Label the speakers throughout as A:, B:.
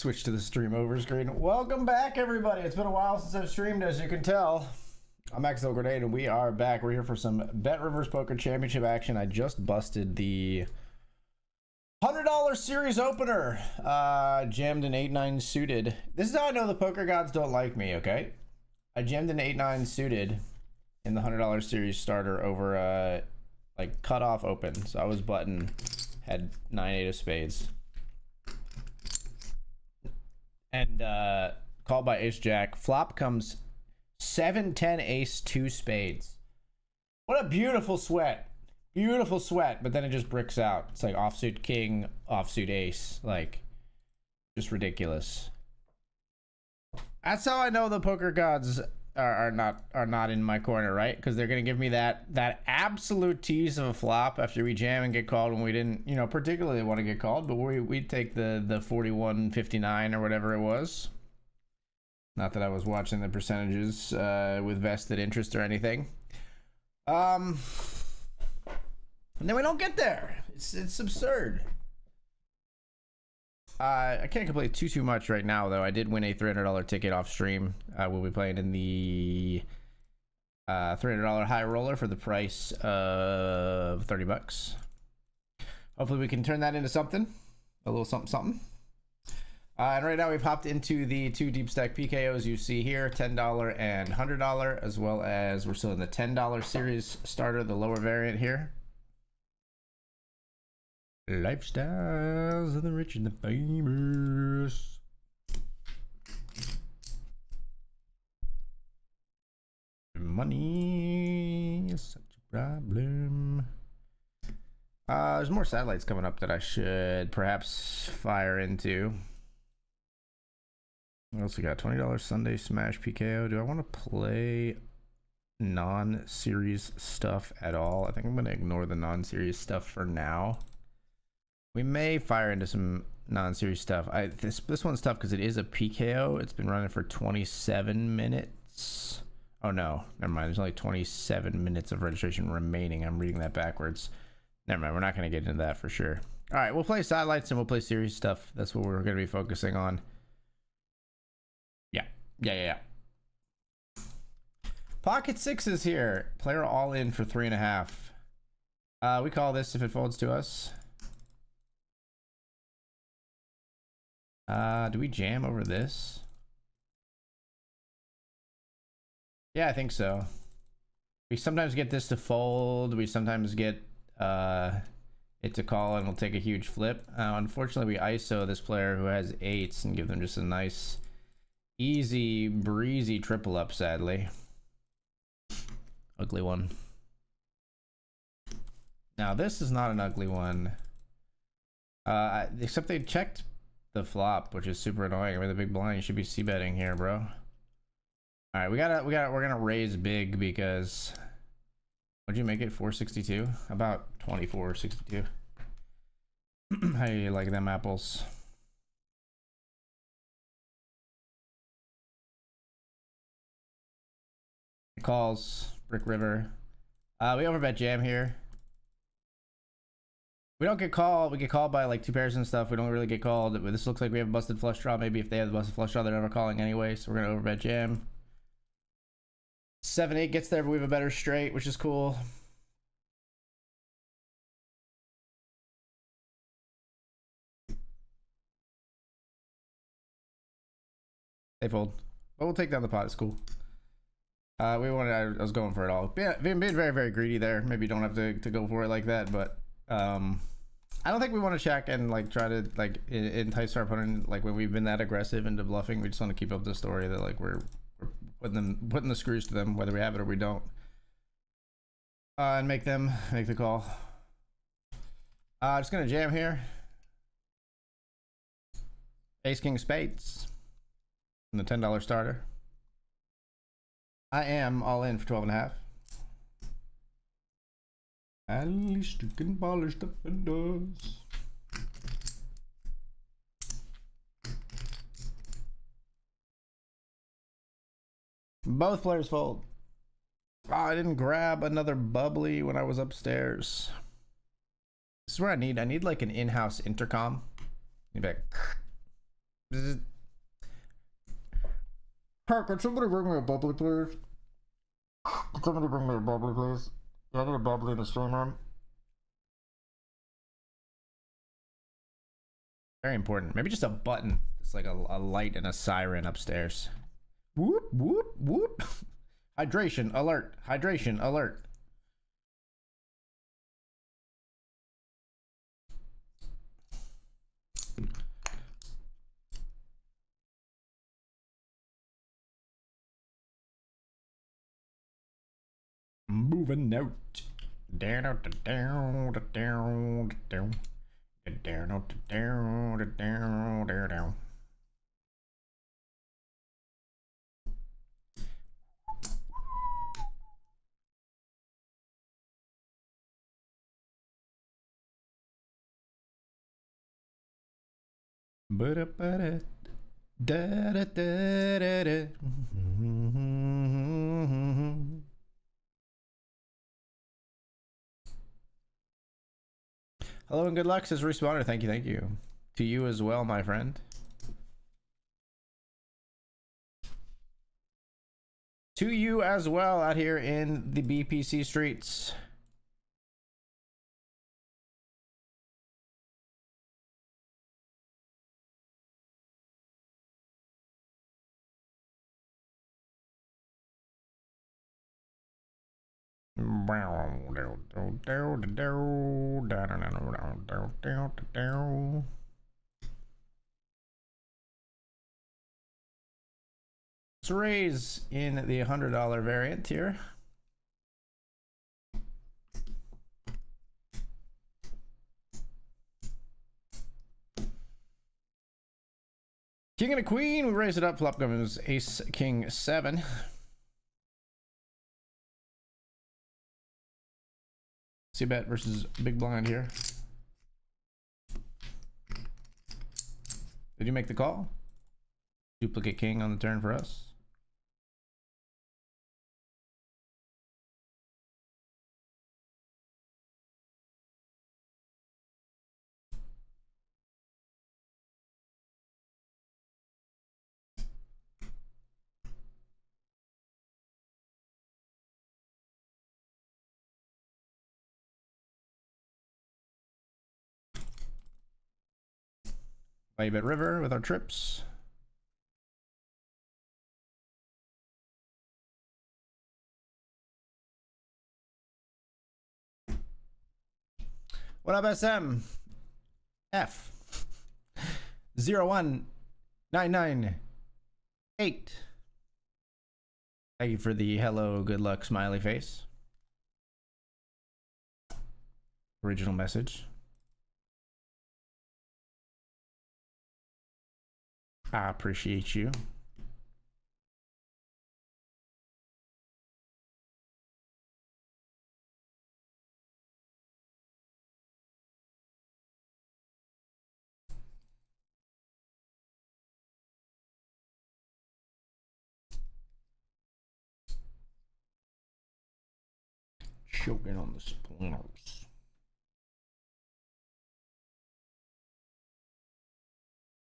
A: Switch to the stream over screen. Welcome back, everybody. It's been a while since I've streamed, as you can tell. I'm XL Grenade, and we are back. We're here for some BetRivers Poker Championship action. I just busted the $100 series opener. Jammed an 8-9 suited. This is how I know the poker gods don't like me, okay? I jammed an 8-9 suited in the $100 series starter over like cutoff open. So I was button, had 9-8 of spades. And called by ace jack. Flop comes 7-10 ace 2 spades. What a beautiful sweat. Beautiful sweat, but then it just bricks out. It's like offsuit king, offsuit ace. Like, just ridiculous. That's how I know the poker gods are not in my corner, right? Because they're gonna give me that absolute tease of a flop after we jam and get called when we didn't, you know, particularly want to get called, but we'd take the 41-59 or whatever it was. Not that I was watching the percentages with vested interest or anything. And then we don't get there. It's absurd. I can't complain too much right now, though. I did win a $300 ticket off stream. We'll be playing in the $300 high roller for the price of 30 bucks. Hopefully we can turn that into something, a little something. And right now we've hopped into the two deep stack PKOs you see here, $10 and $100, as well as we're still in the $10 series starter, the lower variant here. Lifestyles of the rich and the famous. Money is such a problem. There's more satellites coming up that I should perhaps fire into. What else we got? $20 Sunday Smash PKO. Do I want to play non-series stuff at all? I think I'm going to ignore the non-series stuff for now. We may fire into some non-series stuff. This one's tough because it is a PKO. It's been running for 27 minutes. Oh no, never mind. There's only 27 minutes of registration remaining. I'm reading that backwards. Never mind. We're not going to get into that for sure. All right, we'll play satellites and we'll play series stuff. That's what we're going to be focusing on. Yeah. Pocket sixes here. Player all in for 3.5. We call this if it folds to us. Do we jam over this? Yeah, I think so. We sometimes get this to fold. We sometimes get it to call and it'll take a huge flip. Unfortunately, we ISO this player who has 8s and give them just a nice, easy, breezy triple up, sadly. Ugly one. Now, this is not an ugly one. Except they checked the flop, which is super annoying. I mean, the big blind, you should be c-betting here, bro. All right, we're gonna raise big because what'd you make it? 462? About 24.62. How do you like them apples? Calls Brick River. We overbet jam here. We don't get called. We get called by like two pairs and stuff. We don't really get called. This looks like we have a busted flush draw. Maybe if they have the busted flush draw, they're never calling anyway. So we're gonna overbet jam. 7-8 gets there, but we have a better straight, which is cool. They fold, but we'll take down the pot. It's cool. I was going for it all. Yeah, being very, very greedy there. Maybe you don't have to go for it like that, but I don't think we want to check and like try to like entice our opponent like when we've been that aggressive into bluffing. We just want to keep up the story that like we're putting the screws to them whether we have it or we don't, and make them make the call. Just gonna jam here. Ace king spades and the $10 starter. I am all in for 12.5. At least you can polish the windows. Both players fold. Oh, I didn't grab another bubbly when I was upstairs. This is where I need like an in-house intercom. You'd be like,
B: Heck, could somebody bring me a bubbly, please? Could somebody bring me a bubbly, please? Yeah, I need a bubbly in the stream room.
A: Very important. Maybe just a button. It's like a light and a siren upstairs. Whoop, whoop, whoop. Hydration alert. Hydration alert. Moving out. Down, down, down, down, down. Down, down, down, down. Ba-da-ba-da. Da-da-da-da-da. Hello and good luck, says Respawner. Thank you, thank you. To you as well, my friend. To you as well out here in the BPC streets. Let's raise in the $100 variant here. King and a queen, we raise it up. Flop comes ace, king, 7. See bet versus big blind here. Did you make the call? Duplicate king on the turn for us. Play bet river with our trips. What up, SM? F 01998. Thank you for the hello, good luck, smiley face. Original message. I appreciate you. Choking on the splinters.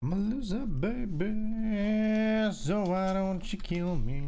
A: I'm a loser, baby, so why don't you kill me?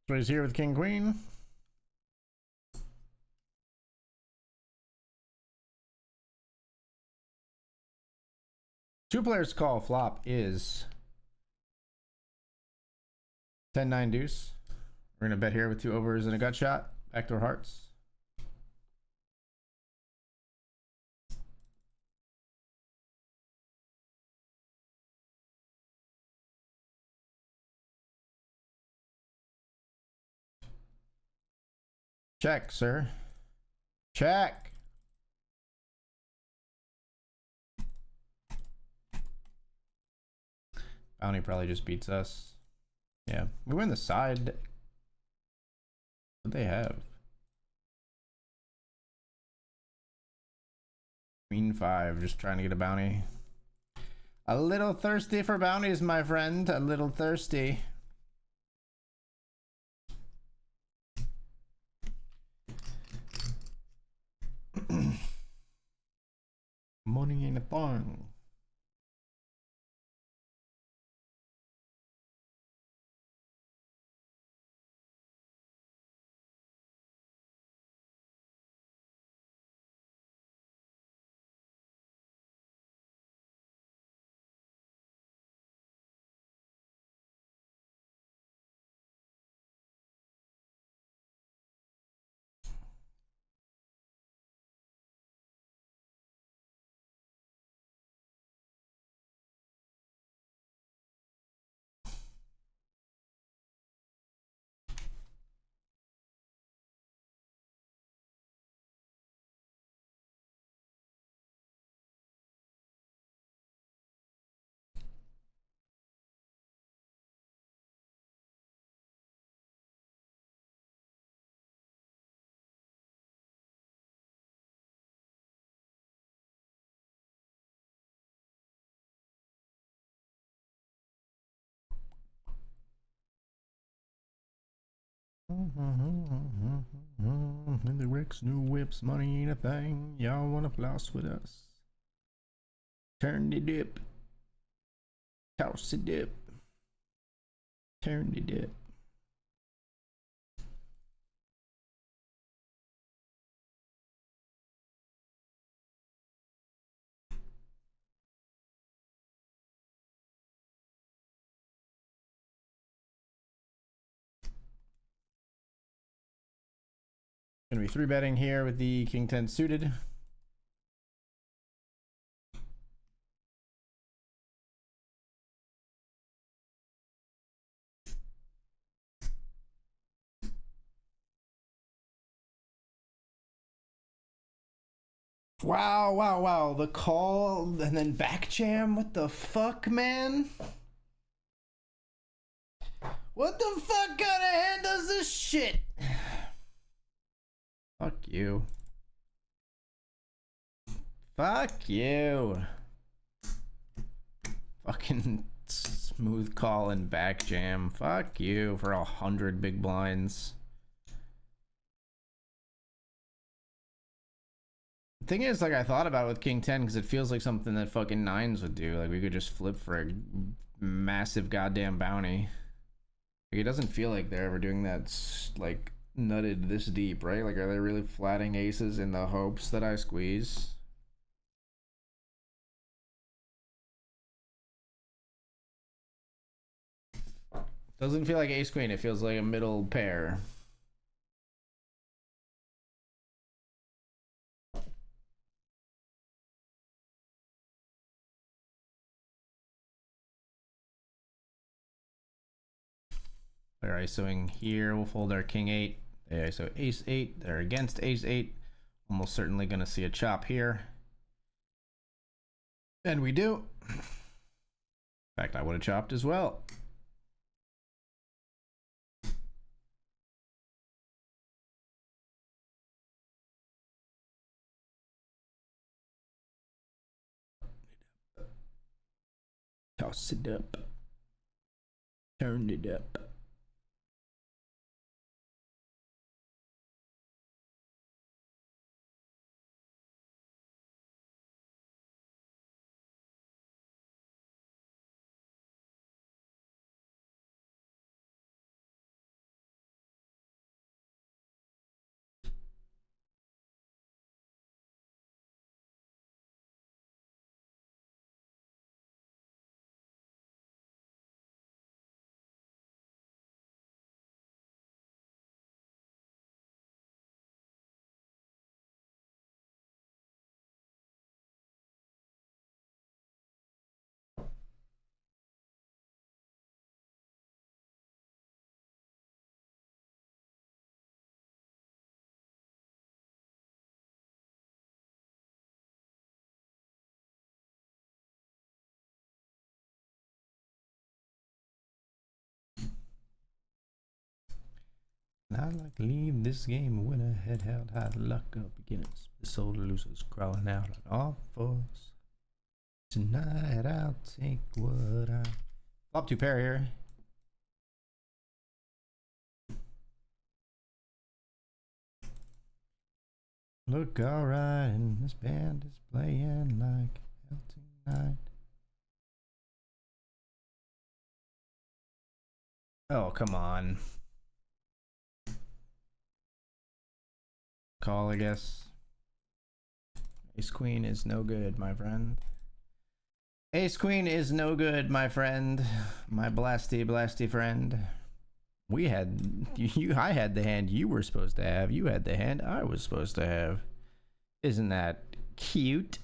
A: So he's here with King Queen. Two players call. Flop is 10-9 deuce. We're gonna bet here with two overs and a gut shot. Backdoor hearts. Check, sir. Check. Bounty probably just beats us. Yeah, we win the side. What they have? Queen 5, just trying to get a bounty. A little thirsty for bounties, my friend. A little thirsty. Money ain't a thing. The Rick's new whips, money ain't a thing. Y'all wanna floss with us? Turn the dip. Toss the dip. Turn the dip. Gonna be 3-betting here with the King 10 suited. Wow, wow, wow. The call and then back jam? What the fuck, man? What the fuck kind of hand does this shit? Fuck you. Fuck you. Fucking smooth call and back jam. Fuck you for 100 big blinds. The thing is, like, I thought about it with King 10 because it feels like something that fucking nines would do. Like, we could just flip for a massive goddamn bounty. Like, it doesn't feel like they're ever doing that, like, nutted this deep, right? Like, are they really flatting aces in the hopes that I squeeze? Doesn't feel like ace queen, it feels like a middle pair. They're ISOing here. We'll fold our king 8. They ISO ace 8. They're against ace 8. Almost certainly going to see a chop here. And we do. In fact, I would have chopped as well. Toss it up. Turn it up. I like to leave this game a winner, head held high, luck of beginners, the soul of losers crawling out on all fours. Tonight I'll take what I... Flop 2 pair here. Look alright, and this band is playing like hell tonight. Oh, come on. Call, I guess. Ace Queen is no good, my friend. Ace Queen is no good, my friend. My blasty friend. We had I had the hand you were supposed to have. You had the hand I was supposed to have. Isn't that cute?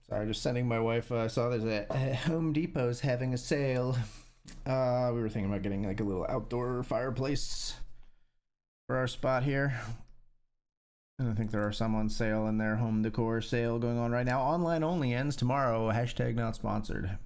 A: Sorry, just sending my wife. I saw there's a Home Depot's having a sale. We were thinking about getting like a little outdoor fireplace for our spot here. And I think there are some on sale in their home decor sale going on right now. Online only, ends tomorrow. Hashtag not sponsored.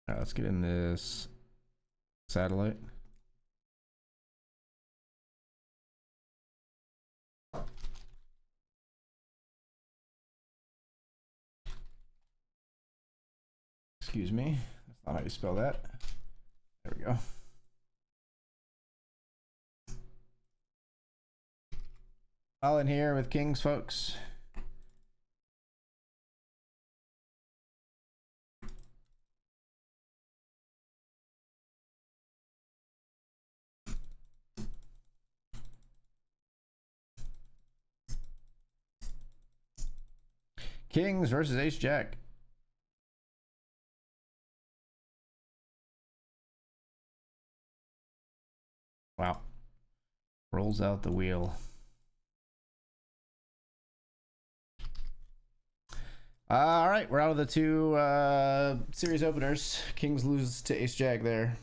A: All right, let's get in this satellite. Excuse me. That's not how you spell that. There we go. All in here with kings, folks. Kings versus Ace Jack. Wow. Rolls out the wheel. All right, we're out of the two series openers. Kings lose to Ace Jack there.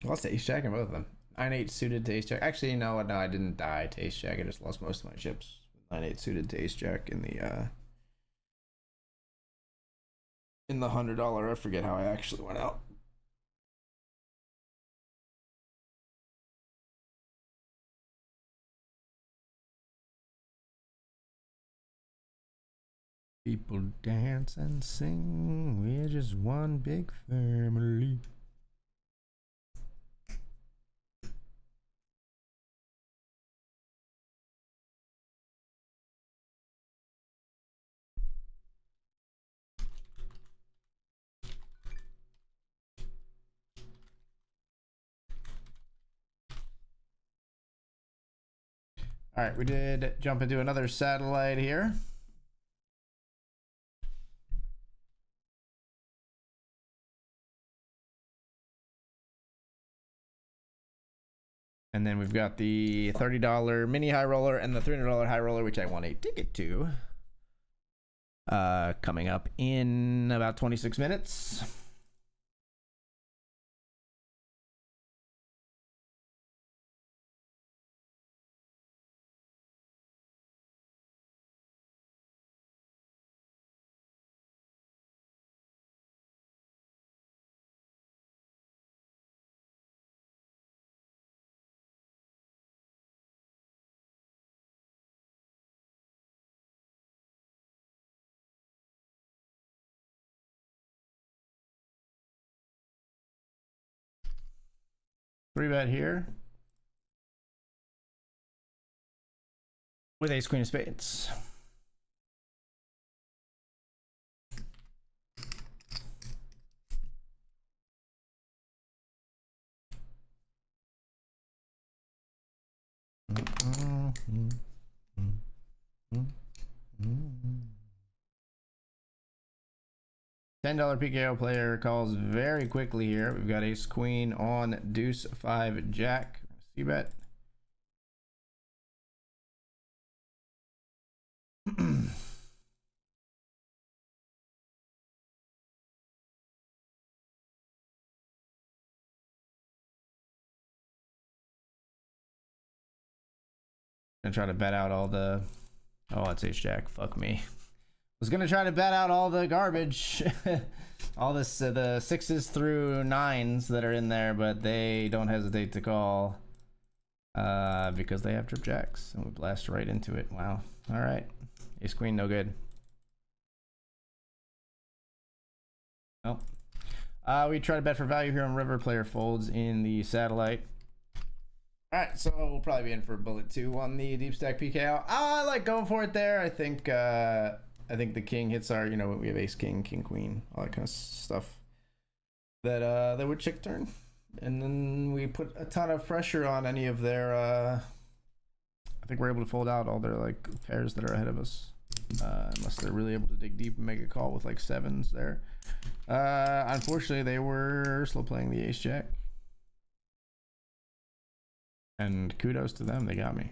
A: Lost to Ace Jack in both of them. 9-8 suited to ace jack. Actually, no, I didn't die to ace jack. I just lost most of my chips. 9-8 suited to ace jack in the $100. I forget how I actually went out. People dance and sing. We're just one big family. All right, we did jump into another satellite here. And then we've got the $30 mini high roller and the $300 high roller, which I won a ticket to. Coming up in about 26 minutes. Three bet here with ace queen of spades. $10 PKO player calls very quickly here. We've got ace queen on deuce 5 jack. See bet. Gonna try to bet out all the. Oh, it's ace jack. Fuck me. Was gonna try to bet out all the garbage, all this the 6s through 9s that are in there, but they don't hesitate to call because they have trip jacks, and we blast right into it. Wow. All right, ace queen, no good. Oh, we try to bet for value here on river. Player folds in the satellite. All right, so we'll probably be in for bullet 2 on the deep stack PKO. I like going for it there. I think the king hits our, we have ace king, king queen, all that kind of stuff that would check turn, and then we put a ton of pressure on any of their. I think we're able to fold out all their like pairs that are ahead of us, unless they're really able to dig deep and make a call with like 7s there. Unfortunately, they were slow playing the ace jack, and kudos to them, they got me.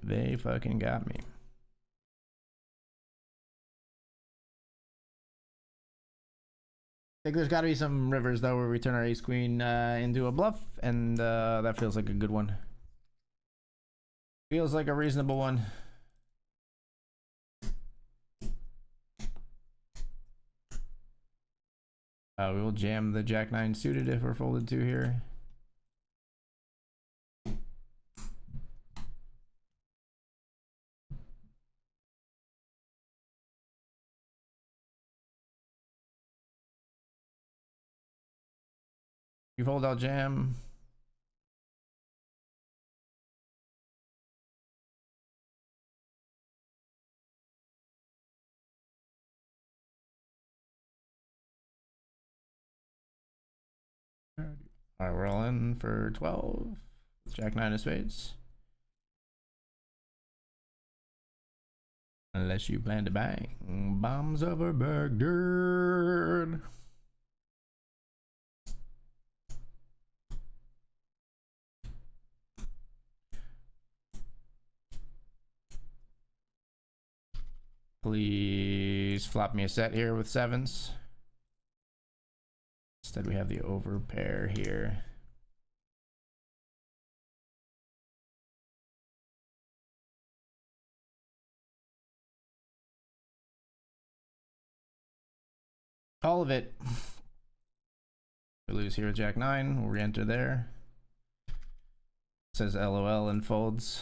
A: They fucking got me. I think there's got to be some rivers though where we turn our ace queen into a bluff, and that feels like a good one. Feels like a reasonable one. We will jam the jack 9 suited if we're folded 2 here. You fold out jam. All right, we're all in for 12. Jack 9 of spades. Unless you plan to bang bombs over Baghdad. Please flop me a set here with 7s. Instead, we have the over pair here. All of it. We lose here with Jack 9. We'll re-enter there. It says LOL and folds.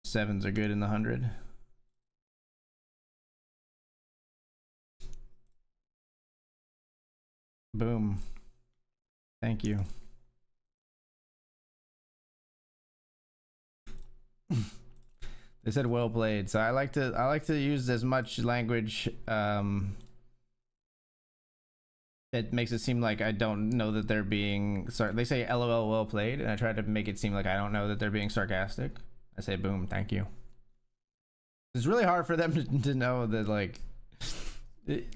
A: Sevens are good in the 100. Boom. Thank you. They said well played. So I like to use as much language it makes it seem like I don't know that they're being sorry. They say LOL well played, and I try to make it seem like I don't know that they're being sarcastic. I say boom, thank you. It's really hard for them to know that, like,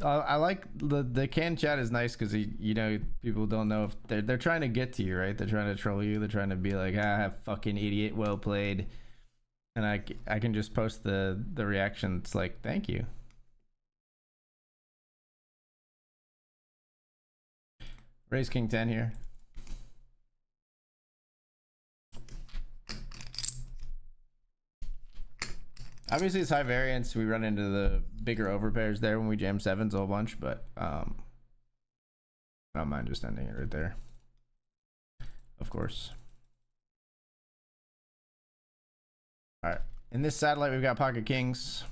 A: I like the canned chat is nice because you know, people don't know if they're trying to get to you, right? They're trying to troll you. They're trying to be like, ah, fucking idiot, well played. And I can just post the reaction. It's like, thank you. Raise king 10 here. Obviously, it's high variance. We run into the bigger overpairs there when we jam sevens a whole bunch, but I don't mind just ending it right there. Of course. All right. In this satellite, we've got pocket kings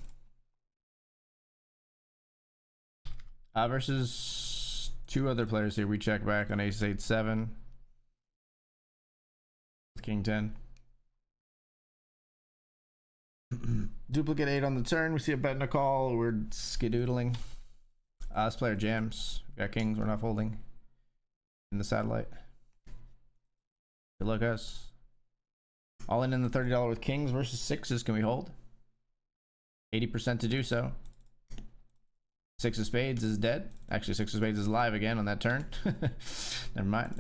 A: versus two other players here. We check back on ace 8 7, king 10. Duplicate 8 on the turn. We see a bet and a call. We're skedoodling. This player jams. We got kings. We're not folding in the satellite. Good luck, us. All in the $30 with kings versus sixes. Can we hold? 80% to do so. Six of spades is dead. Actually, six of spades is live again on that turn. Never mind.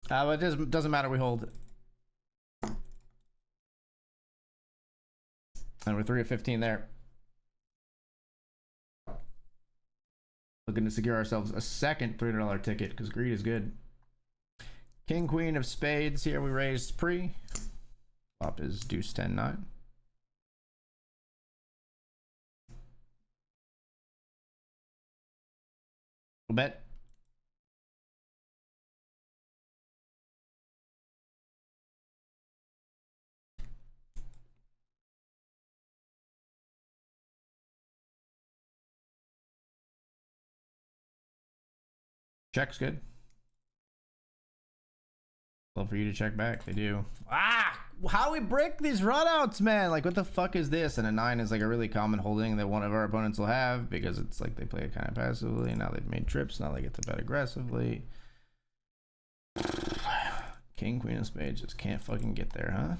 A: But it doesn't matter. We hold. And we're 3 of 15 there. Looking to secure ourselves a second $300 ticket because greed is good. King, queen of spades. Here we raised pre. Flop is deuce 10 9. We'll bet. Check's good. Love for you to check back. They do. Ah! How we break these runouts, man? Like, what the fuck is this? And a 9 is like a really common holding that one of our opponents will have because it's like they play it kind of passively. Now they've made trips. Now they get to bet aggressively. King, queen of spades just can't fucking get there, huh?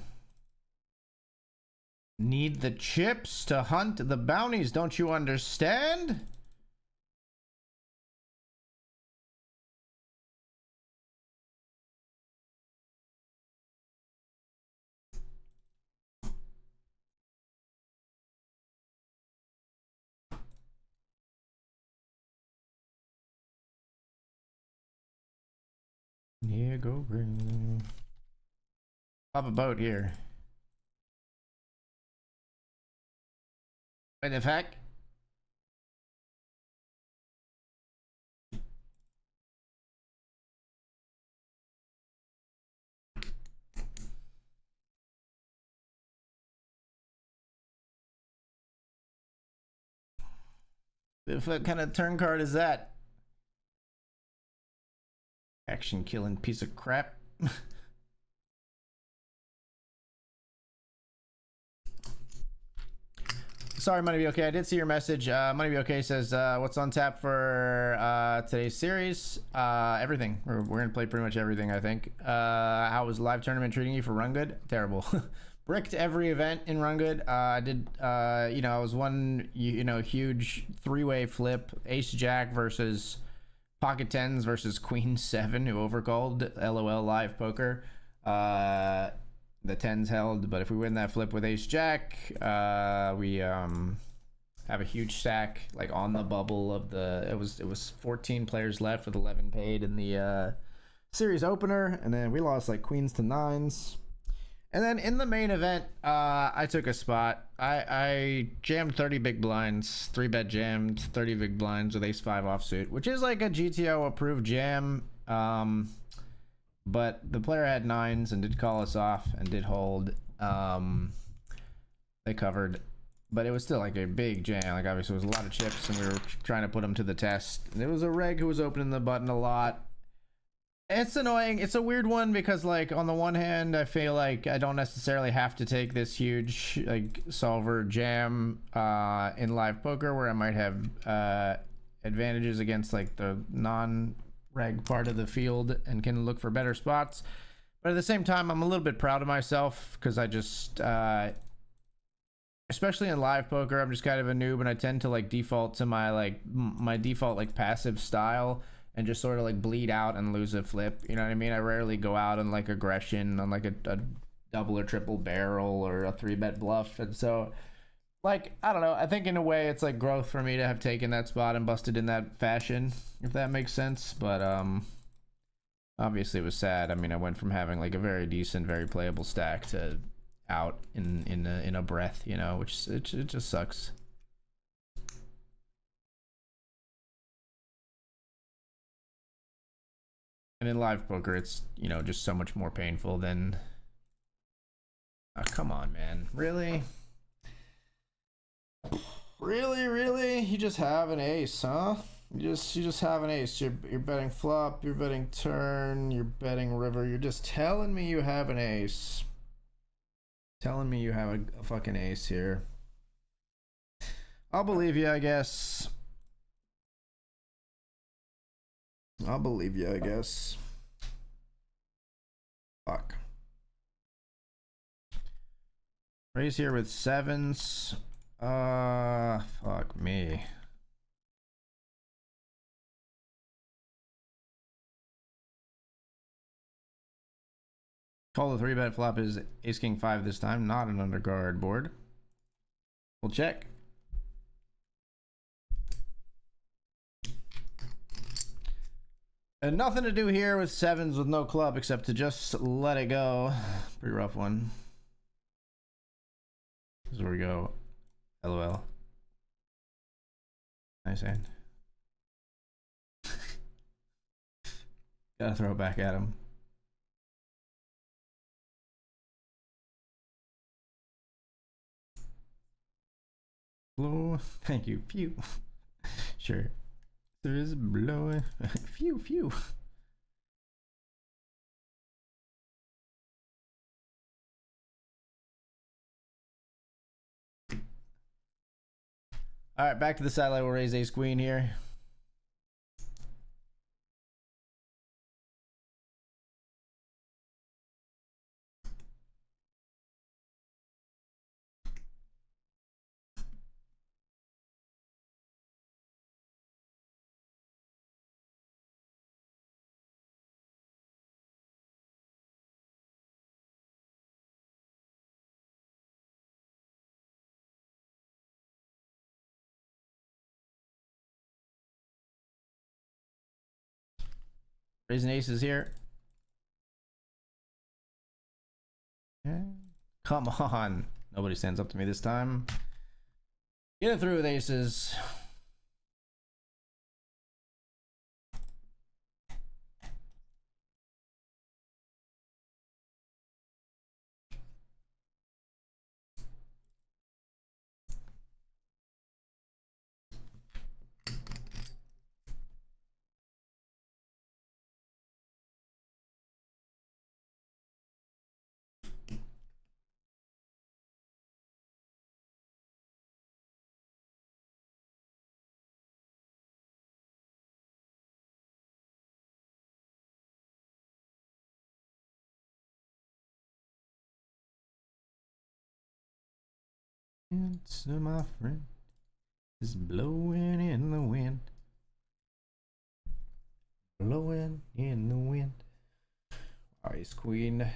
A: Need the chips to hunt the bounties, don't you understand? Yeah, go green. Pop a boat here. Wait, the heck? What kind of turn card is that? Action killing piece of crap. Sorry, Money Be Okay. I did see your message. Money Be Okay says, what's on tap for today's series? Everything. We're gonna play pretty much everything, I think. How was live tournament treating you for Run Good? Terrible. Bricked every event in Run Good. I did, you know, I was one, huge three-way flip. Ace Jack versus pocket tens versus queen 7 who overcalled. LOL live poker. The tens held, but if we win that flip with ace jack, we have a huge stack like on the bubble of the. It was 14 players left with 11 paid in the series opener, and then we lost like queens to nines. And then in the main event, I took a spot. I jammed 30 big blinds, 3-bet jammed 30 big blinds with ace-5 offsuit, which is like a GTO approved jam. But the player had nines and did call us off and did hold. They covered, but it was still like a big jam. Like obviously it was a lot of chips, and we were trying to put them to the test. And there was a reg who was opening the button a lot. It's annoying. It's a weird one because like on the one hand, I feel like I don't necessarily have to take this huge like solver jam in live poker where I might have advantages against like the non-reg part of the field and can look for better spots. But at the same time, I'm a little bit proud of myself because I just especially in live poker, I'm just kind of a noob and I tend to like default to my default like passive style and just sort of like bleed out and lose a flip. You know what I mean? I rarely go out on like aggression on like a double or triple barrel or a 3-bet bluff. And so like, I don't know. I think in a way it's like growth for me to have taken that spot and busted in that fashion, if that makes sense. But obviously it was sad. I mean, I went from having like a very decent, very playable stack to out in a breath, you know, which it just sucks. And in live poker, it's, you know, just so much more painful than. Oh, come on, man. Really? Really? You just have an ace, huh? You just have an ace. You're betting flop, you're betting turn, you're betting river. You're just telling me you have an ace. Telling me you have a fucking ace here. I'll believe you, I guess. I'll believe you, I guess. Fuck. Raise here with sevens. Fuck me. Call the 3-bet flop is ace king 5 this time, not an undercard board. We'll check. And nothing to do here with sevens with no club except to just let it go. Pretty rough one. This is where we go. LOL. Nice hand. Gotta throw it back at him. Blow. Thank you. Phew. Sure. There is blowing. Phew. All right, back to the satellite. We'll raise ace queen here. Raising aces here. Yeah. Come on. Nobody stands up to me this time. Get it through with aces. It's my friend is blowing in the wind. Blowing in the wind. Ace queen.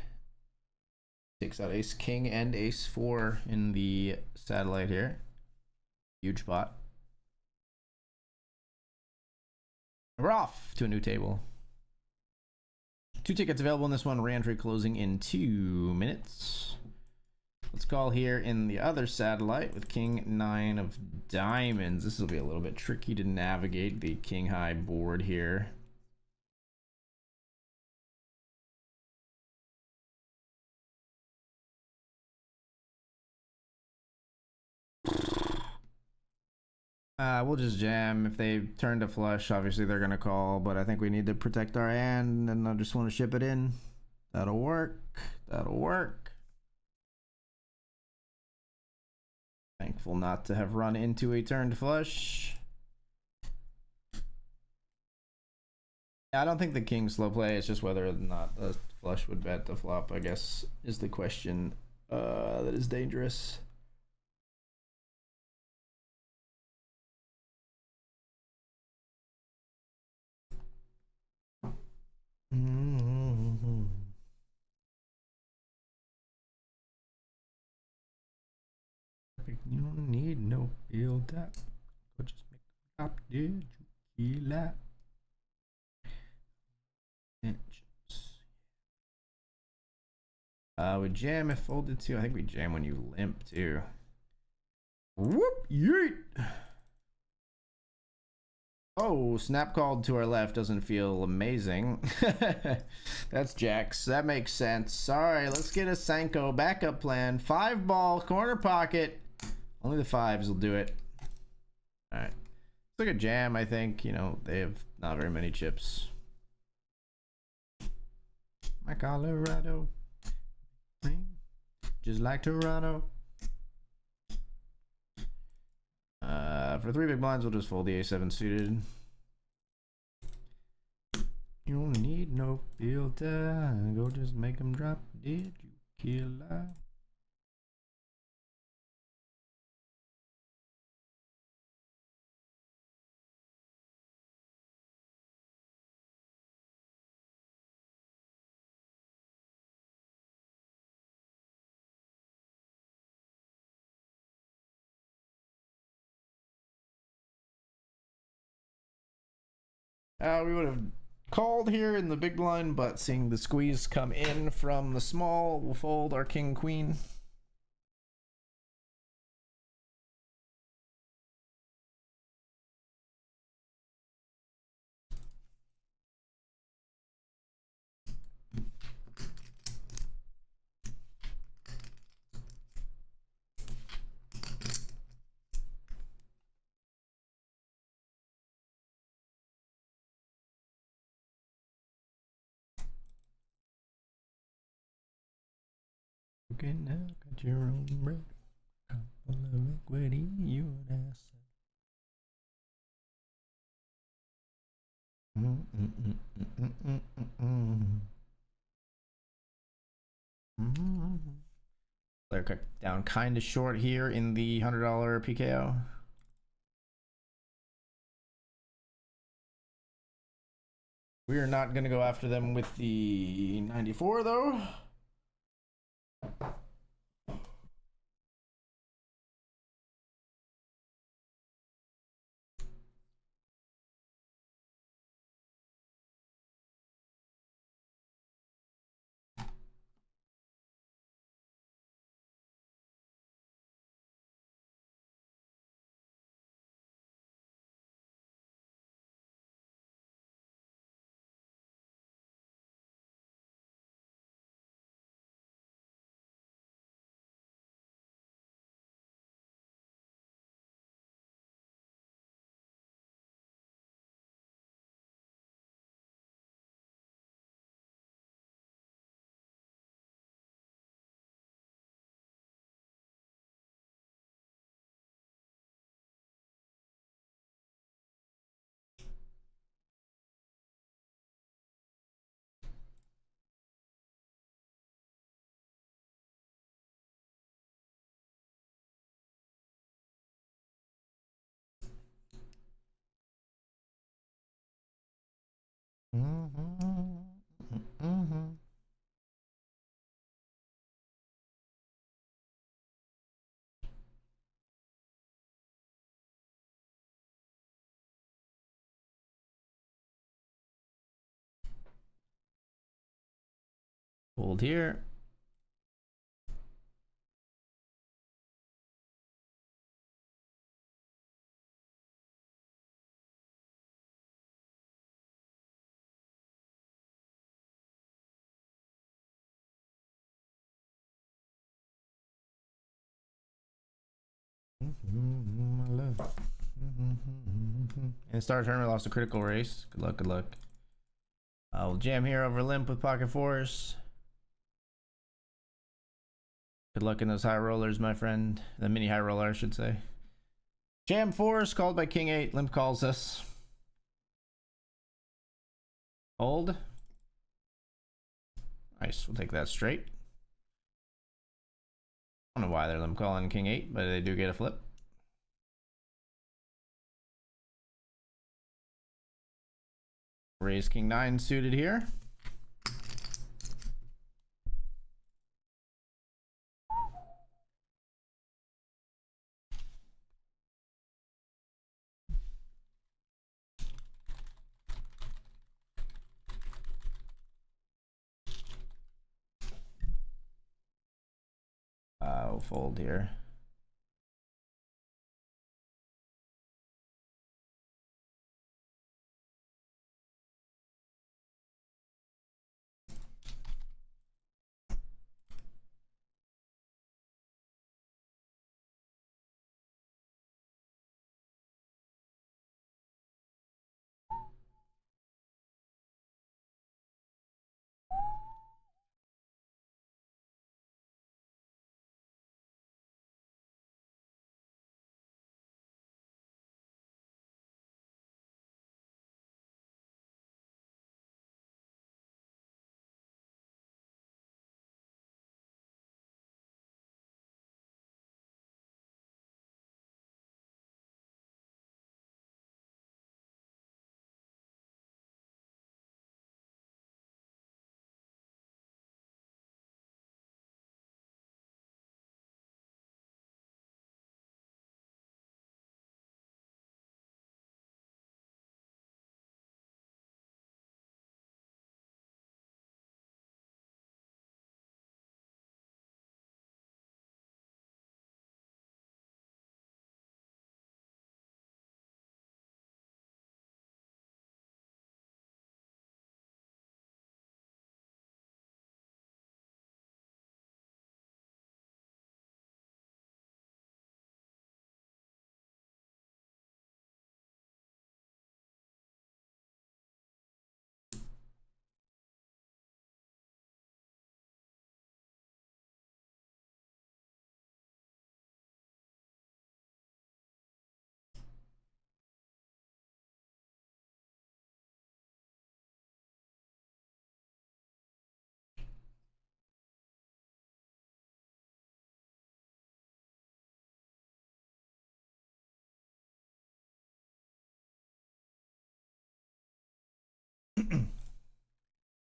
A: Takes out ace king and ace 4 in the satellite here. Huge pot. We're off to a new table. 2 tickets available in this one. Reentry closing in 2 minutes. Let's call here in the other satellite with King 9 of diamonds. This will be a little bit tricky to navigate the King High board here. We'll just jam. If they turn to flush, obviously they're gonna call, but I think we need to protect our hand, and I just want to ship it in. That'll work. That'll work. Thankful not to have run into a turned flush. I don't think the king's slow play. It's just whether or not the flush would bet the flop, I guess, is the question that is dangerous. Mm-hmm. You don't need no field tap. Go just make the top. Did you feel that? We jam if folded too. I think we jam when you limp too. Whoop, yeet. Oh, snap called to our left doesn't feel amazing. That's jacks. That makes sense. All right, let's get a Sanko backup plan. 5 ball, corner pocket. Only the 5s will do it. All right. It's like a jam, I think. You know, they have not very many chips. My Colorado. Just like Toronto. For 3 big blinds, we'll just fold the A7 suited. You don't need no filter. Go just make them drop. Did you kill that? We would have called here in the big blind, but seeing the squeeze come in from the small, we'll fold our king queen. Okay, now got your own bread. Couple of equity, you an asset. Player cut down kind of short here in the $100 PKO. We are not going to go after them with the 94 though. Hold here. And start tournament, lost a critical race. Good luck, good luck. I'll jam here over limp with pocket force. Good luck in those high rollers, my friend. The mini high roller, I should say. Jam force called by King 8. Limp calls us. Hold. Nice, we'll take that straight. I don't know why they're limp calling King 8, but they do get a flip. Raise King 9 suited here. We'll fold here.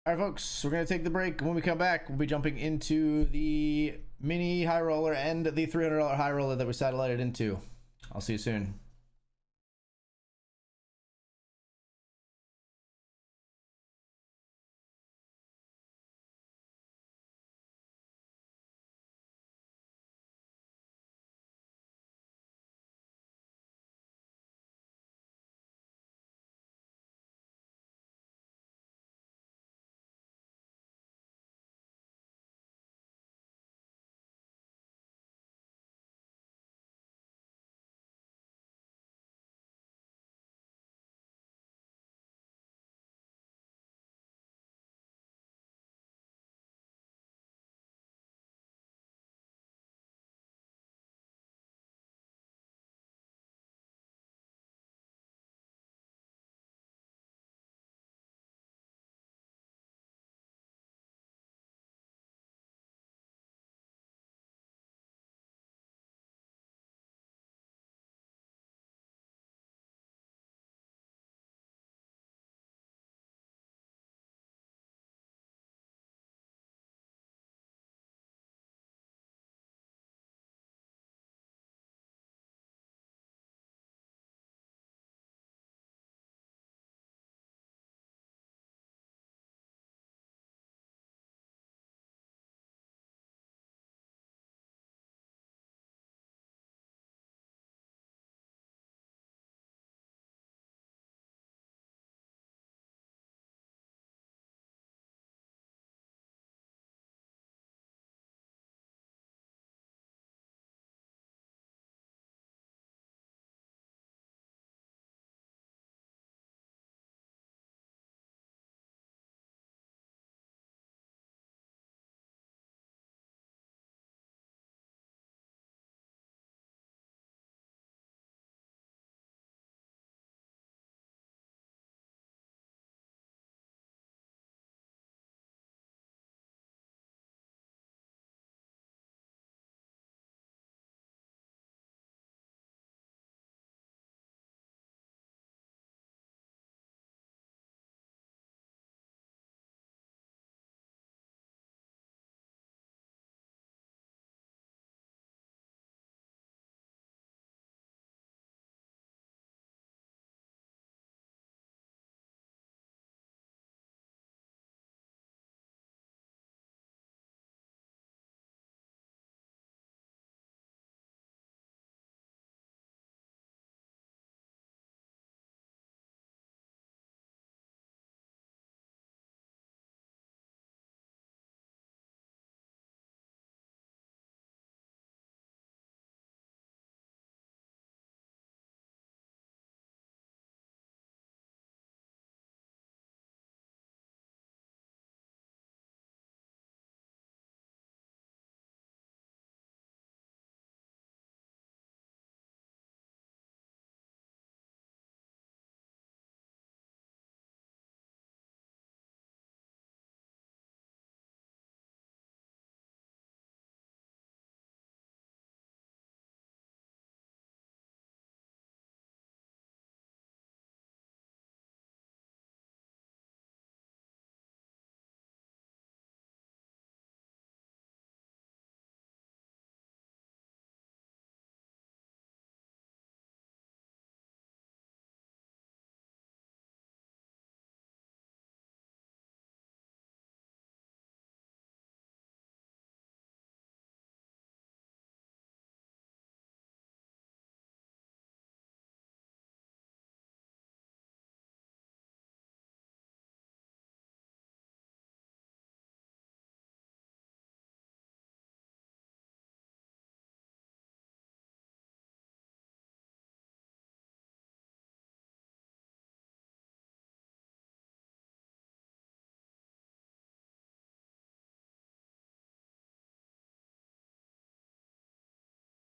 A: All right, folks, we're going to take the break. When we come back, we'll be jumping into the mini high roller and the $300 high roller that we satellited into. I'll see you soon.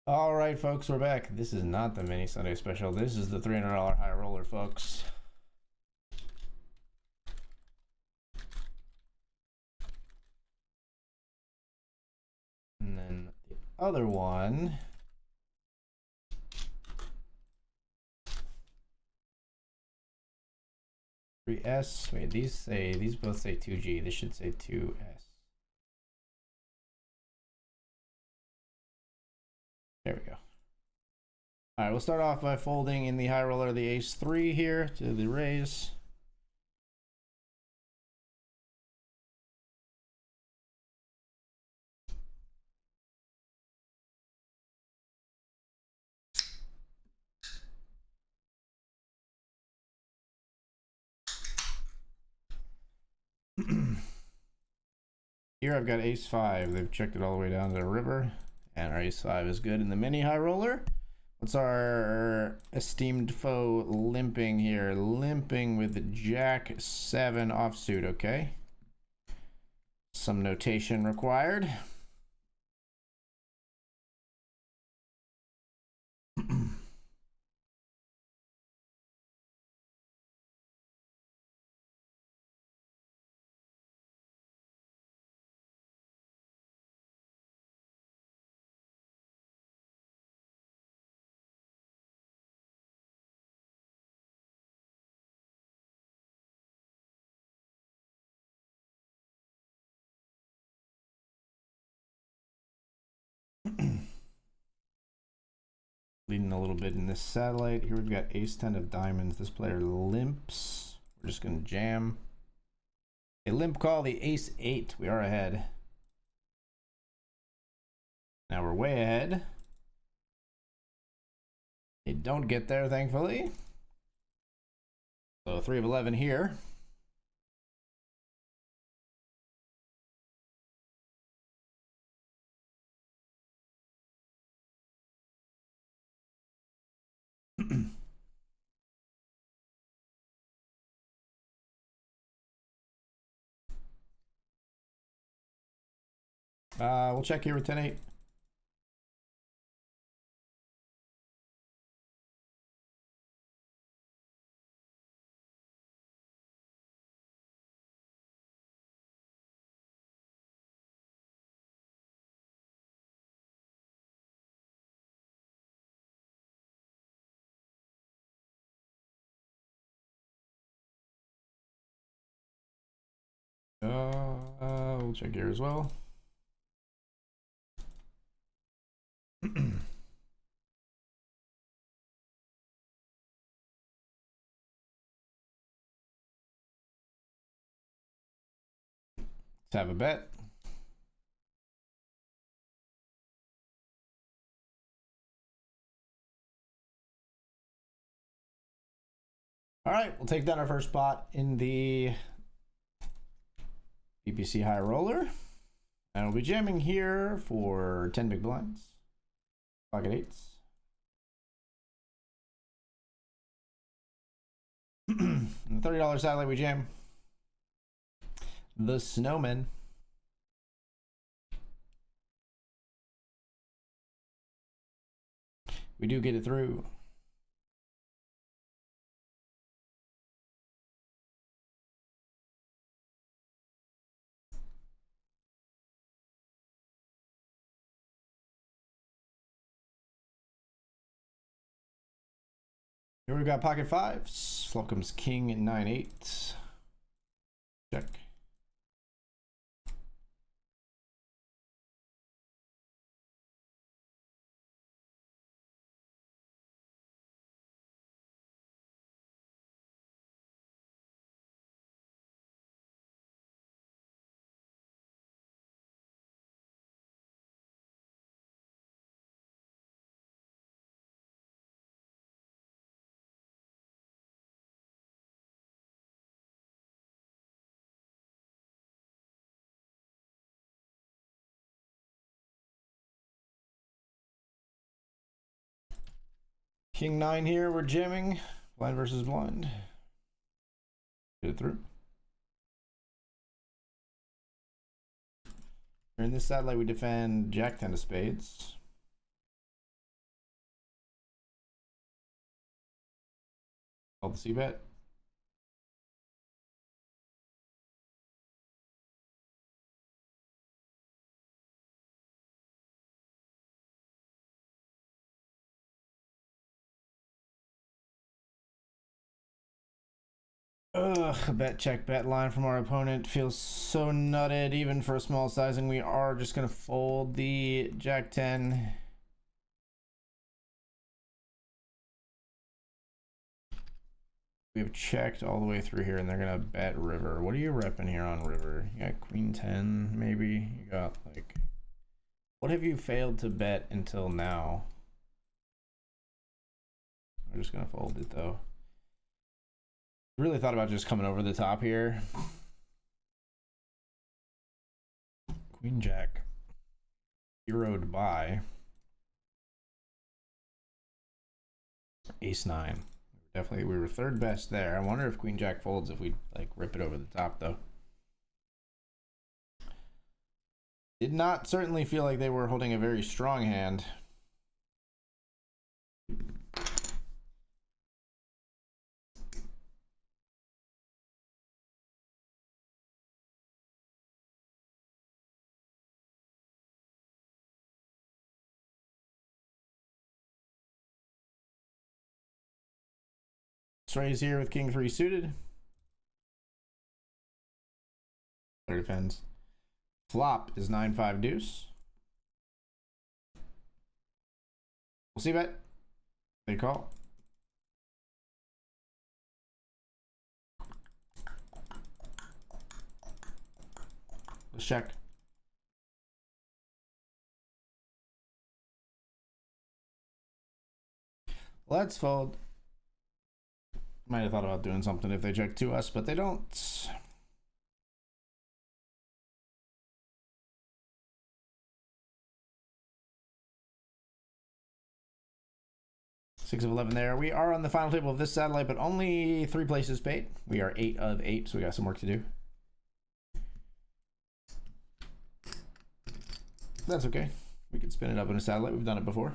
A: All right, folks, we're back. This is not the mini Sunday special. This is the $300 high roller, folks. And then the other one. S. Wait, these both say 2G. This should say 2S. There we go. All right, we'll start off by folding in the high roller the ace 3 here to the raise. Here I've got ace 5. They've checked it all the way down to the river. And our ace 5 is good in the mini high roller. What's our esteemed foe limping here? Limping with Jack 7 offsuit, okay? Some notation required. Leading a little bit in this satellite. Here we've got ace 10 of diamonds. This player limps. We're just going to jam. A limp call, the ace 8. We are ahead. Now we're way ahead. They don't get there, thankfully. So 3 of 11 here. We'll check here with 10-8. We'll check here as well. Let's have a bet. All right, we'll take down our first spot in the BPC high roller. And we'll be jamming here for 10 big blinds. Pocket eights. The $30 satellite we jam. The Snowman. We do get it through. Here we've got pocket fives. Flop comes king and 9-8. Check. King 9 here, we're jamming. Blind versus blind. Get it through. In this satellite, we defend Jack 10 of spades. Call the C-bet. Ugh, bet check bet line from our opponent feels so nutted even for a small sizing. We are just gonna fold the Jack 10. We have checked all the way through here and they're gonna bet river. What are you repping here on river? You got queen 10 maybe? You got like, what have you failed to bet until now? We're just gonna fold it though. Really thought about just coming over the top here. Queen Jack. Zeroed by Ace 9. Definitely, we were third best there. I wonder if Queen Jack folds if we like rip it over the top though. Did not certainly feel like they were holding a very strong hand. Raise here with king 3 suited. Player defends. Flop is 9-5 deuce. We'll see bet. They call. Let's check. Let's fold. Might have thought about doing something if they check to us, but they don't. 6 of 11 there. We are on the final table of this satellite, but only 3 places paid. We are 8 of 8, so we got some work to do. That's okay. We can spin it up in a satellite. We've done it before.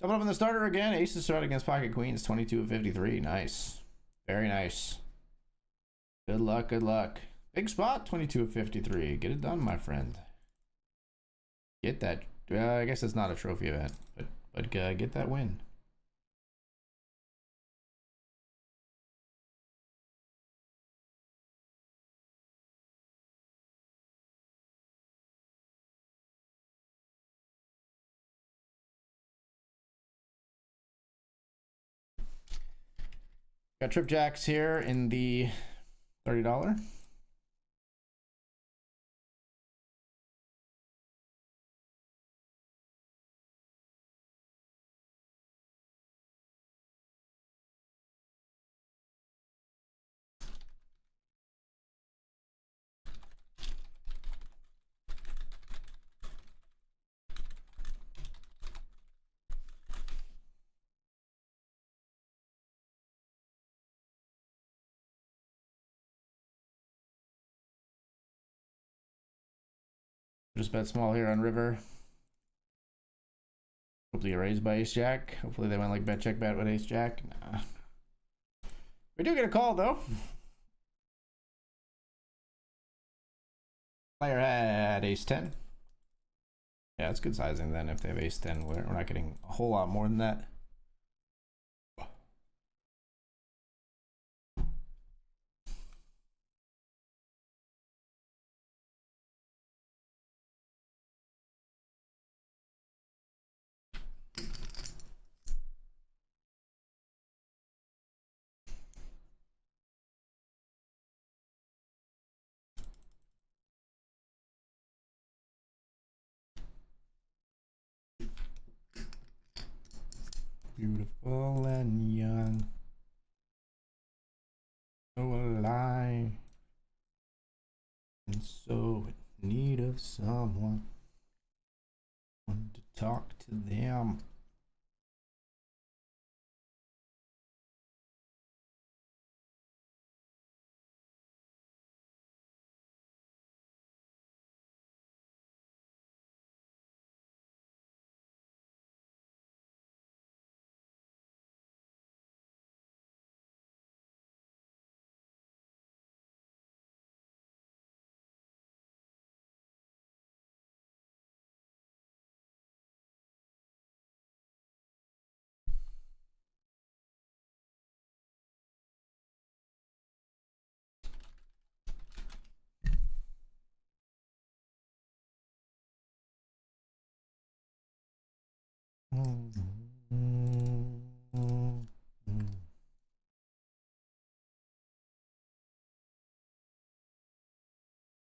A: Double up in the starter again. Aces start against pocket queens. 22 of 53. Nice. Very nice. Good luck. Good luck. Big spot. 22 of 53. Get it done, my friend. Get that. I guess it's not a trophy event, but get that win. Got trip jacks here in the $30. Just bet small here on river. Hopefully you raise by ace jack. Hopefully they went like bet check bet with ace jack. Nah. We do get a call though. Player had ace 10. Yeah, it's good sizing then if they have ace 10. We're not getting a whole lot more than that. Beautiful and young, so alive, and so in need of someone to Talk to them.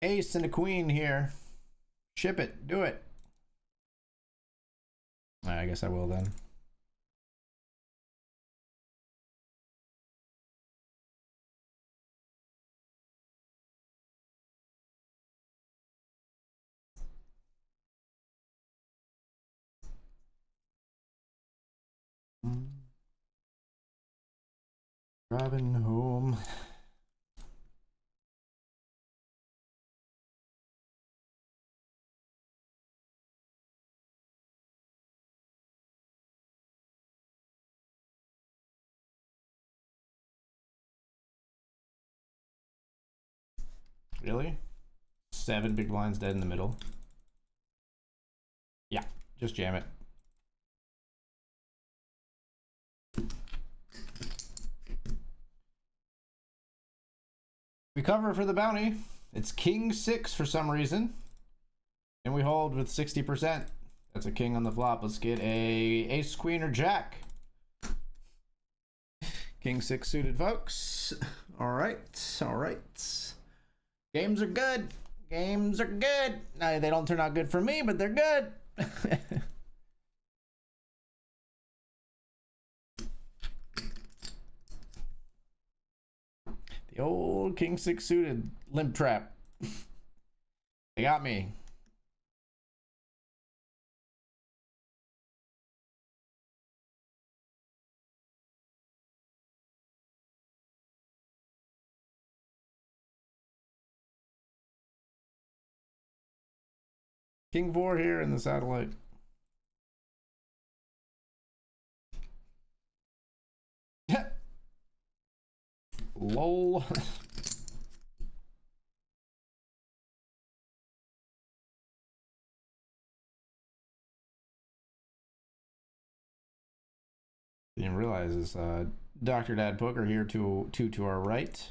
A: Ace and a queen here. Ship it. Do it. I guess I will then. Driving home. Really? 7 big blinds dead in the middle. Yeah, just jam it. We cover for the bounty. It's king 6 for some reason. And we hold with 60%. That's a king on the flop. Let's get a ace, queen, or jack. King 6 suited, folks. All right, all right. Games are good. Games are good. Now, they don't turn out good for me, but they're good. The old king 6 suited limp trap. They got me. King 4 here in the satellite. Lol. Didn't realize this. Dr. Dad Poker here to our right.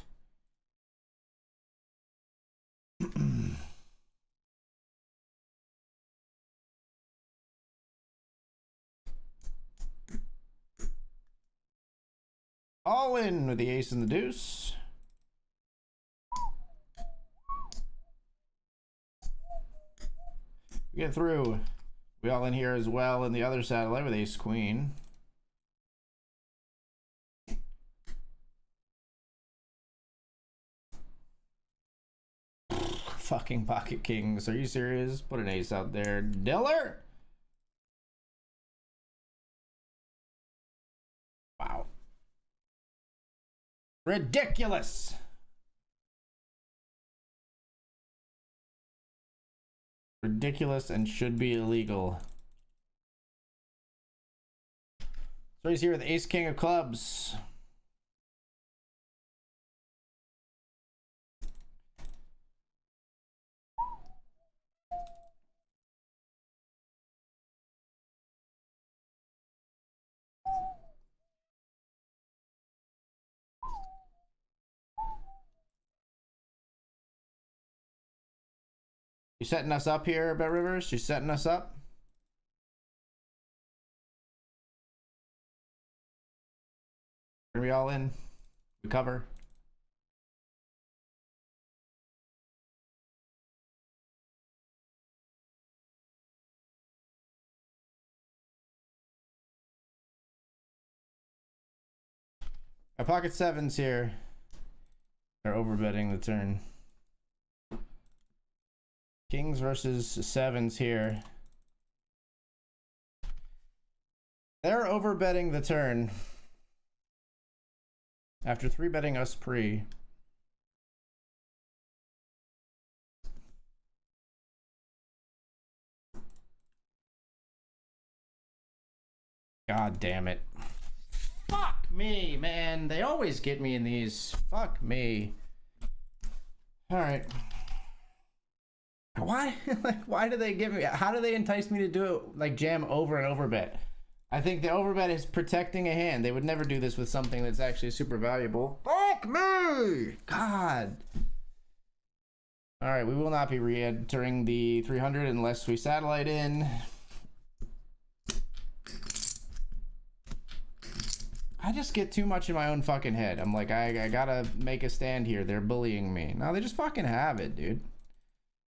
A: All in with the ace and the deuce. We get through. We all in here as well in the other satellite with ace queen. Fucking pocket kings. Are you serious? Put an ace out there. Diller! Wow. Ridiculous! Ridiculous and should be illegal. So he's here with ace king of clubs. You setting us up here, BetRivers? You setting us up? Are we all in? We cover. Our pocket sevens here are overbetting the turn. Kings versus sevens here. They're overbetting the turn. After 3-betting us pre. God damn it. Fuck me, man. They always get me in these. Fuck me. Alright. Why? Like, why do they give me? How do they entice me to do it? Like jam over and over bet. I think the overbet is protecting a hand. They would never do this with something that's actually super valuable. Fuck me! God. All right, we will not be re-entering the 300 unless we satellite in. I just get too much in my own fucking head. I'm like, I gotta make a stand here. They're bullying me. No, they just fucking have it, dude.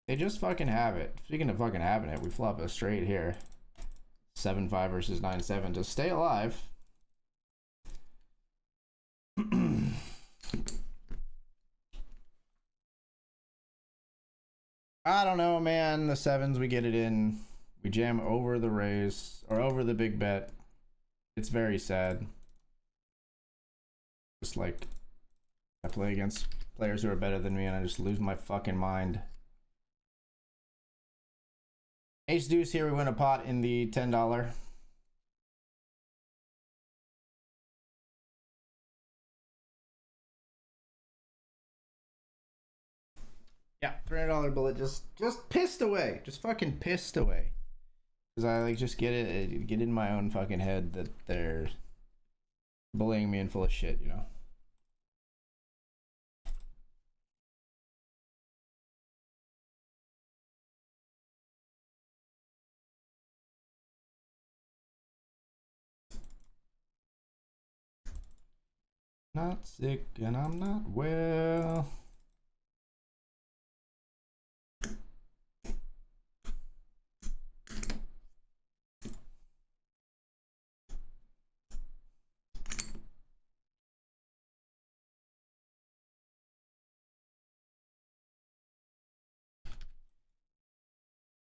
A: They just fucking have it. Speaking of fucking having it, we flop a straight here. 7-5 versus 9-7 to stay alive. I don't know, man. The sevens, we get it in. We jam over the raise or over the big bet. It's very sad. Just like I play against players who are better than me and I just lose my fucking mind. Ace deuce here, we win a pot in the $10. Yeah, $300 bullet just pissed away. Just fucking pissed away. Cause I like just get in my own fucking head that they're bullying me and full of shit, you know. Not sick and I'm not well.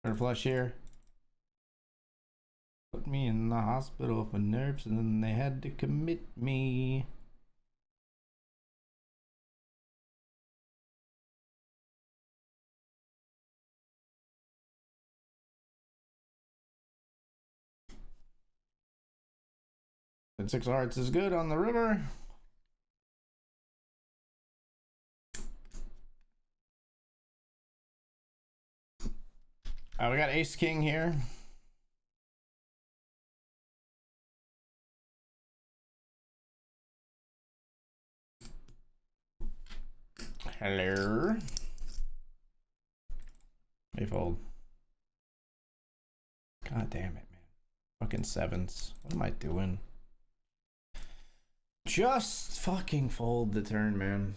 A: Better flush here. Put me in the hospital for nerves and then they had to commit me. And 6 hearts is good on the river. We got ace king here. Hello. May fold. God damn it, man. Fucking sevens. What am I doing? Just fucking fold the turn, man.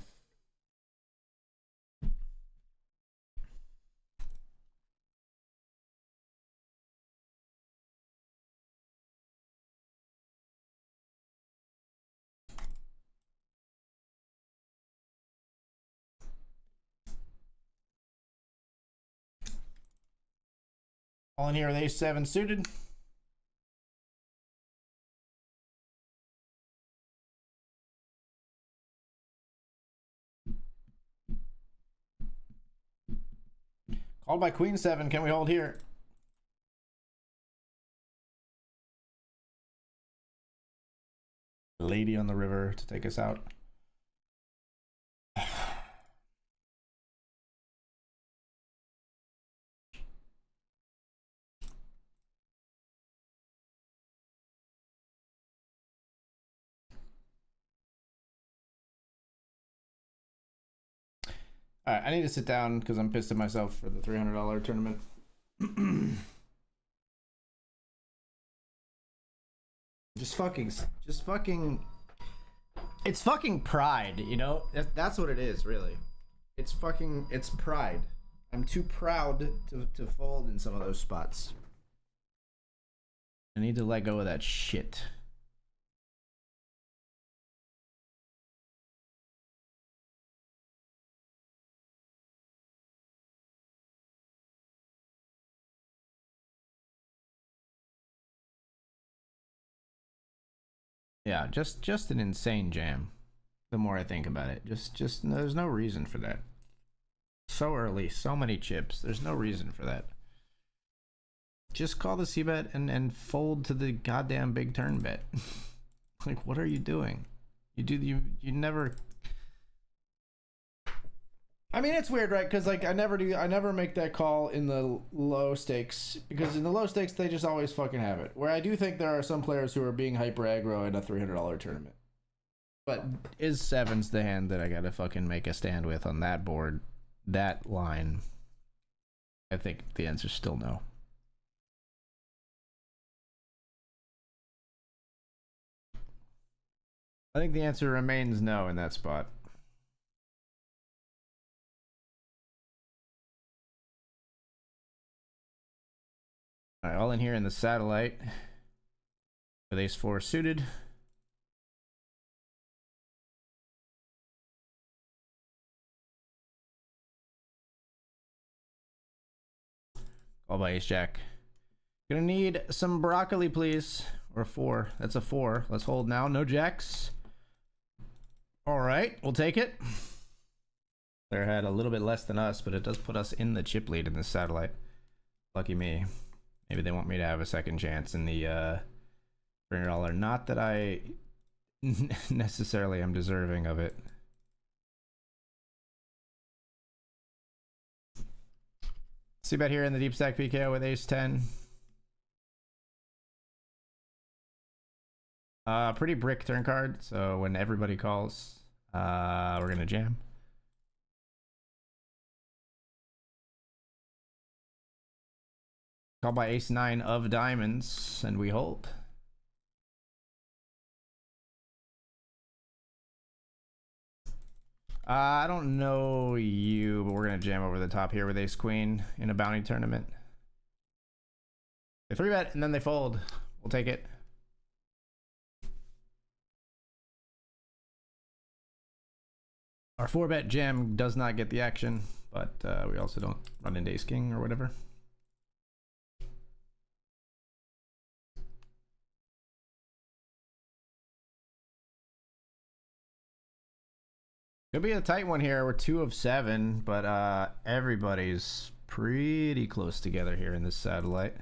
A: All in here with ace 7 suited. Called by queen 7. Can we hold here? Lady on the river to take us out. All right, I need to sit down because I'm pissed at myself for the $300 tournament. just fucking. It's fucking pride, you know. That's what it is, really. It's pride. I'm too proud to fold in some of those spots. I need to let go of that shit. Yeah, just an insane jam. The more I think about it, just there's no reason for that. So early, so many chips. There's no reason for that. Just call the c-bet and fold to the goddamn big turn bet. Like, what are you doing? You never. I mean, it's weird, right? Because like I never make that call in the low stakes, because in the low stakes they just always fucking have it. Where I do think there are some players who are being hyper aggro in a $300 tournament. But is sevens the hand that I gotta fucking make a stand with on that board, that line? I think the answer's still no. I think the answer remains no in that spot. All right, all in here in the satellite with ace four suited. Call by ace jack. Gonna need some broccoli, please. Or a four. That's a four. Let's hold now. No jacks. All right, we'll take it. They're had a little bit less than us, but it does put us in the chip lead in this satellite. Lucky me. Maybe they want me to have a second chance in the $300. Not that I necessarily am deserving of it. See bet here in the deep stack PKO with ace 10. Pretty brick turn card, so when everybody calls, we're gonna jam. Call by ace 9 of diamonds, and we hold. I don't know you, but we're gonna jam over the top here with ace queen in a bounty tournament. They 3-bet and then they fold. We'll take it. Our 4-bet jam does not get the action, but we also don't run into ace king or whatever. Could be a tight one here. We're 2 of 7, but everybody's pretty close together here in this satellite.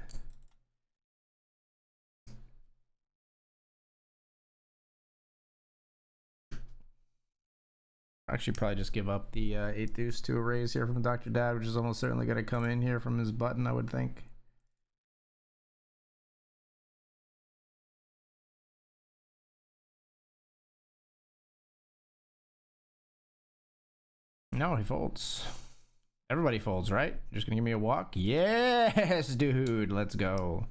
A: Actually, probably just give up the 8 deuce to a raise here from Dr. Dad, which is almost certainly going to come in here from his button, I would think. No, he folds. Everybody folds, right? You're just gonna give me a walk? Yes, dude. Let's go.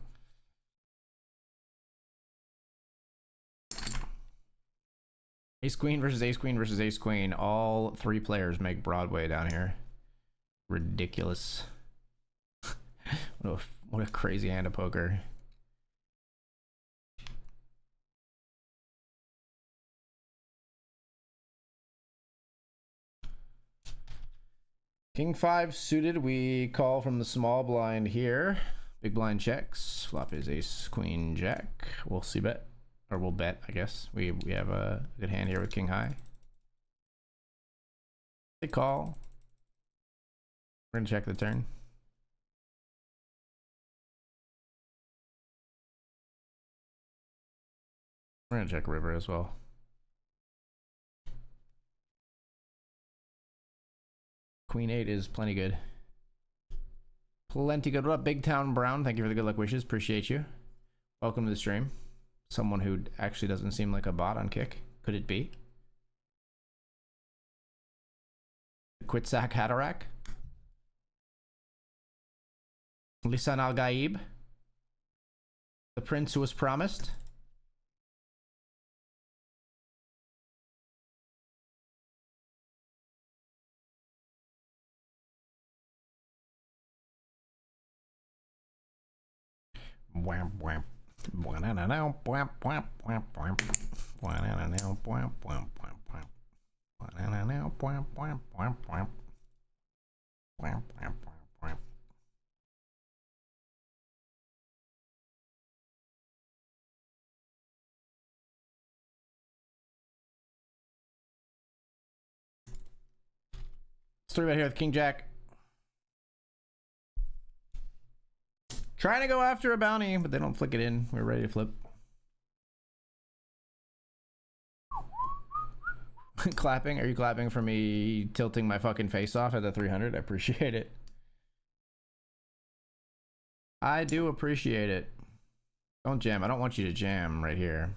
A: Ace queen versus ace queen versus ace queen. All 3 players make Broadway down here. Ridiculous. What a crazy hand of poker. King 5 suited. We call from the small blind here. Big blind checks. Flop is ace queen jack. We'll see bet. Or we'll bet, I guess. We have a good hand here with king high. They call. We're gonna check the turn. We're gonna check river as well. Queen 8 is plenty good. Plenty good. What up, Big Town Brown? Thank you for the good luck wishes. Appreciate you. Welcome to the stream. Someone who actually doesn't seem like a bot on Kick. Could it be? Quitsack Hattarak? Lisan Al Gaib? The prince who was promised? Wham wham. Wham wham wham wham wham wham. Wham wham wham wham wham. Wham wham wham wham wham. Wham wham wham. It's 3-bet here with King Jack. Trying to go after a bounty, but they don't flick it in. We're ready to flip. Clapping? Are you clapping for me tilting my fucking face off at the 300? I appreciate it. I do appreciate it. Don't jam. I don't want you to jam right here.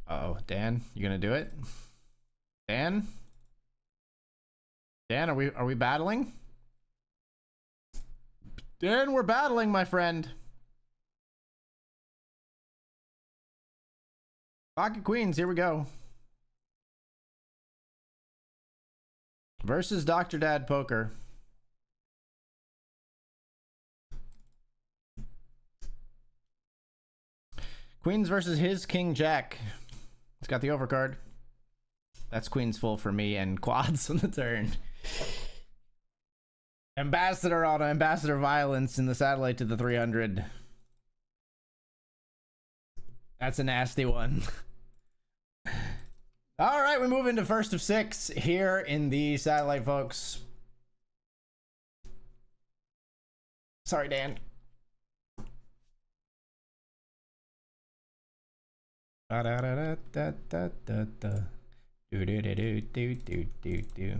A: Uh-oh. Dan, you gonna do it? Dan? Dan, are we battling? Dan, we're battling, my friend. Pocket Queens, here we go. Versus Dr. Dad Poker. Queens versus his King Jack. It's got the overcard. That's Queens full for me and quads on the turn. Ambassador auto, Ambassador Violence in the satellite to the 300. That's a nasty one. All right, we move into first of 6 here in the satellite, folks. Sorry, Dan. Da da da da da da da. Do do do do do do do do.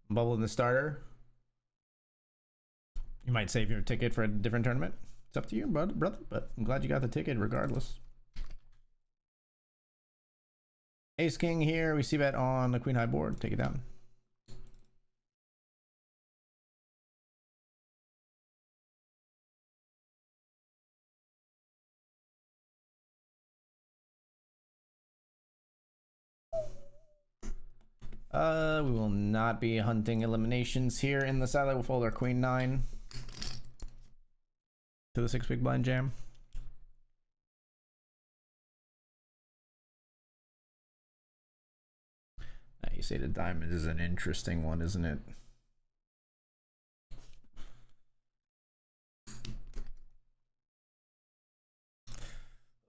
A: Bubble in the starter. You might save your ticket for a different tournament. It's up to you, brother, but I'm glad you got the ticket regardless. Ace King here. We see bet on the Queen High board. Take it down. We will not be hunting eliminations here in the satellite. We'll fold our Queen 9 to the 6 big blind jam. You say the diamond is an interesting one, isn't it?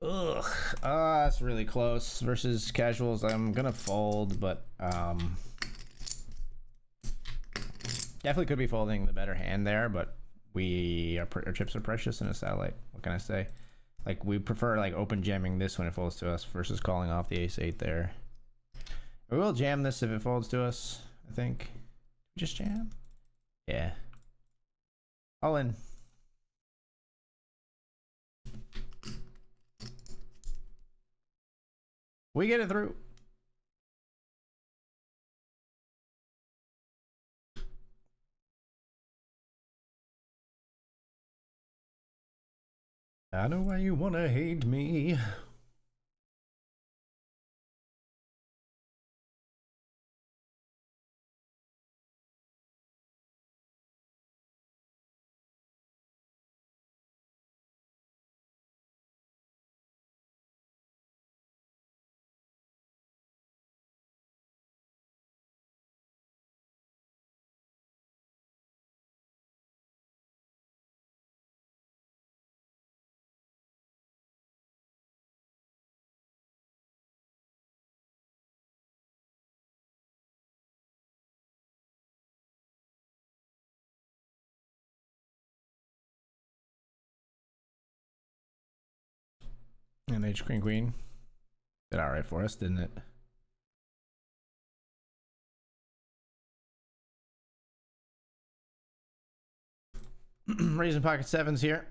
A: Ugh. That's really close. Versus casuals, I'm gonna fold, but definitely could be folding the better hand there, but our chips are precious in a satellite. What can I say? Like, we prefer like open jamming this when it folds to us versus calling off the ace-8 there. We will jam this if it folds to us, I think. Just jam? Yeah. All in. We get it through. I know why you wanna hate me. And H Queen Queen did all right for us, didn't it? Raising pocket sevens here.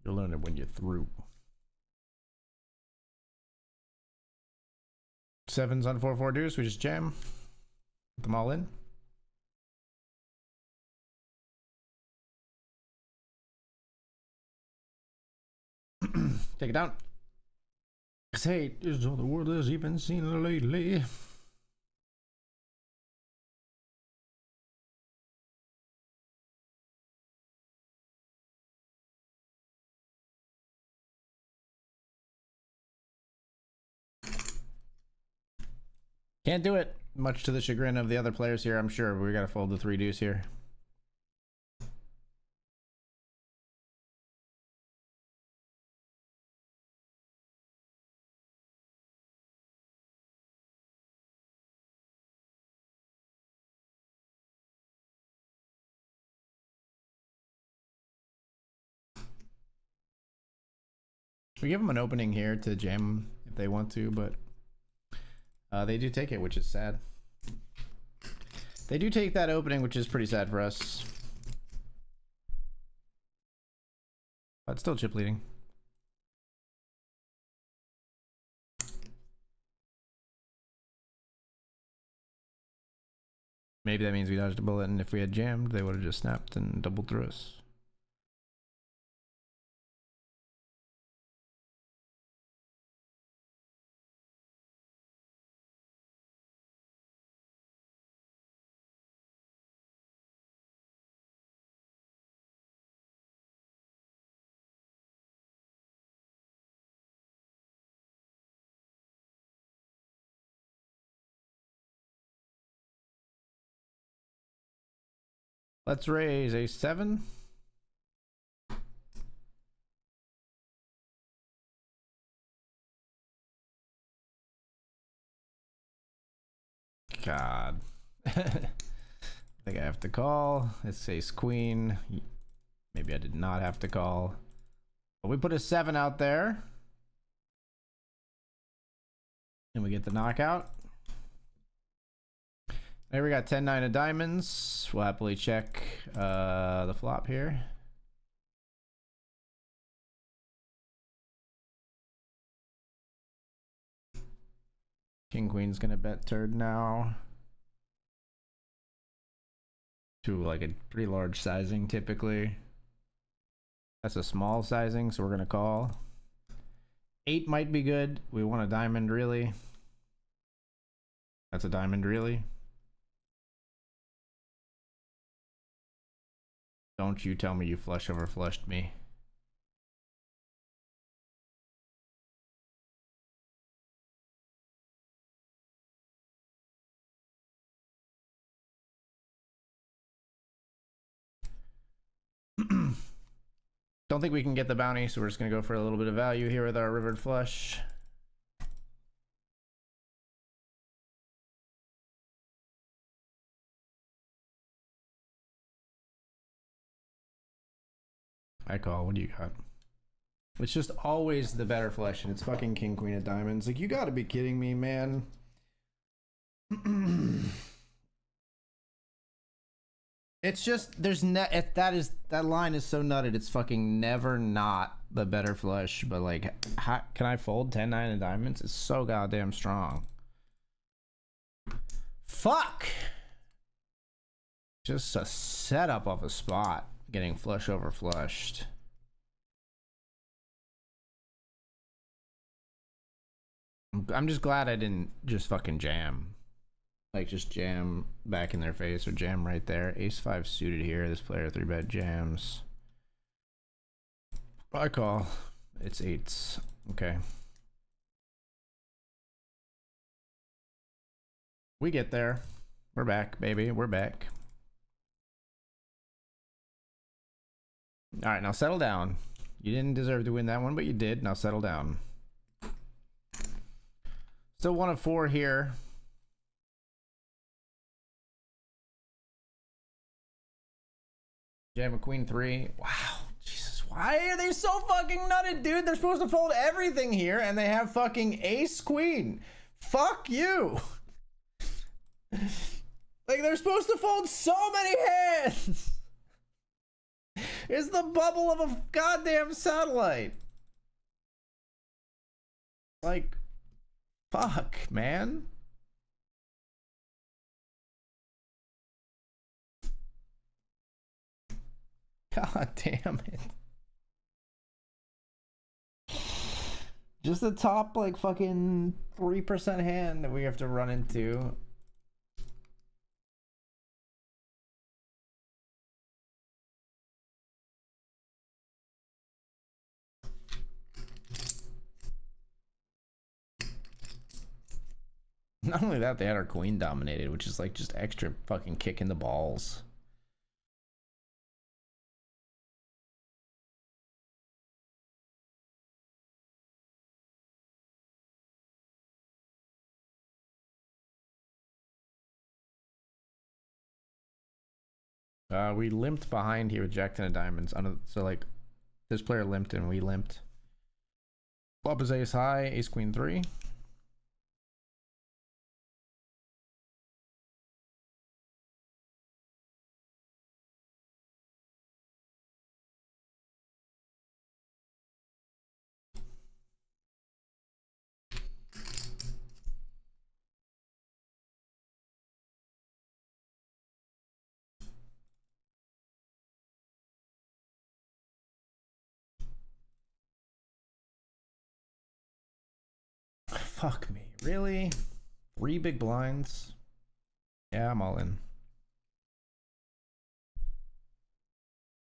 A: You'll learn it when you're through. Sevens on 4-4 deuce. We just jam. Put them all in. Take it down. Hate is all the world has even seen lately. Can't do it, much to the chagrin of the other players here, I'm sure. We gotta fold the 3 deuce here. We give them an opening here to jam if they want to, but they do take it, which is sad. They do take that opening, which is pretty sad for us. But still chip leading. Maybe that means we dodged a bullet, and if we had jammed, they would have just snapped and doubled through us. Let's raise a 7. God. I think I have to call. It's ace queen. Maybe I did not have to call. But we put a 7 out there. And we get the knockout. There we got 10-9 of diamonds. We'll happily check the flop here. King Queen's gonna bet turd now. To like a pretty large sizing typically. That's a small sizing, so we're gonna call. 8 might be good. We want a diamond really. That's a diamond really. Don't you tell me you flush over flushed me. Don't think we can get the bounty, so we're just gonna go for a little bit of value here with our rivered flush. I call. What do you got? It's just always the better flush, and it's fucking King Queen of diamonds. Like, you gotta be kidding me, man. It's just that line is so nutted. It's fucking never not the better flush. But like, how can I fold 10-9 of diamonds? It's so goddamn strong. Fuck. Just a setup of a spot getting flush over flushed. I'm just glad I didn't just fucking jam. Like, just jam back in their face or jam right there. Ace 5 suited here. This player 3-bet jams. I call. It's 8s. Okay. We get there. We're back, baby. We're back. All right, now settle down. You didn't deserve to win that one, but you did. Now settle down. Still 1 of 4 here. Jam a queen 3. Wow. Jesus. Why are they so fucking nutted, dude? They're supposed to fold everything here, and they have fucking ace queen. Fuck you. Like, they're supposed to fold so many hands. It's the bubble of a goddamn satellite. Like, fuck, man. God damn it. Just the top, like, fucking 3% hand that we have to run into. Not only that, they had our queen dominated, which is like just extra fucking kick in the balls. We limped behind here with Jack 10 of diamonds. So like, this player limped and we limped. Flop is ace high, ace queen 3. Fuck me, really? 3 big blinds? Yeah, I'm all in.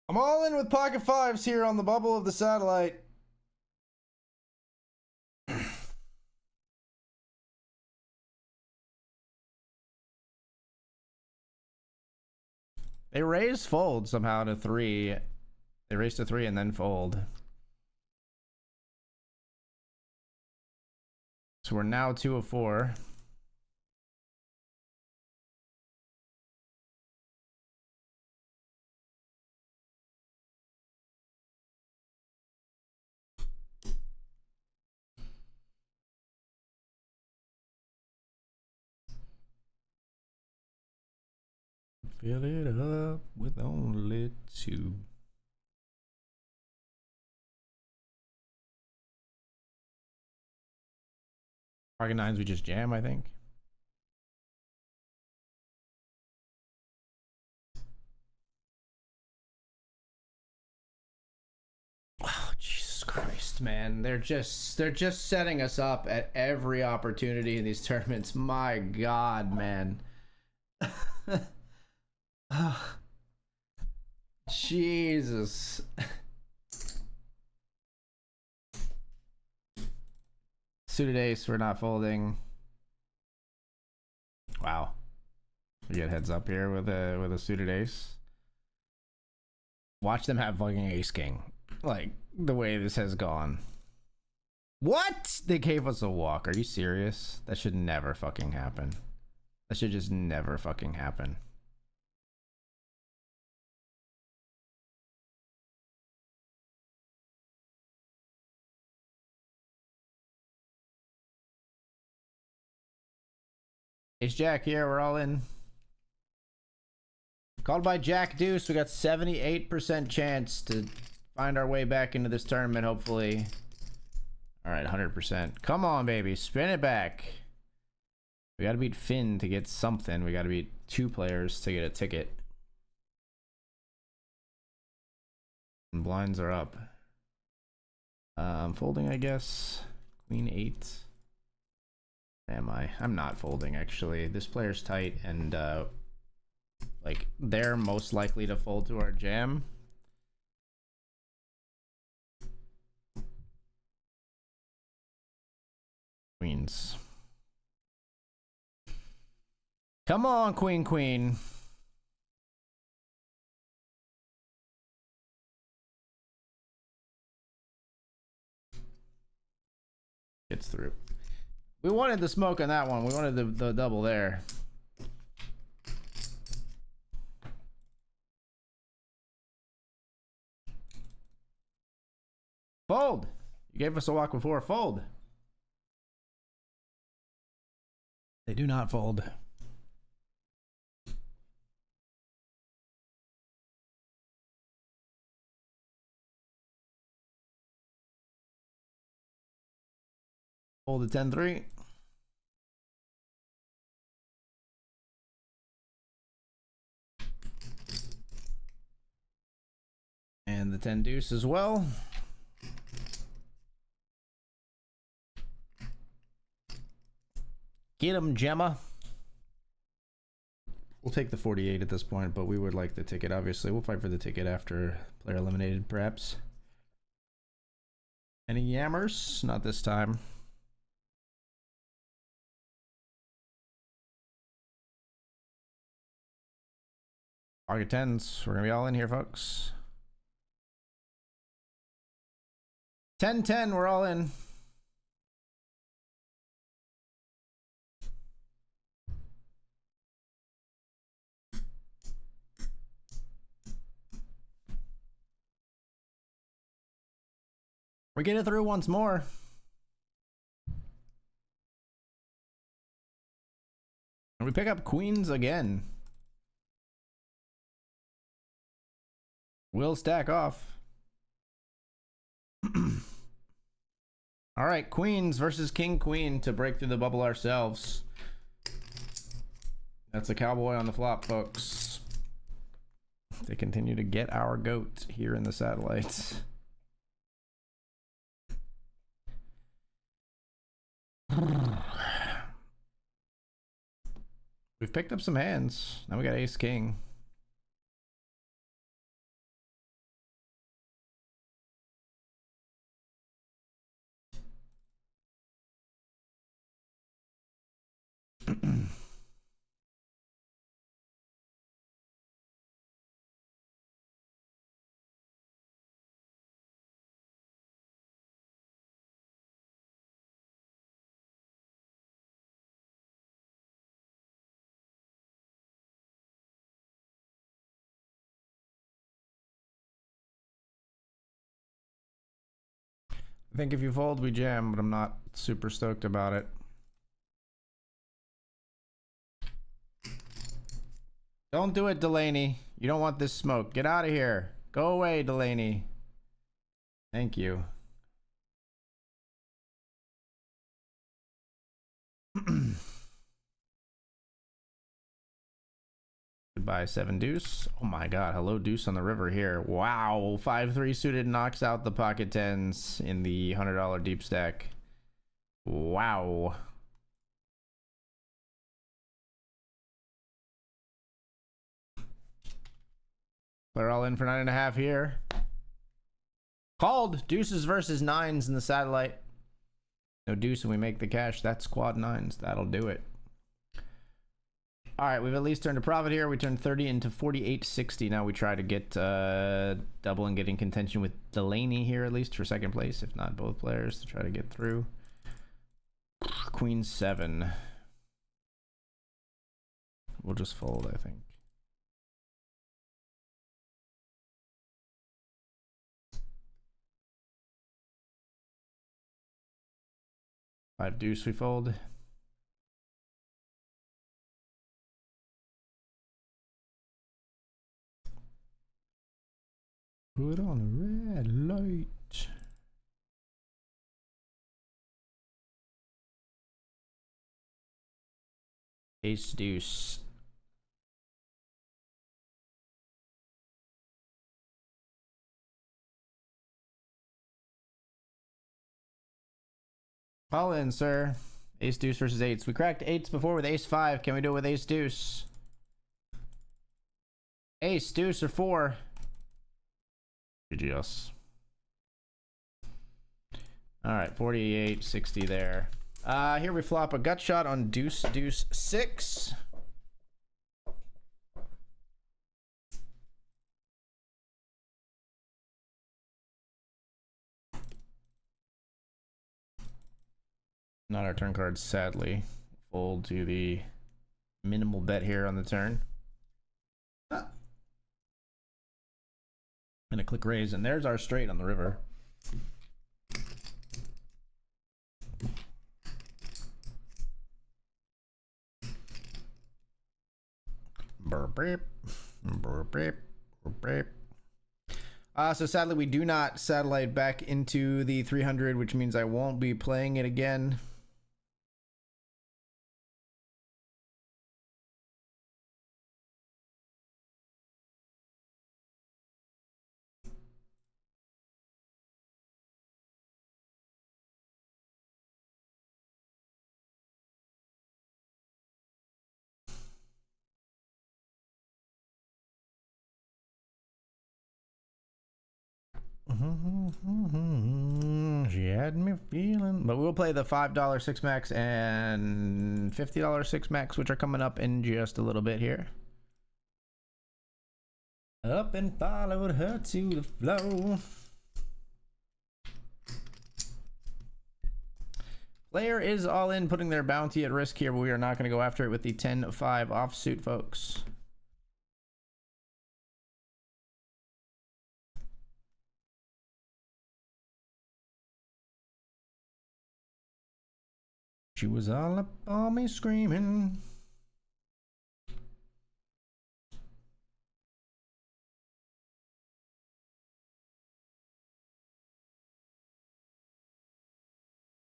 A: I'm all in with pocket fives here on the bubble of the satellite. They raised fold somehow to 3. They raised to 3 and then fold. So we're now 2 of 4. Fill it up with only 2. Pocket nines we just jam, I think. Oh, Jesus Christ, man. They're just setting us up at every opportunity in these tournaments. My God, man. Jesus. Suited ace, we're not folding. Wow. We get heads up here with a suited ace. Watch them have fucking ace king. Like, the way this has gone. What? They gave us a walk. Are you serious? That should never fucking happen. That should just never fucking happen. Ace Jack here, we're all in. Called by Jack Deuce, we got 78% chance to find our way back into this tournament, hopefully. Alright, 100%. Come on, baby, spin it back. We gotta beat Finn to get something. We gotta beat 2 players to get a ticket. And blinds are up. I'm folding, I guess. Queen 8. Am I? I'm not folding, actually. This player's tight, and like, they're most likely to fold to our jam. Queens. Come on, queen, queen. Gets through. We wanted the smoke on that one. We wanted the double there. Fold. You gave us a walk before. Fold. They do not fold. Fold the 10-3. 10 deuce as well. Get him, Gemma. We'll take the 48 at this point, but we would like the ticket, obviously. We'll fight for the ticket after player eliminated, perhaps. Any yammers? Not this time. Pocket 10s. We're going to be all in here, folks. 10-10, we're all in. We get it through once more. And we pick up queens again. We'll stack off. All right, queens versus king queen to break through the bubble ourselves. That's a cowboy on the flop, folks. They continue to get our goat here in the satellites. We've picked up some hands. Now we got ace king. I think if you fold, we jam, but I'm not super stoked about it. Don't do it, Delaney. You don't want this smoke. Get out of here. Go away, Delaney. Thank you. Goodbye, 7 deuce. Oh my god, hello deuce on the river here. Wow, 5-3 suited knocks out the pocket 10s in the $100 deep stack. Wow. We're all in for 9.5 here. Called. Deuces versus 9s in the satellite. No deuce and we make the cash. That's quad 9s. That'll do it. All right, we've at least turned a profit here. We turned 30 into 48.60. Now we try to get double and get in contention with Delaney here, at least for second place, if not both players, to try to get through. Queen 7. We'll just fold, I think. Five deuce, we fold. Put on the red light. Ace deuce. All in, sir. Ace deuce versus 8s. We cracked 8s before with ace 5. Can we do it with ace deuce? Ace deuce or 4. GGS. All right, 48.60 there. Here we flop a gut shot on deuce deuce 6. Not our turn card, sadly. Fold to the minimal bet here on the turn. And a click raise, and there's our straight on the river. So sadly we do not satellite back into the 300, which means I won't be playing it again. She had me feeling. But we'll play the $5 six max and $50 six max, which are coming up in just a little bit here. Up and followed her to the flow. Player is all in, putting their bounty at risk here, but we are not going to go after it with the 10-5 offsuit, folks. She was all up on me screaming.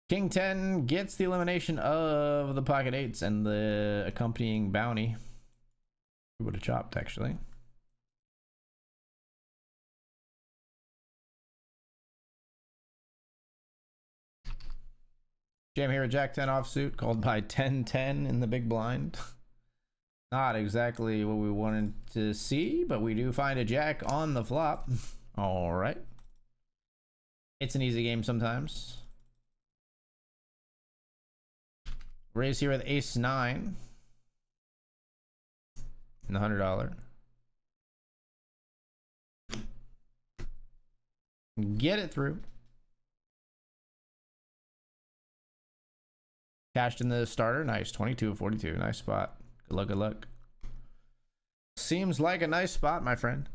A: King 10 gets the elimination of the pocket eights and the accompanying bounty. We would have chopped, actually. Jam here, Jack 10 offsuit, called by 10-10 in the big blind. Not exactly what we wanted to see, but we do find a Jack on the flop. All right. It's an easy game sometimes. Raise here with ace 9 and the $100. Get it through. Cashed in the starter. Nice. 22 of 42. Nice spot. Good luck, good luck. Seems like a nice spot, my friend.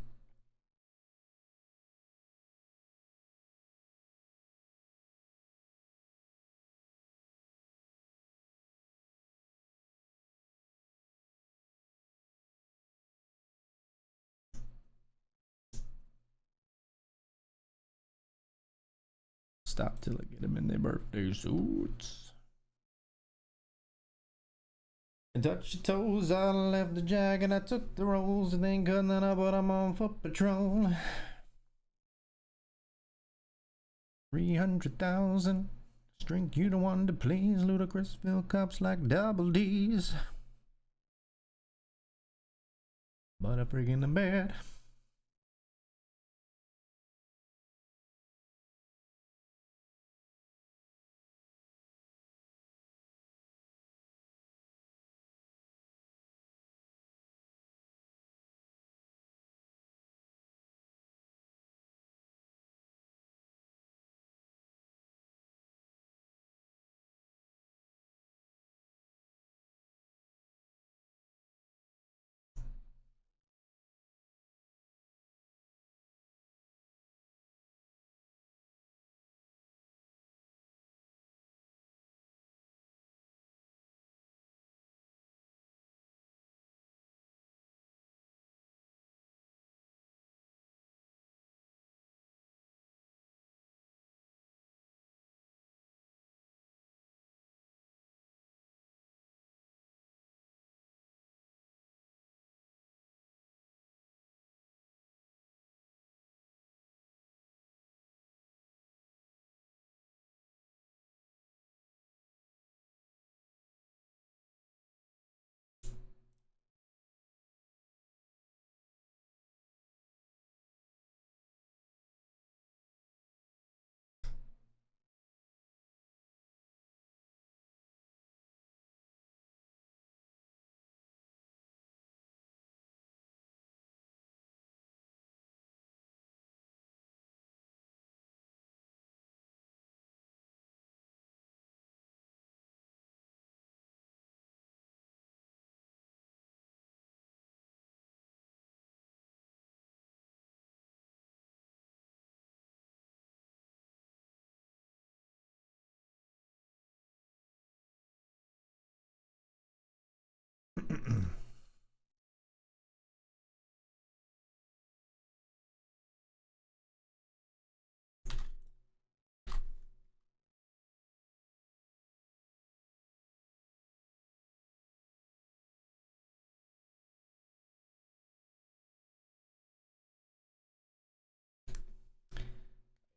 A: Stop till I get them in their birthday suits. And touch your toes, I left the jag and I took the rolls and then cut none up, but I'm on foot patrol. 300,000. Drink you the one to please. Ludicrous fill cups like double D's. But I freaking the bed.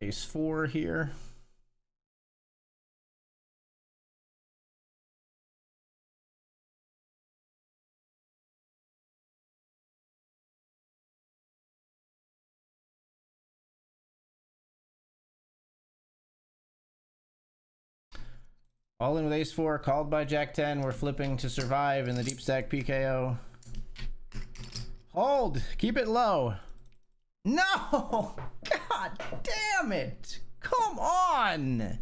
A: Ace 4 here. All in with ace 4, called by jack 10. We're flipping to survive in the deep stack PKO. Hold! Keep it low. No! God damn it! Come on!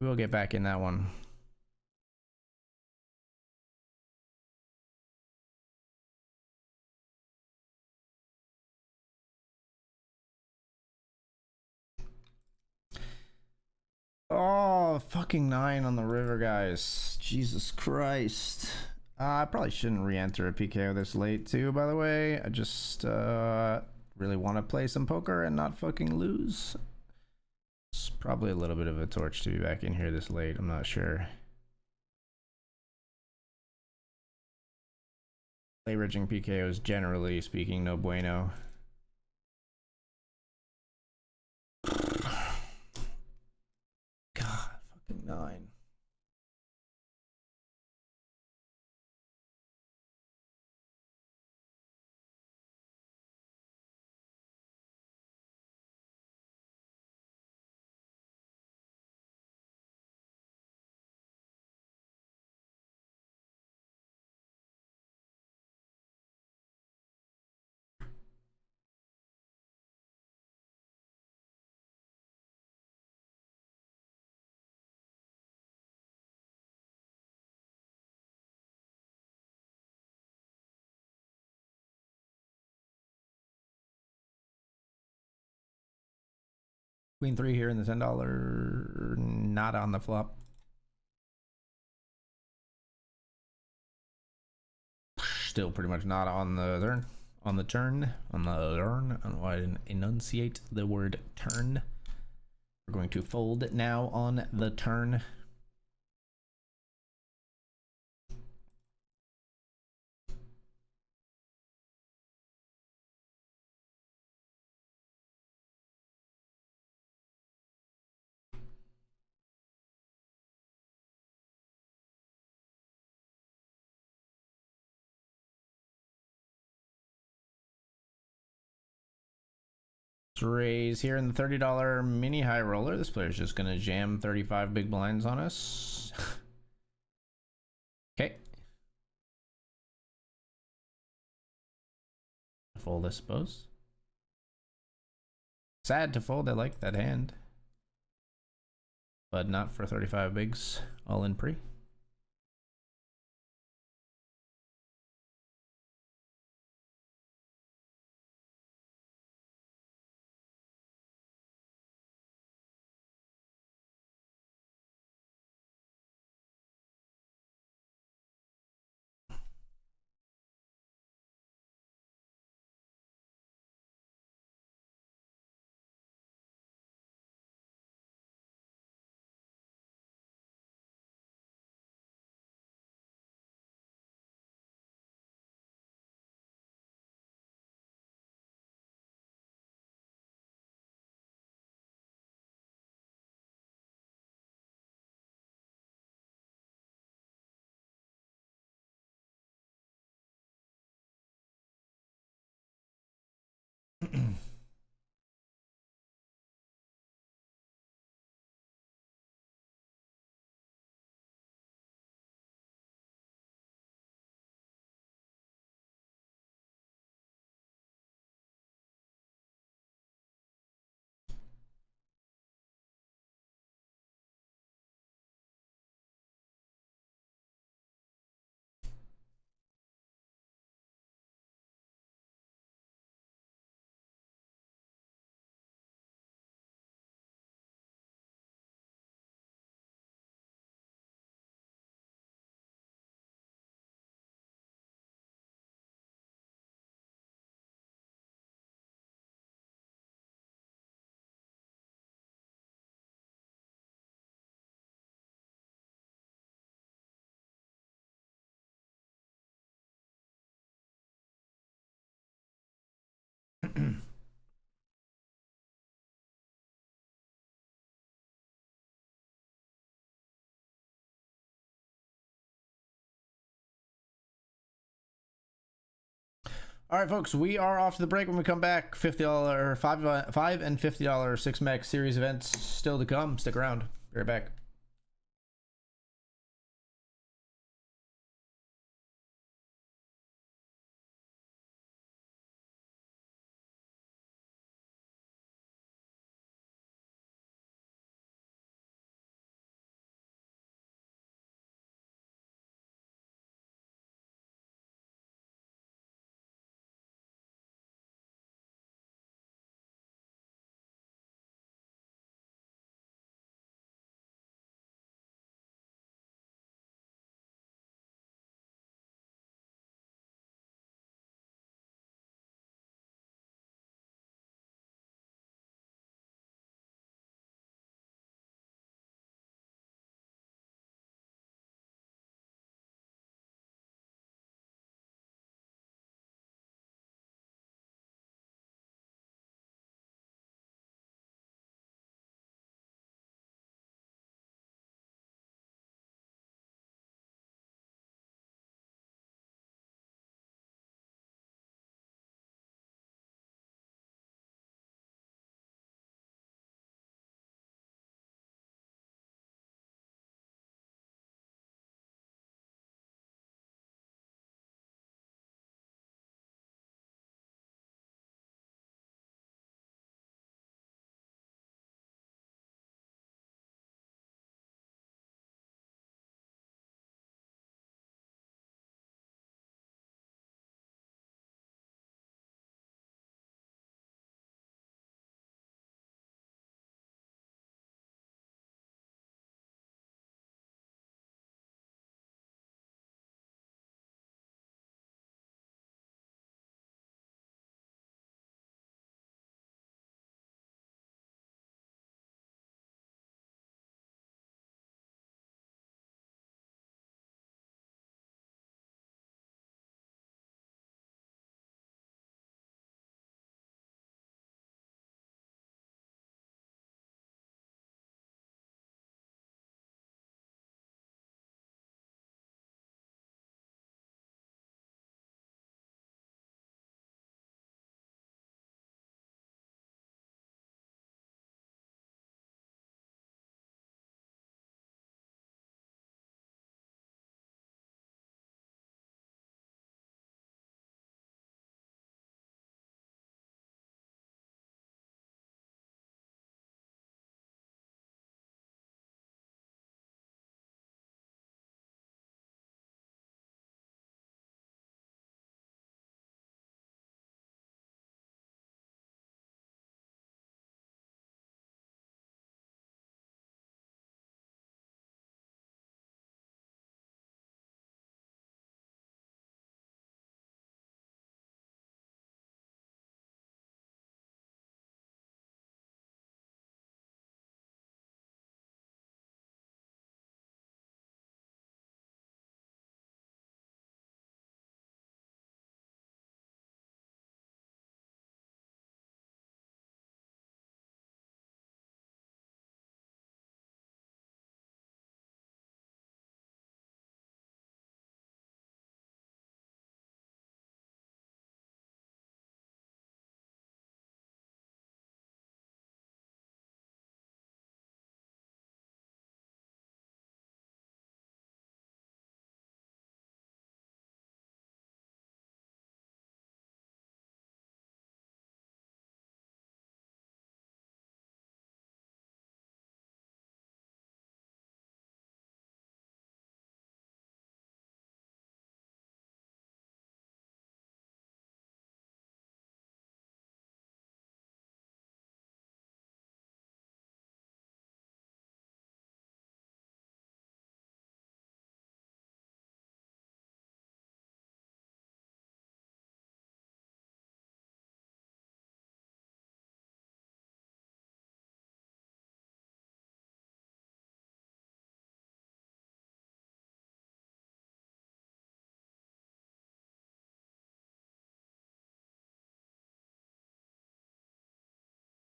A: We'll get back in that one. Oh, fucking 9 on the river, guys. Jesus Christ. I probably shouldn't re-enter a PKO this late, too, by the way. I just really want to play some poker and not fucking lose. It's probably a little bit of a torch to be back in here this late. I'm not sure. Play ridging PKOs, generally speaking, no bueno. God, fucking 9. Queen 3 here in the $10. Not on the flop. Still pretty much not on the turn. On the turn. On the turn. I don't know why I didn't enunciate the word turn. We're going to fold now on the turn. Raise here in the $30 mini high roller. This player's just gonna jam 35 big blinds on us. Okay. Fold, I suppose. Sad to fold. I like that hand, but not for 35 bigs. All in pre. All right, folks, we are off to the break. When we come back, $50, $5 and $50 6-Max series events still to come. Stick around. Be right back.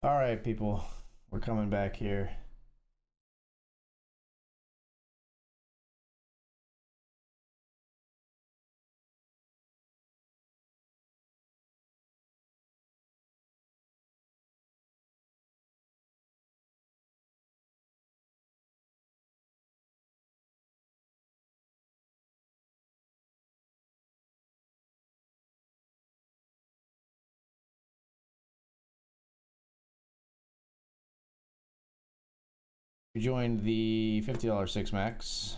A: All right, people, we're coming back here. We joined the $50 six max.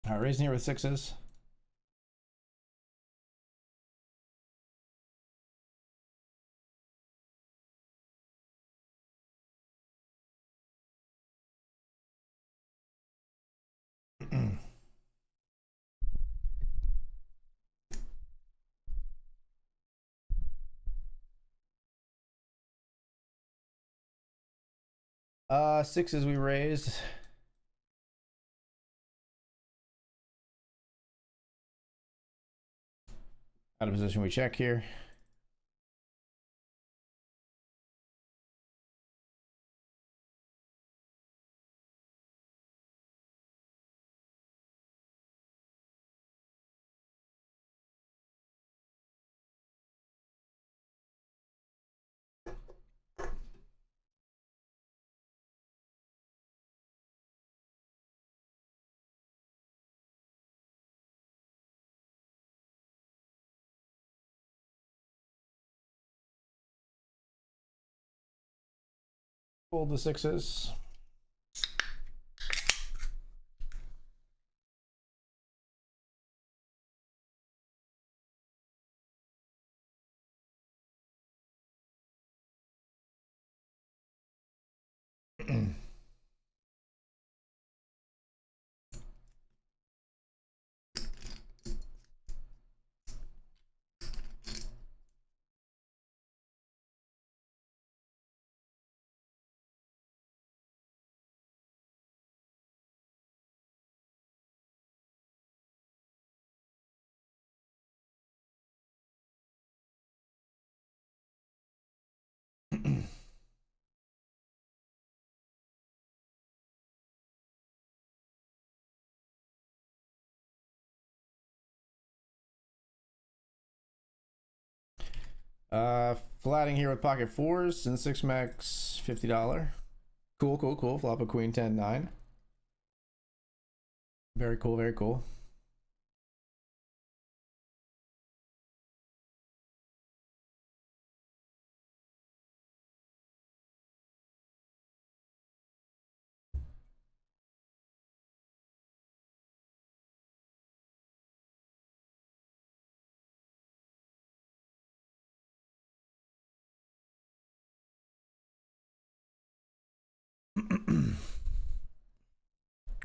A: All right, raising here with sixes. Sixes we raised. Out of position we check here. Fold the sixes. Flatting here with pocket fours and six max $50. Cool, cool, cool. Flop a queen 10-9. Very cool, very cool.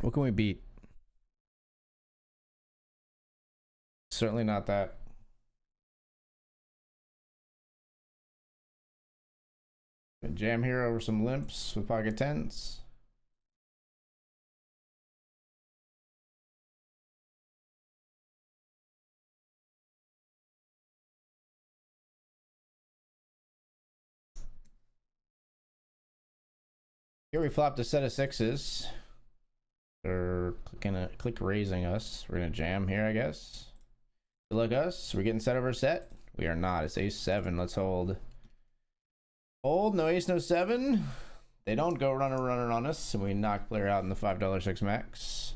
A: What can we beat? Certainly not that. Jam here over some limps with pocket tens. Here we flopped a set of sixes. They're click raising us. We're gonna jam here, I guess. Good luck us. We're getting set over set. We are not. It's ace seven. Let's hold. Hold. No ace, no seven. They don't go runner on us, and we knock player out in the $5 six max.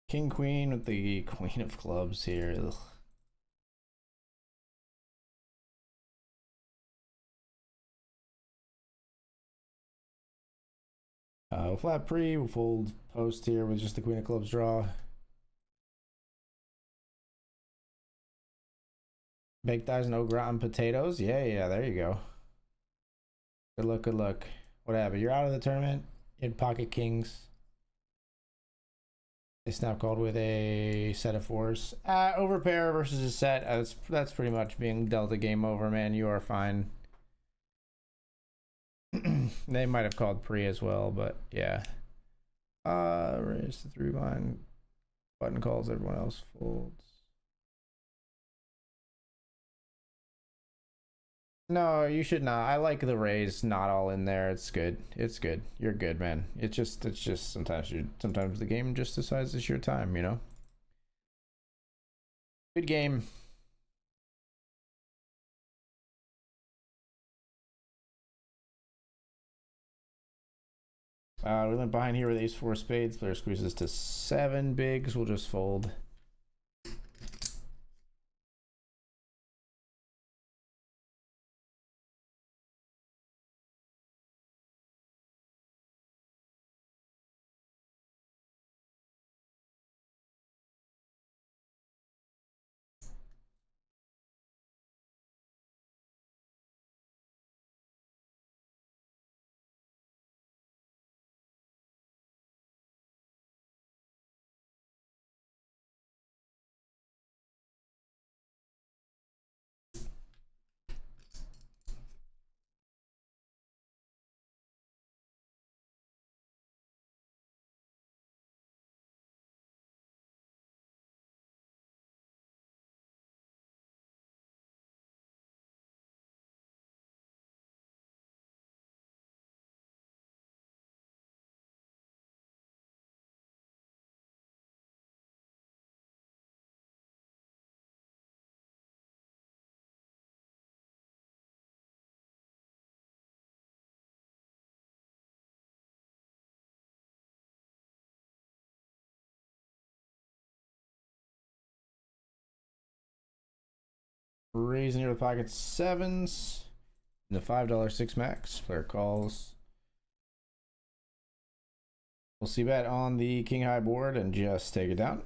A: King queen with the queen of clubs here. Ugh. We'll flat pre, we'll fold post here with just the queen of clubs draw. Baked eyes, no gratin potatoes. Yeah, there you go. Good luck, good luck. What happened? You're out of the tournament. You had pocket kings. They snap called with a set of fours. Overpair versus a set. That's pretty much being dealt a game over, man. You are fine. They might have called pre as well, but yeah. Raise the 3-line. Button calls, everyone else folds. No, you should not. I like the raise not all in there. It's good. It's good. You're good, man. It's just sometimes the game just decides it's your time, you know? Good game. We went behind here with ace 4 spades. Player squeezes to 7 bigs. We'll just fold. Raising your pocket 7s. And the $5 6 max. Player calls. We'll see bet on the king high board and just take it down.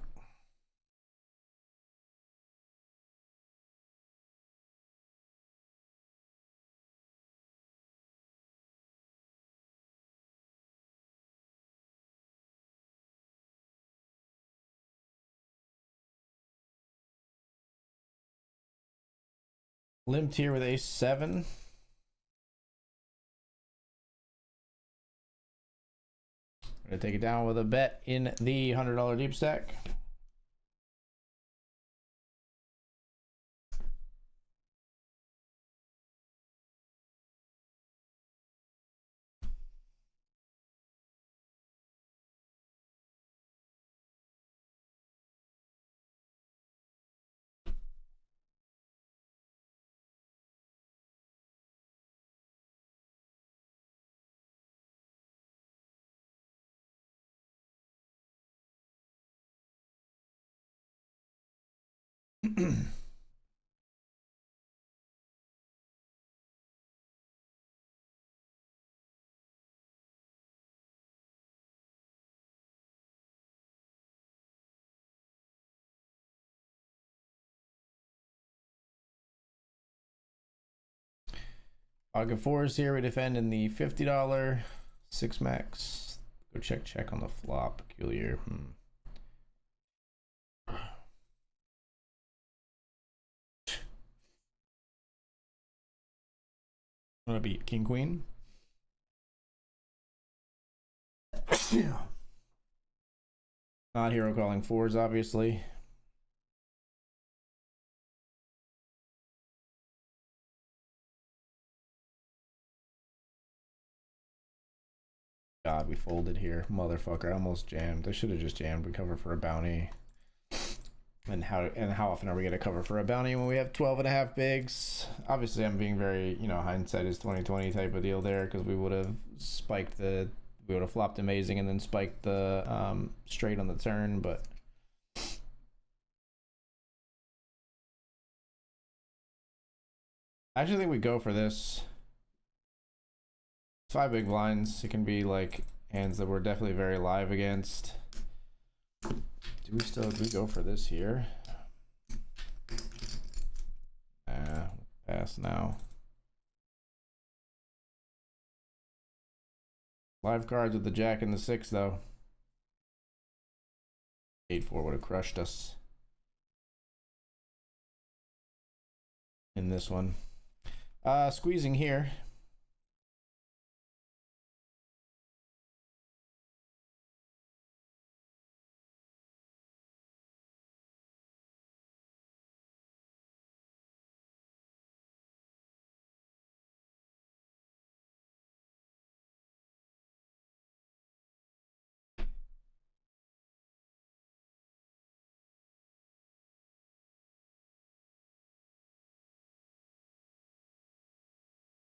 A: Limped here with ace 7. Gonna take it down with a bet in the $100 deep stack. Pocket 4s here. We defend in the $50 6 max. Go check on the flop. Peculiar. I'm gonna beat king queen. Not hero calling 4s, obviously. God, we folded here. Motherfucker, I almost jammed. I should have just jammed. We cover for a bounty. And how often are we gonna cover for a bounty when we have 12.5 bigs? Obviously, I'm being very, hindsight is 2020 type of deal there, because we would have flopped amazing and then spiked the straight on the turn, but I actually think we go for this. 5 big blinds. It can be like hands that we're definitely very live against. Do we go for this here? Pass now. Live cards with the jack and the 6 though. 8-4 would have crushed us in this one. Squeezing here.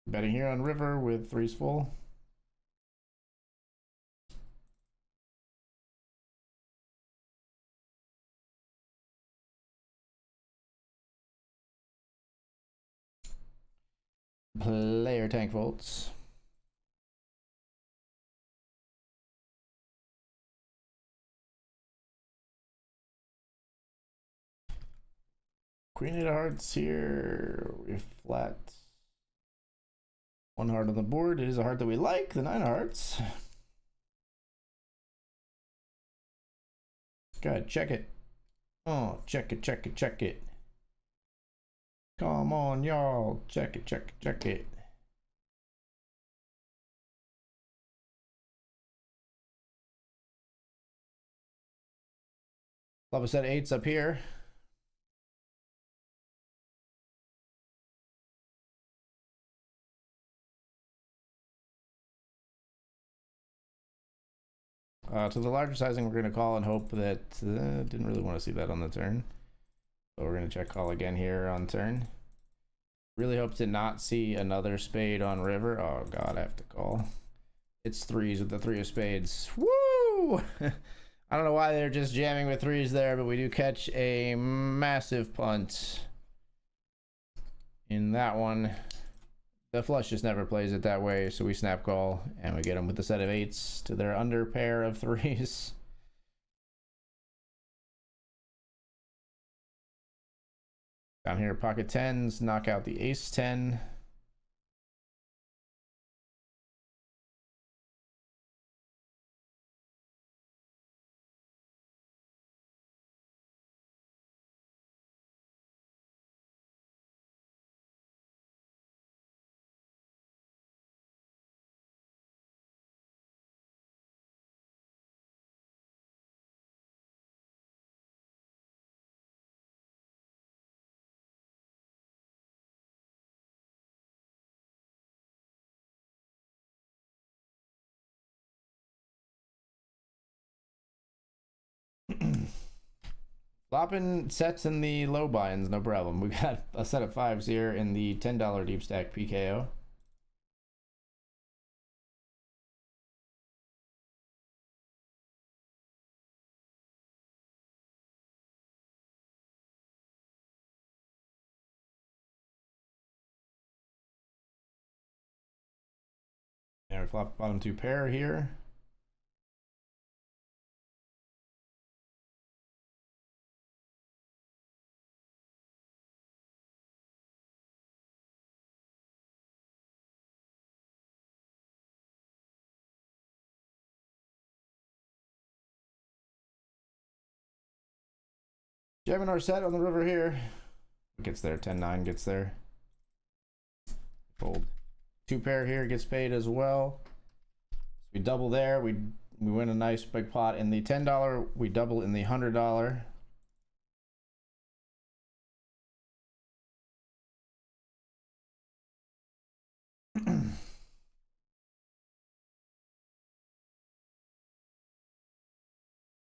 A: Betting here on river with 3s full. Player tank volts. Queen 8 of hearts here. We flat. 1 heart on the board. It is a heart that we like, the 9 of hearts. Go ahead, check it. Oh, check it, check it, check it. Come on, y'all. Check it, check it, check it. Love a set of 8s up here. To the larger sizing, we're going to call and hope that... didn't really want to see that on the turn. So we're going to check call again here on turn. Really hope to not see another spade on river. Oh, God, I have to call. It's 3s with the 3 of spades. Woo! I don't know why they're just jamming with 3s there, but we do catch a massive punt in that one. The flush just never plays it that way, so we snap call and we get them with a set of 8s to their under pair of 3s. Down here, pocket 10s, knock out the ace 10. Flopping sets in the low binds, no problem. We got a set of 5s here in the $10 deep stack PKO. And we flop bottom 2 pair here. Jamming our set on the river here. Gets there, 10-9 gets there. Fold. 2 pair here gets paid as well. So we double there. We win a nice big pot in the $10. We double in the $100.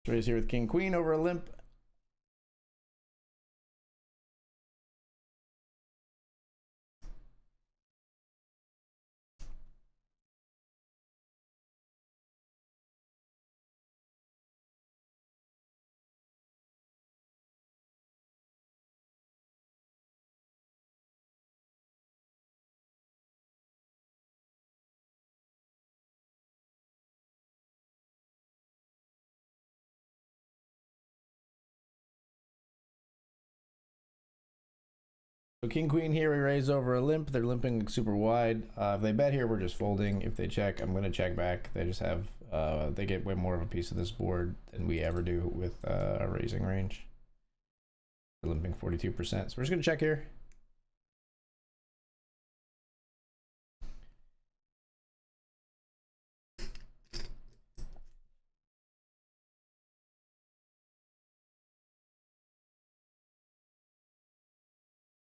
A: Raise here with King Queen over a limp. So king queen here, we raise over a limp. They're limping super wide. If they bet here, we're just folding. If they check, I'm gonna check back. They just have they get way more of a piece of this board than we ever do with a raising range. We're limping 42%. So we're just gonna check here.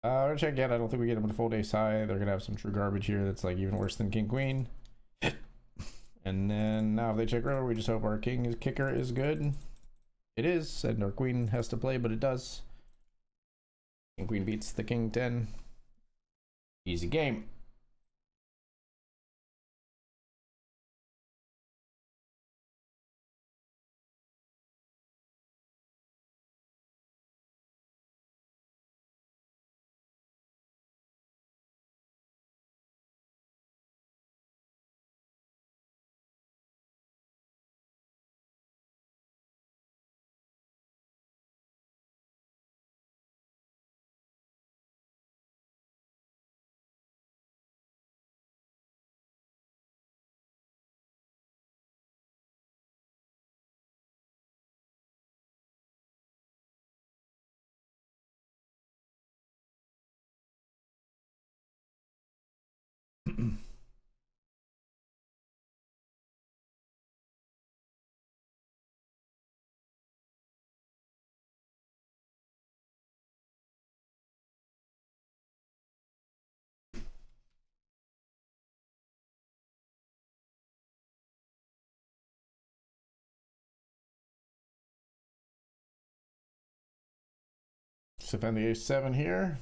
A: We're gonna check yet. I don't think we get them to fold ace high. They're gonna have some true garbage here that's like even worse than king queen. And then now if they check river, we just hope our kicker is good. It is, and our queen has to play, but it does. King queen beats the king 10. Easy game. So defend the ace 7 here.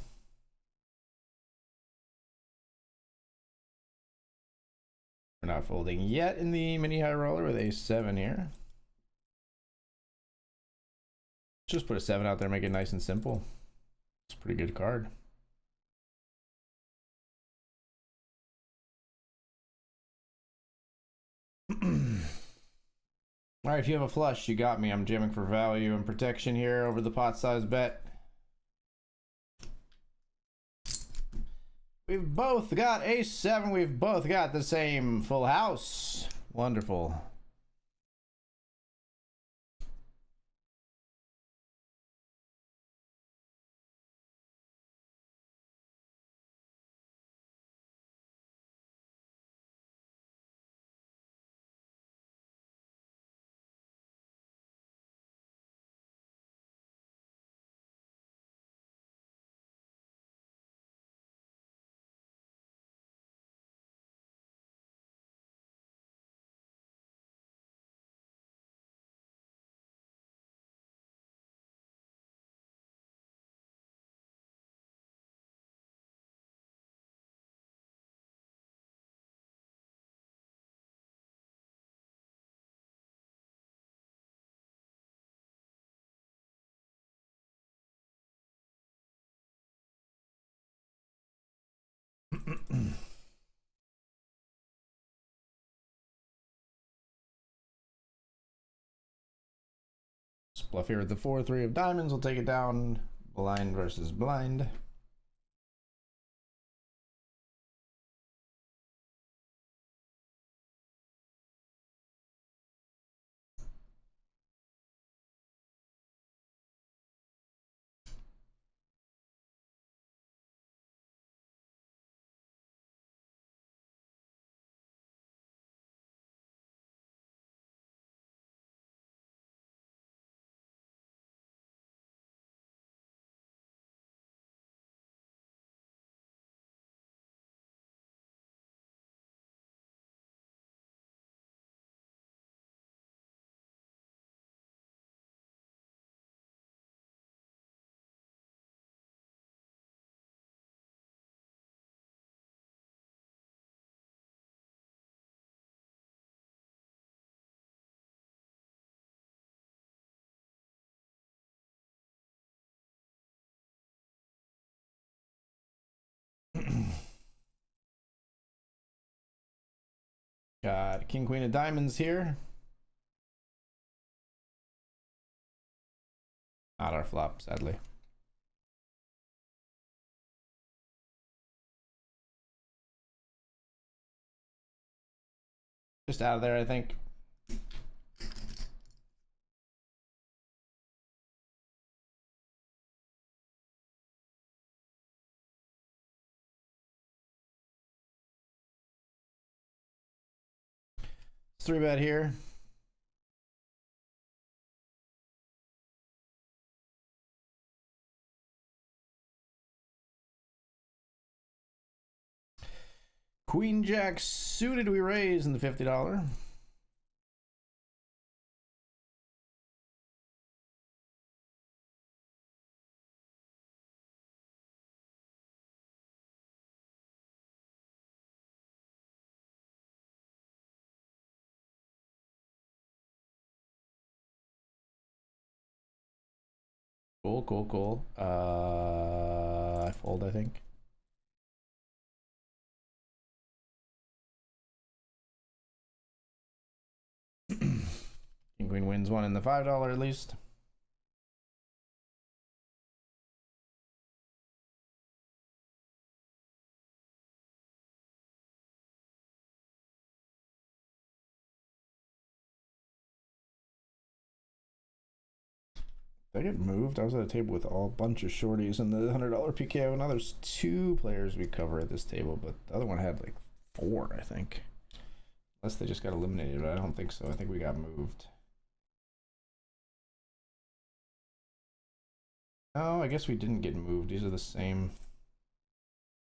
A: We're not folding yet in the mini high roller with ace 7 here. Just put a 7 out there, make it nice and simple. It's a pretty good card. All right, if you have a flush, you got me. I'm jamming for value and protection here over the pot size bet. We've both got ace 7. We've both got the same full house. Wonderful. Bluff here with the 4-3 of diamonds. We'll take it down. Blind versus blind. Got king queen of diamonds here. Not our flop, sadly. Just out of there, I think. Three bet here. Queen Jack suited, we raise in the $50. Cool, cool, cool. I fold, I think. King Queen wins one in the $5 at least. Did I get moved? I was at a table with a bunch of shorties and the $100 PKO. Now there's 2 players we cover at this table, but the other one had like 4, I think. Unless they just got eliminated, but I don't think so. I think we got moved. Oh, I guess we didn't get moved. These are the same.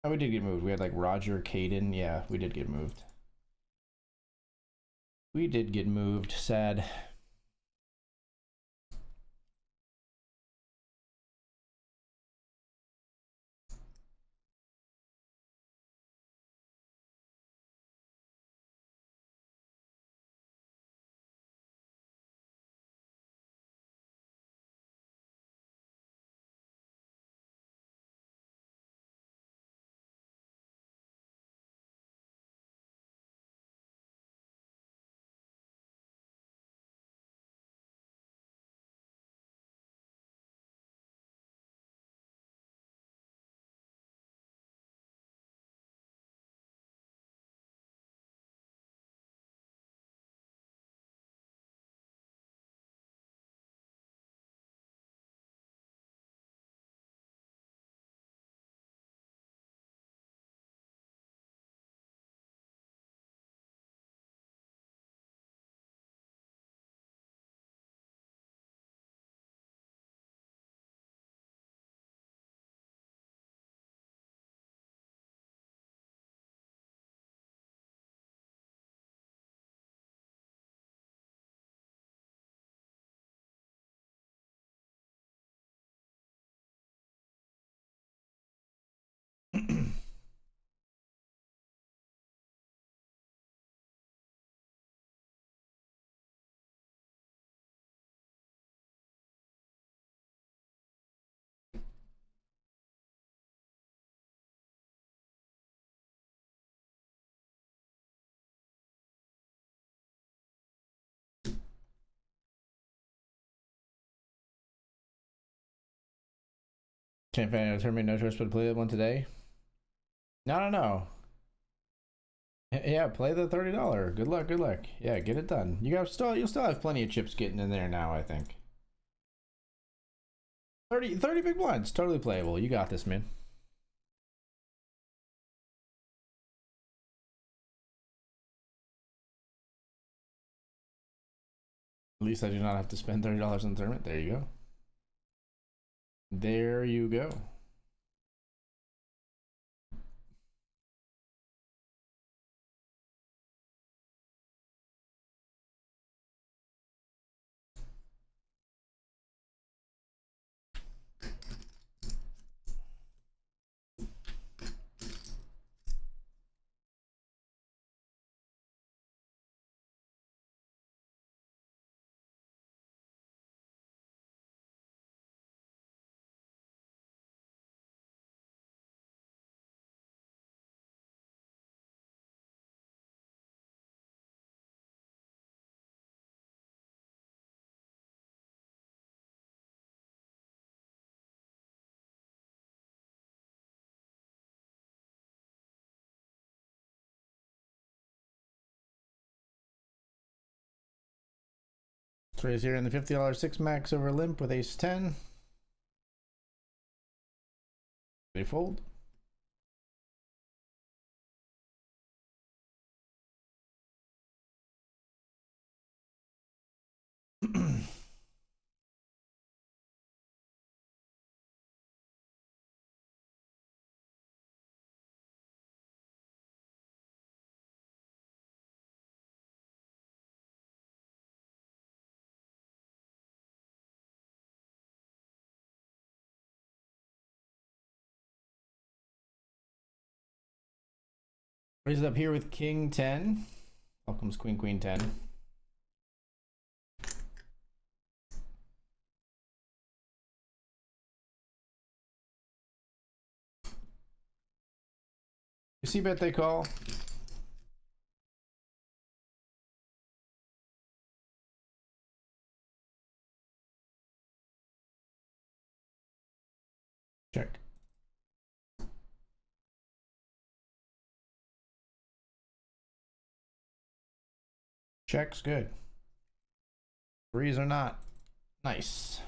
A: Oh, we did get moved. We had like Roger, Caden. Yeah, we did get moved. We did get moved. Sad. Can't find a tournament, no choice but to play that one today. No. Yeah, play the $30. Good luck, good luck. Yeah, get it done. You'll still have plenty of chips getting in there now, I think. 30 big blinds, totally playable. You got this, man. At least I do not have to spend $30 in the tournament. There you go. There you go. Last raise here in the $50 six max over limp with ace 10. They fold. Raise it up here with king 10. Up comes queen, queen 10. You see bet they call? Check. Check's good. Threes are not. Nice.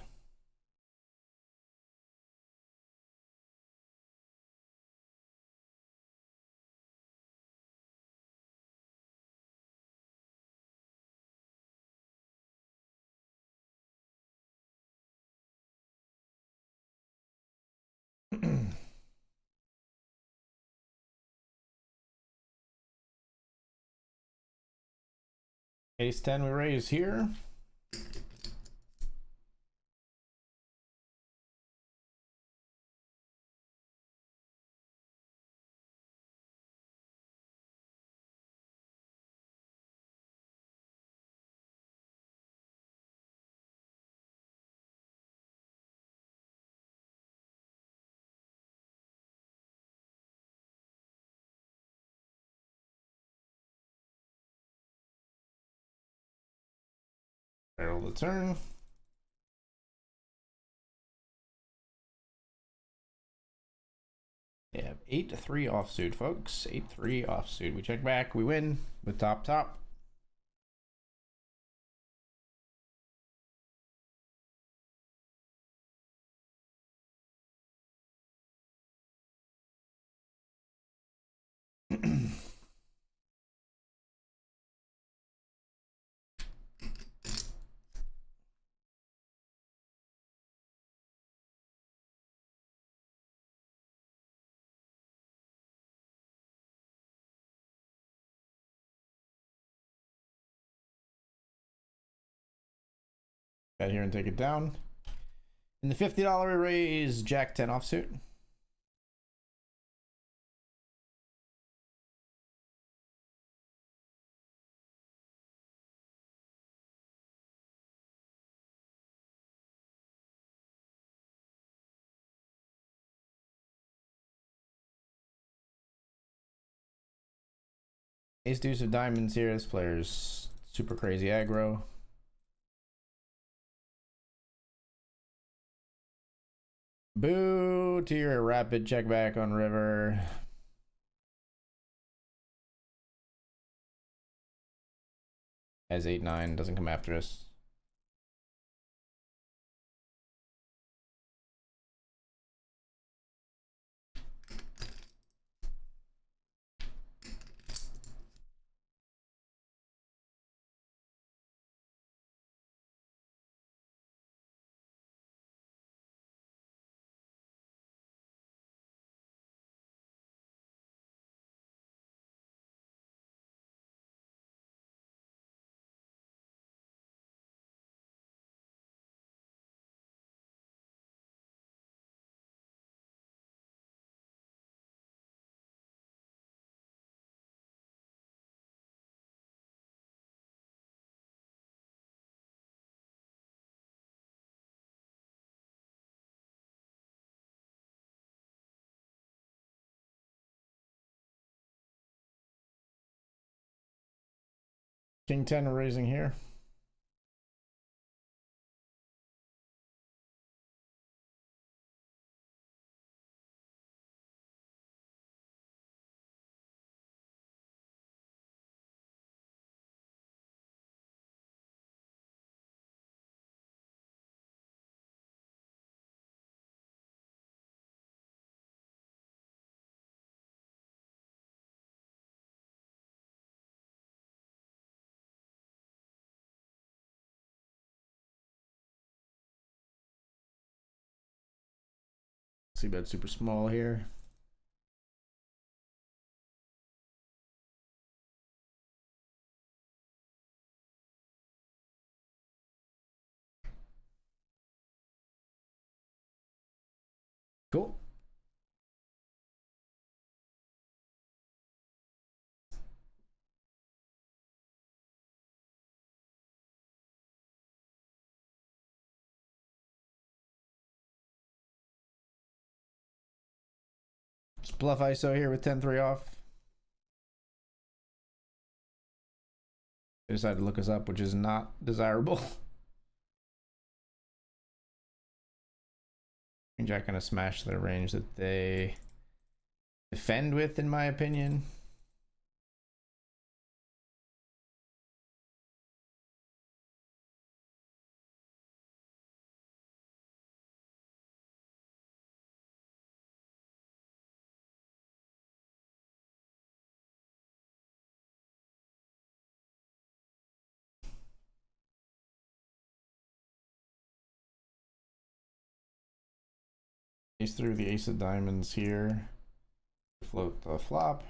A: Ace 10 we raise here. Barrel the turn. They have 8-3 offsuit, folks. 8-3 offsuit. We check back. We win with top top. Got here and take it down. In the $50 raise, Jack 10 offsuit. Ace deuce of diamonds here. This player's super crazy aggro. Boo to your rapid check back on river. As 8-9 doesn't come after us. King 10 raising here. See bet super small here. Cool. Just bluff ISO here with 10-3 off. They decided to look us up, which is not desirable. Queen Jack gonna smash the range that they defend with, in my opinion. Ace through the ace of diamonds here. Float the flop.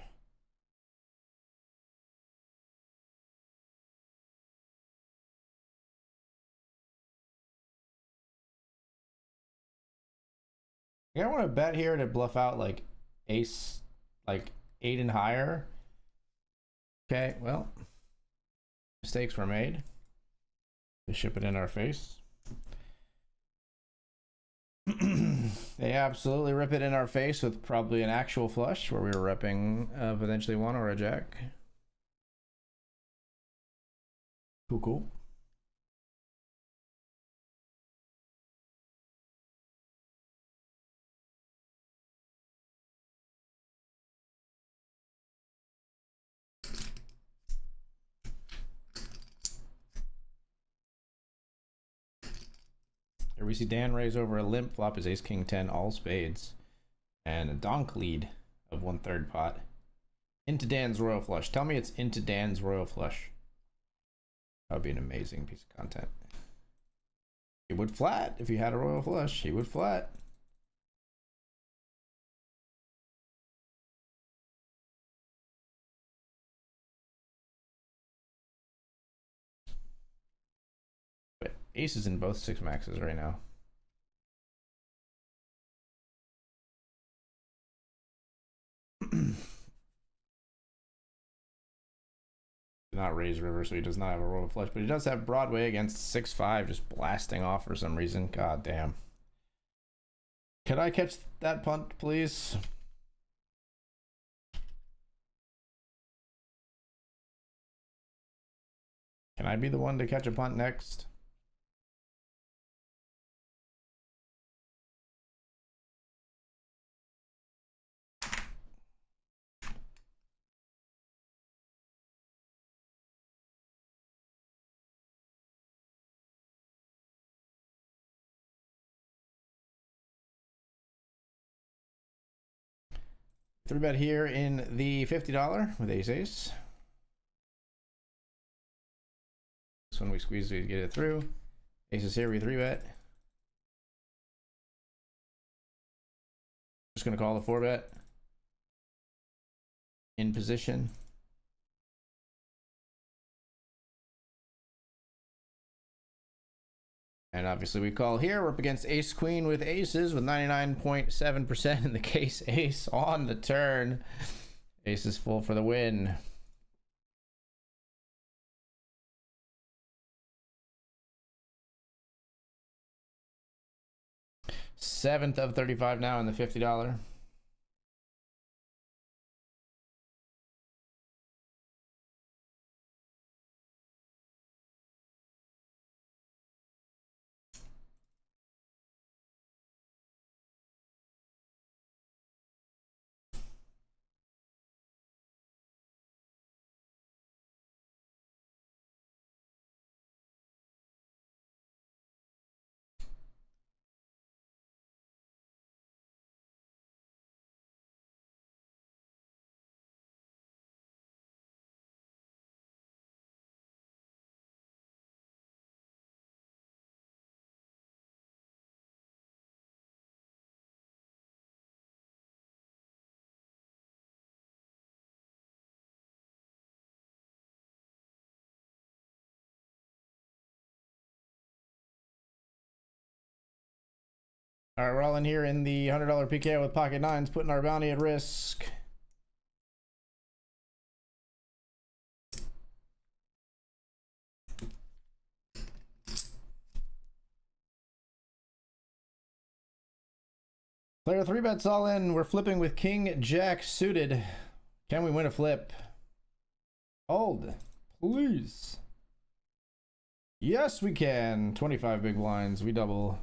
A: I want to bet here to bluff out like ace, like 8 and higher. Okay, well, mistakes were made. They ship it in our face. They absolutely rip it in our face with probably an actual flush where we were repping potentially one or a jack. Cool, cool. Here we see Dan raise over a limp, flop is ace king 10 all spades, and a donk lead of 1/3 pot into Dan's royal flush. Tell me it's into Dan's royal flush. That would be an amazing piece of content. He would flat if he had a royal flush. He would flat. But ace is in both 6 maxes right now. Not raise river, so he does not have a royal flush, but he does have Broadway against 6-5, just blasting off for some reason. God damn. Could I catch that punt, please? Can I be the one to catch a punt next? Three bet here in the $50 with ace ace. This one we squeeze to get it through. Aces here, we 3-bet. Just gonna call the 4-bet. In position. And obviously we call here. We're up against ace queen with aces with 99.7% in the case. Ace on the turn. Ace is full for the win. Seventh of 35 now in the $50. All right, we're all in here in the $100 PKO with pocket nines, putting our bounty at risk. Player 3 bets all in. We're flipping with King Jack suited. Can we win a flip? Hold, please. Yes, we can. 25 big blinds. We double.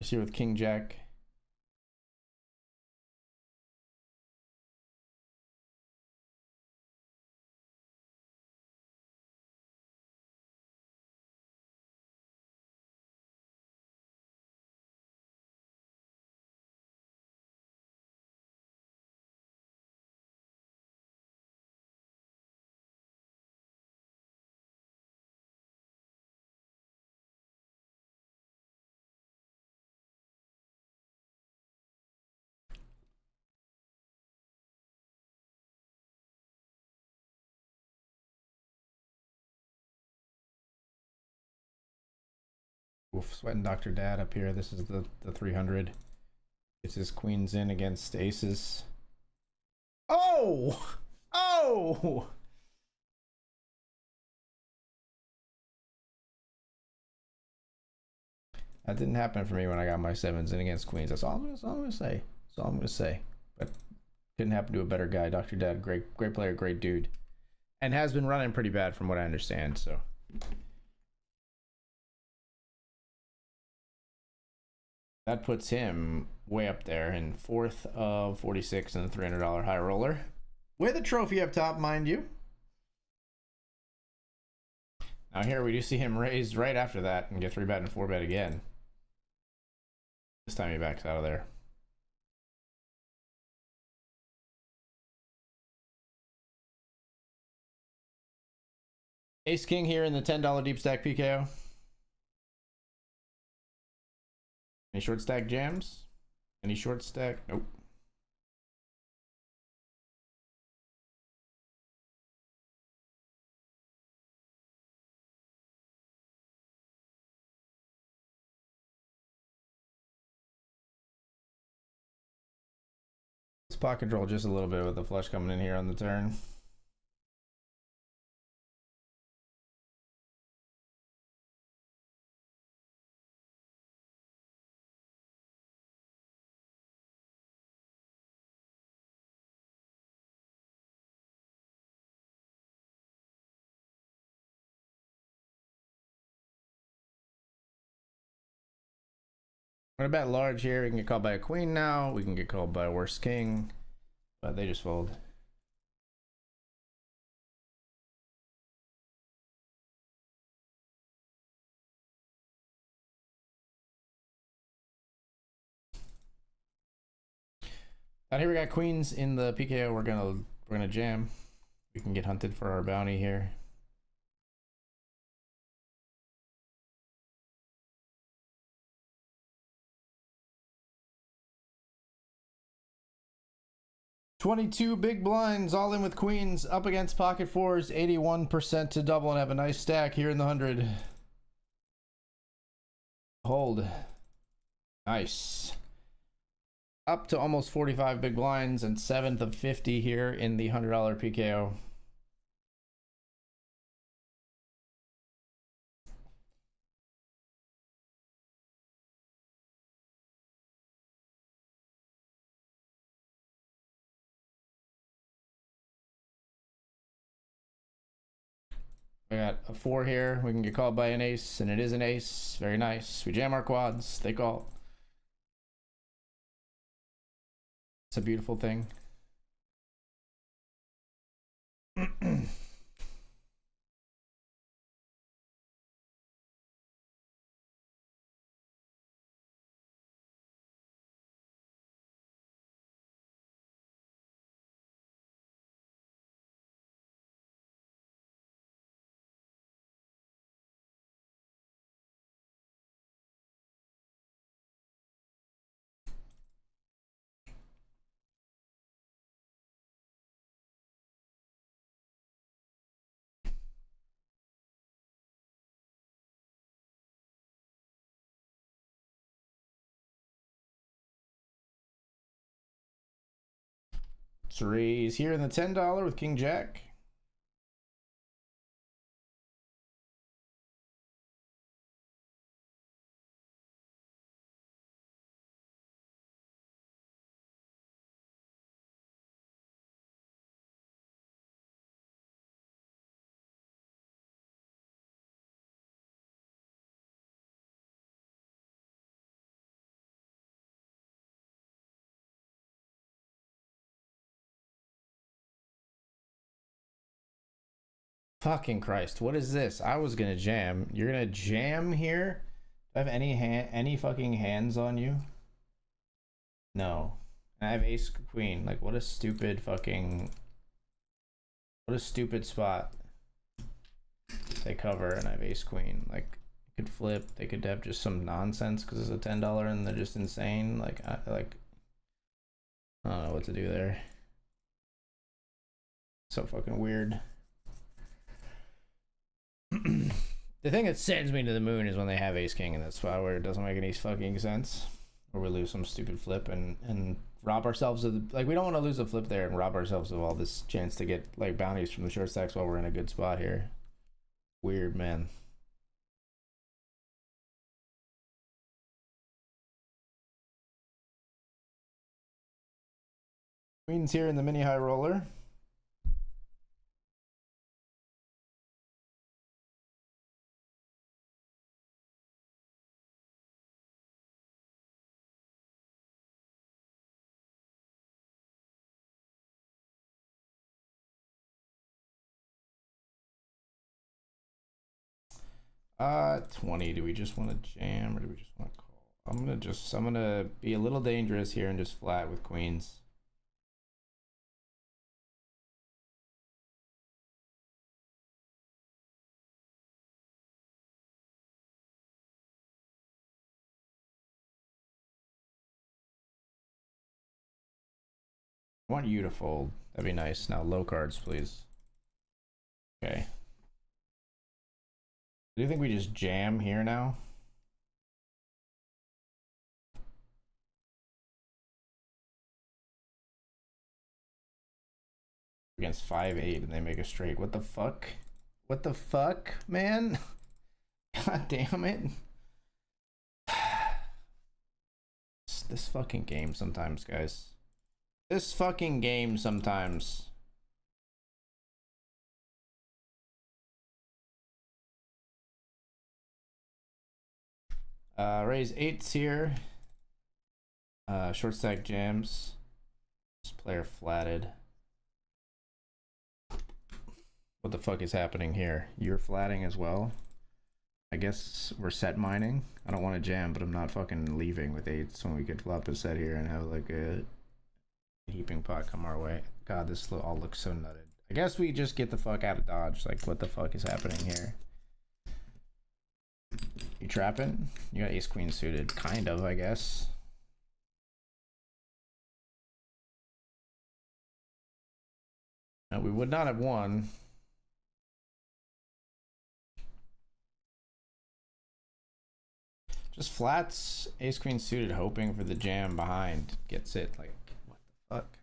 A: See with King Jack. Oof, sweating Dr. Dad up here. This is the 300. It's his queens in against aces. Oh! Oh! That didn't happen for me when I got my sevens in against queens. That's all I'm gonna say. That's all I'm gonna say. But couldn't happen to a better guy. Dr. Dad, great player, great dude. And has been running pretty bad from what I understand, so. That puts him way up there in 4th of 46 and a $300 high roller. With a trophy up top, mind you. Now here we do see him raised right after that and get 3-bet and 4-bet again. This time he backs out of there. Ace King here in the $10 deep stack PKO. Any short stack jams? Any short stack? Nope. Let's pocket control just a little bit with the flush coming in here on the turn. I'm gonna bet large here. We can get called by a queen now. We can get called by a worse king, but they just fold. Out here we got queens in the PKO. We're gonna jam. We can get hunted for our bounty here. $22 big blinds, all in with queens, up against pocket fours, 81% to double, and have a nice stack here in the 100. Hold. Nice. Up to almost 45 big blinds and 7th of 50 here in the $100 PKO. We got a 4 here. We can get called by an ace, and it is an ace. Very nice. We jam our quads. They call. It's a beautiful thing. Let's raise here in the $10 with King Jack. Fucking Christ, what is this? I was gonna jam. You're gonna jam here? Do I have any fucking hands on you? No. And I have ace queen. Like, what a stupid fucking... What a stupid spot. They cover and I have ace queen. Like, could flip. They could have just some nonsense because it's a $10 and they're just insane. Like, I don't know what to do there. So fucking weird. The thing that sends me to the moon is when they have ace king in that spot where it doesn't make any fucking sense, or we lose some stupid flip and rob ourselves of the, like, we don't want to lose a flip there and rob ourselves of all this chance to get like bounties from the short stacks while we're in a good spot here. Weird, man. Queen's here in the mini high roller. 20. Do we just want to jam or do we just want to call? I'm gonna be a little dangerous here and just flat with queens. I want you to fold. That'd be nice. Now low cards, please. Okay. Do you think we just jam here now? Against 5-8 and they make a straight. What the fuck? What the fuck, man? God damn it. This fucking game sometimes, guys. This fucking game sometimes. Raise 8s here. Short stack jams. This player flatted. What the fuck is happening here? You're flatting as well? I guess we're set mining. I don't want to jam, but I'm not fucking leaving with 8s when we could flop a set here and have like a heaping pot come our way. God, this all looks so nutted. I guess we just get the fuck out of Dodge. Like, what the fuck is happening here? You trapping? You got ace queen suited. Kind of, I guess. No, we would not have won. Just flats, ace queen suited, hoping for the jam behind. Gets it. Like, what the fuck?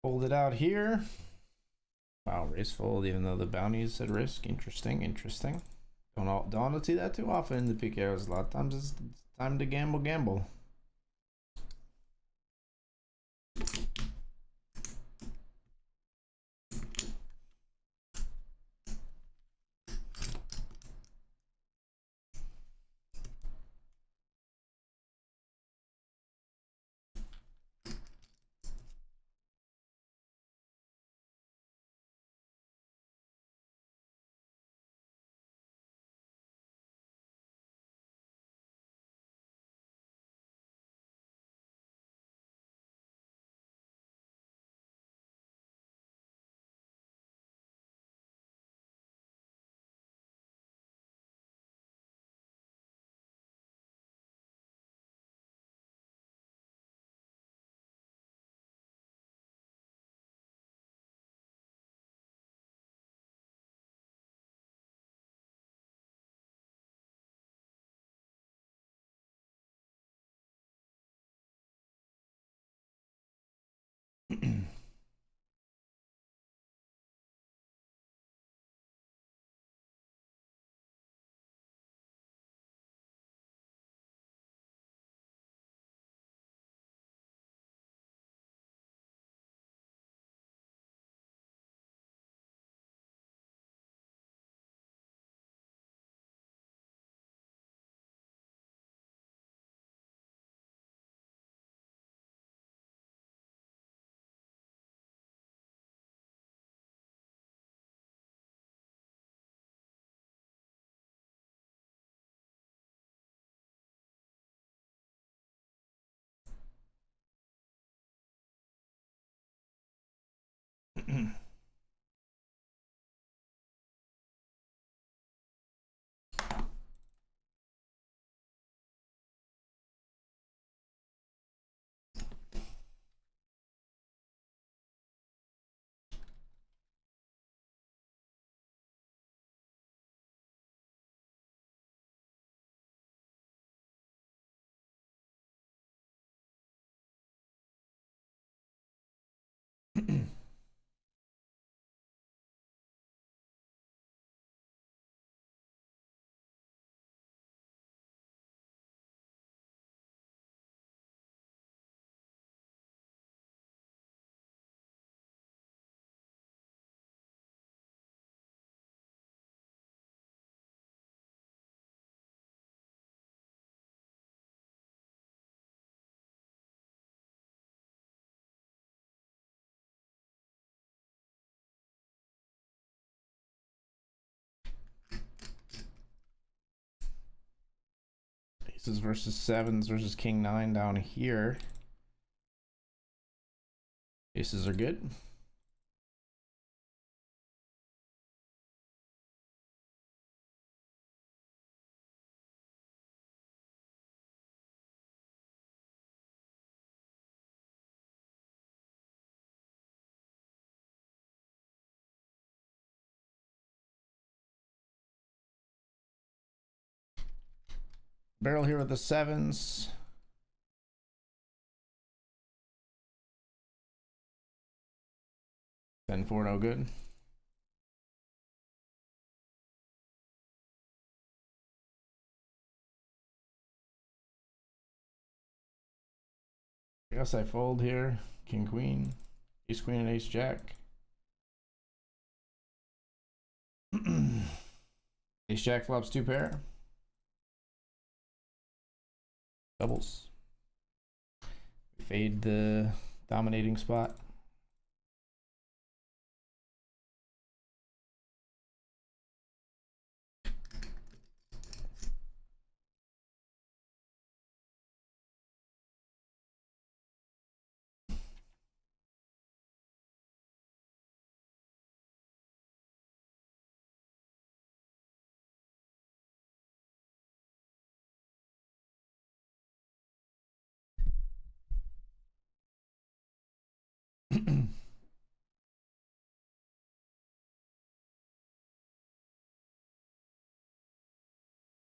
A: Fold it out here. Wow, raise fold even though the bounties at risk. Interesting, interesting. Don't see that too often in the PKOs. A lot of times it's time to gamble. Aces versus sevens versus king nine down here. Aces are good. Barrel here with the sevens. Ten four, no good. I guess I fold here. King queen, ace queen, and ace jack. Ace jack flops two pair. Doubles. Fade the dominating spot.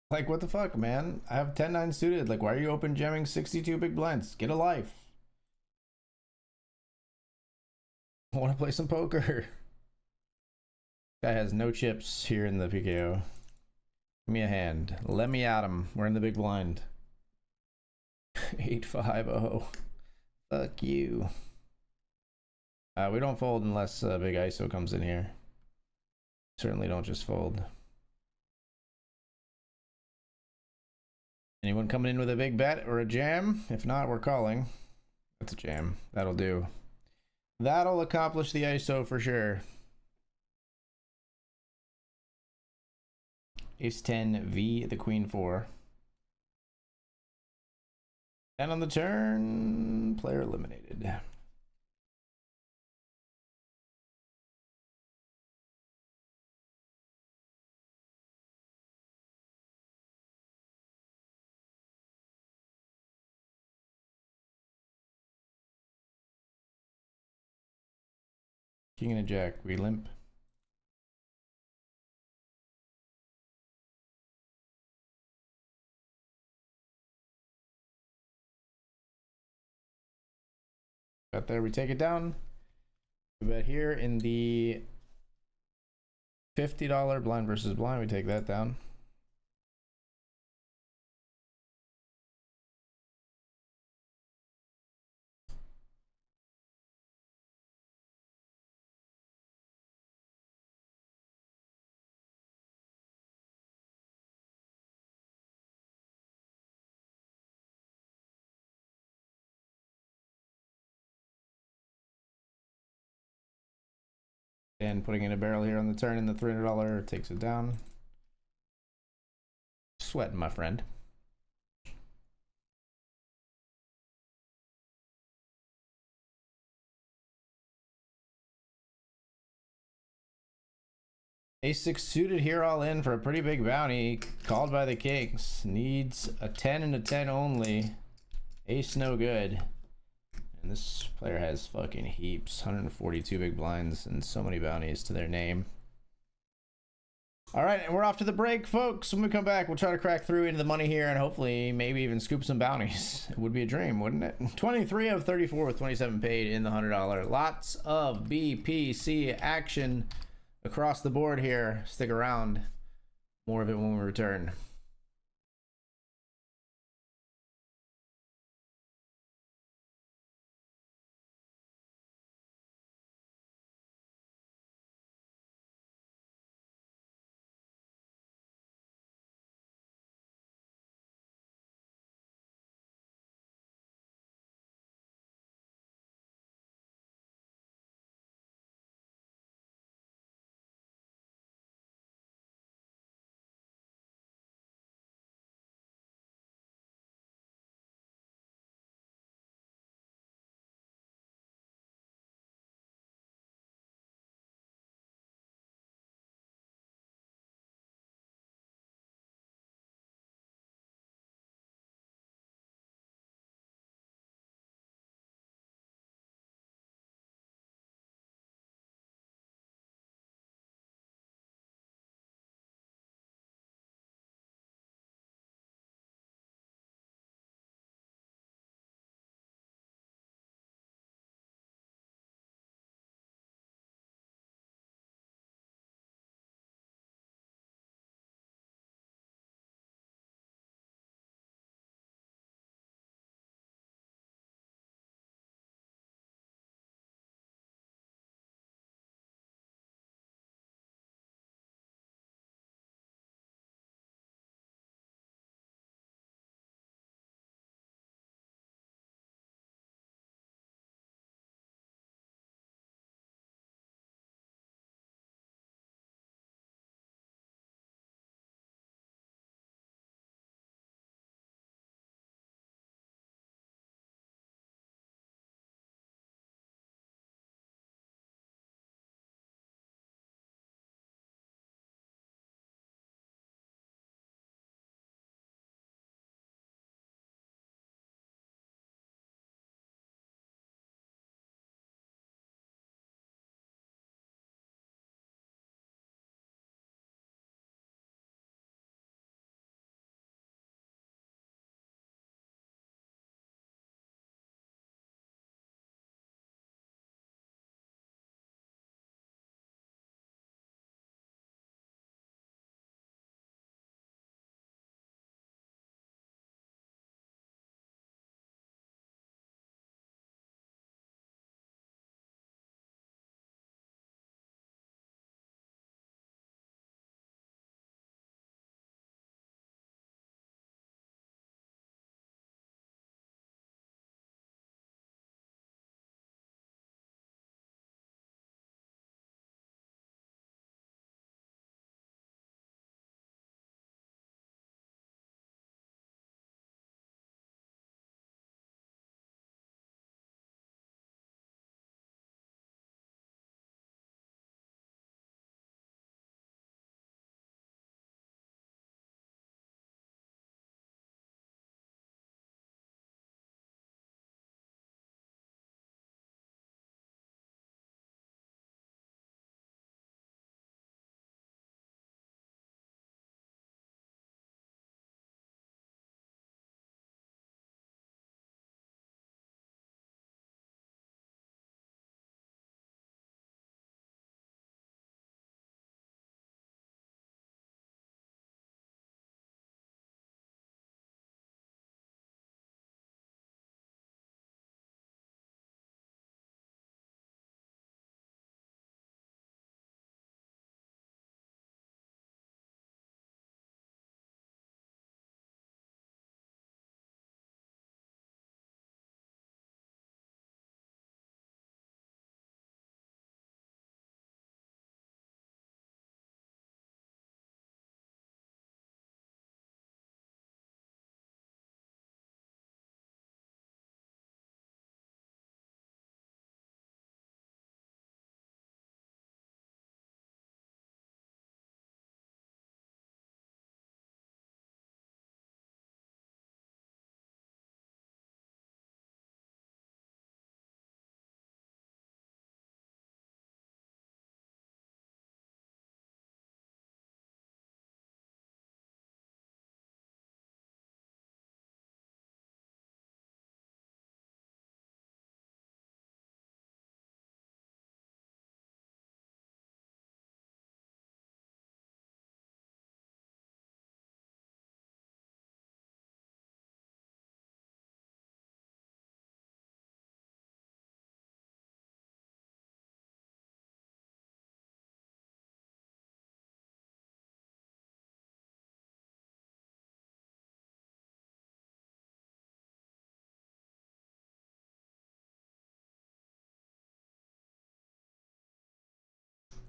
A: Like, what the fuck, man? I have 10-9 suited. Like, why are you open jamming 62 big blinds? Get a life. I want to play some poker. Guy has no chips here in the PKO. Give me a hand. Let me at him. We're in the big blind. 850. Fuck you. We don't fold unless big ISO comes in here. Certainly don't just fold. Anyone coming in with a big bet or a jam? If not, we're calling. That's a jam. That'll do. That'll accomplish the ISO for sure. Ace 10 V the Queen 4. And on the turn, player eliminated. King and a jack, we limp. Got there, we take it down. We bet here in the $50 blind versus blind, we take that down. And putting in a barrel here on the turn in the $300 takes it down. Sweating, my friend. Ace 6 suited here all in for a pretty big bounty. Called by the Kings. Needs a 10 and a 10 only. Ace no good. And this player has fucking heaps. 142 big blinds and so many bounties to their name. All right, and we're off to the break, folks. When we come back, we'll try to crack through into the money here and hopefully maybe even scoop some bounties. It would be a dream, wouldn't it? 23 of 34 with 27 paid in the $100. Lots of BPC action across the board here. Stick around. More of it when we return.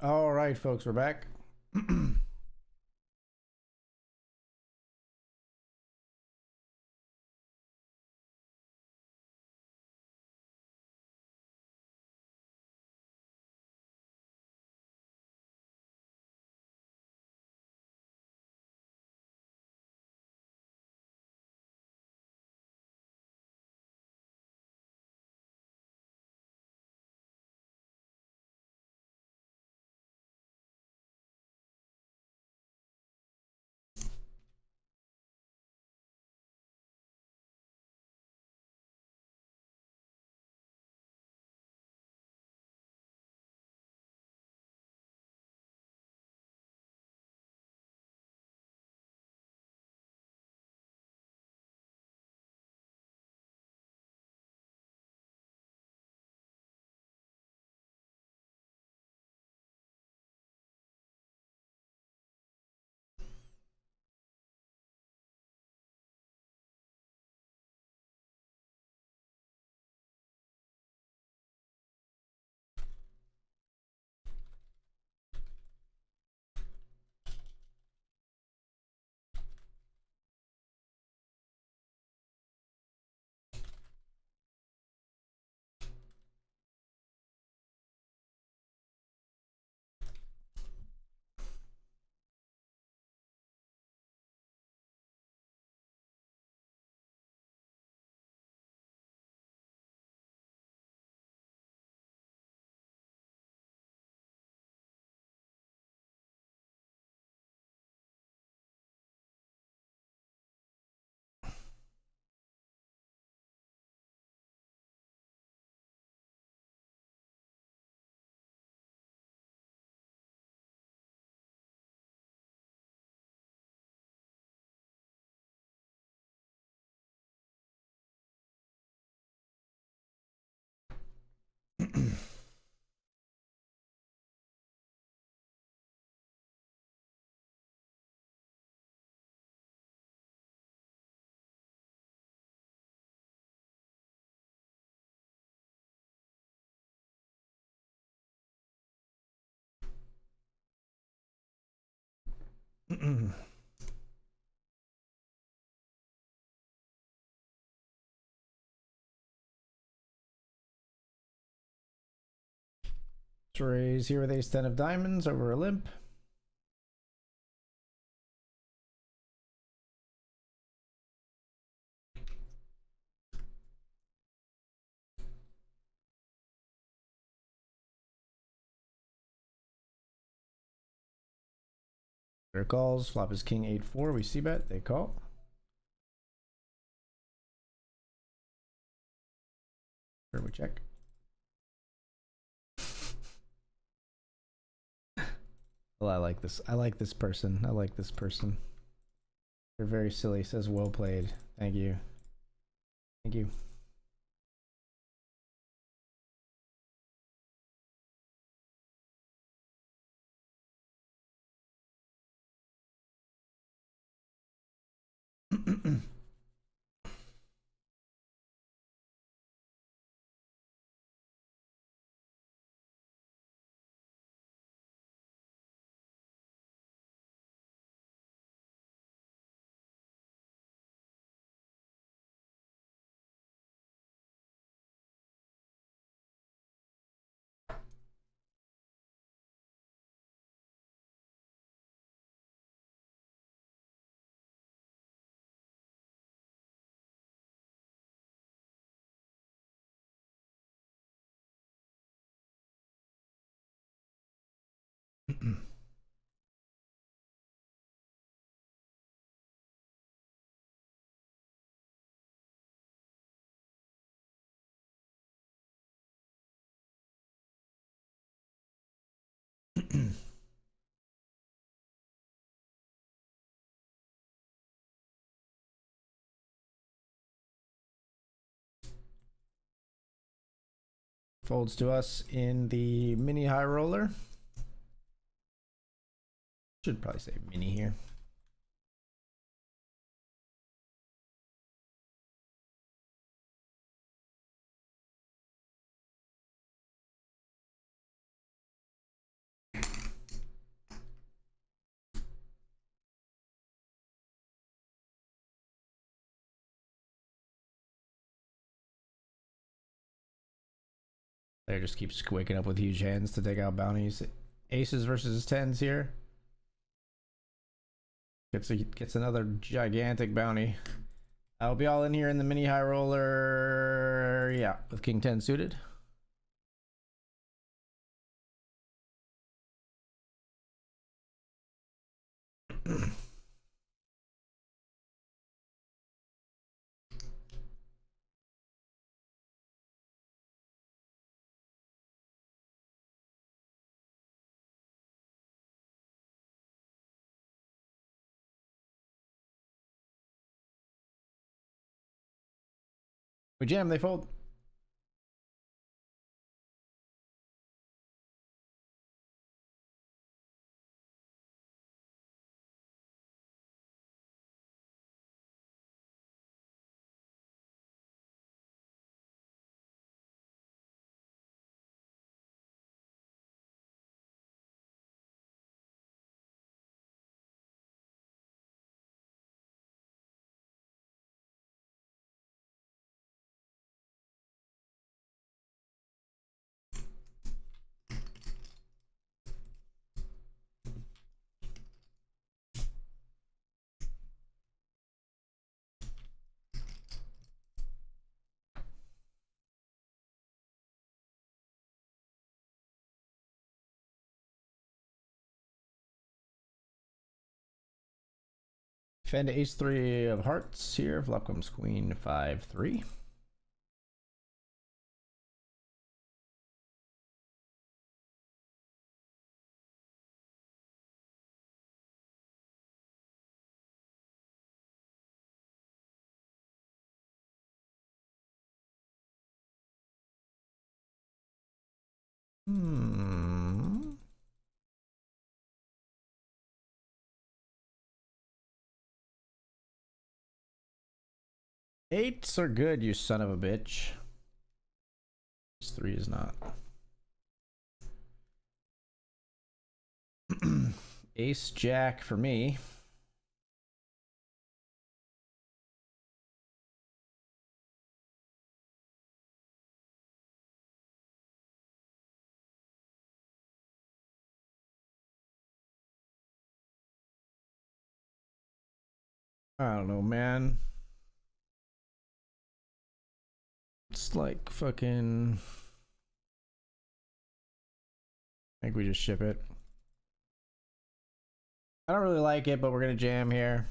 A: All right, folks, we're back. Raise here with ace 10 of diamonds over a limp. Their calls. Flop is king 8-4. We see bet. They call. Here we check. Well, I like this. I like this person. I like this person. They're very silly. Says well played. Thank you. Thank you. Folds to us in the mini high roller. Should probably say mini here. Player just keeps waking up with huge hands to take out bounties. Aces versus tens here. Gets another gigantic bounty. I'll be all in here in the mini high roller. Yeah, with king 10 suited. We jam, they fold. Defend ace 3 of hearts here. Flop comes queen 5-3. Eights are good, you son of a bitch. Ace 3 is not. Ace jack for me. I don't know, man. It's like fucking... I think we just ship it. I don't really like it, but we're gonna jam here.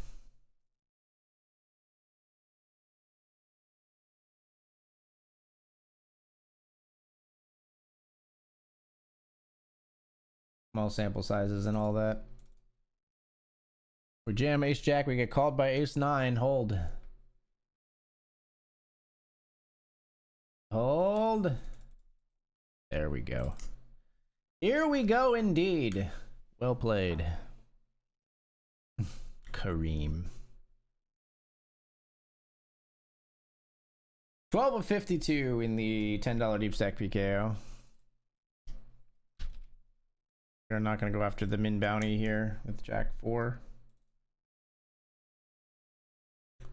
A: Small sample sizes and all that. We jam ace jack, we get called by ace 9. Hold. Hold. There we go. Here we go indeed. Well played. Kareem. 12 of 52 in the $10 deep stack PKO. We're not going to go after the min bounty here with jack 4.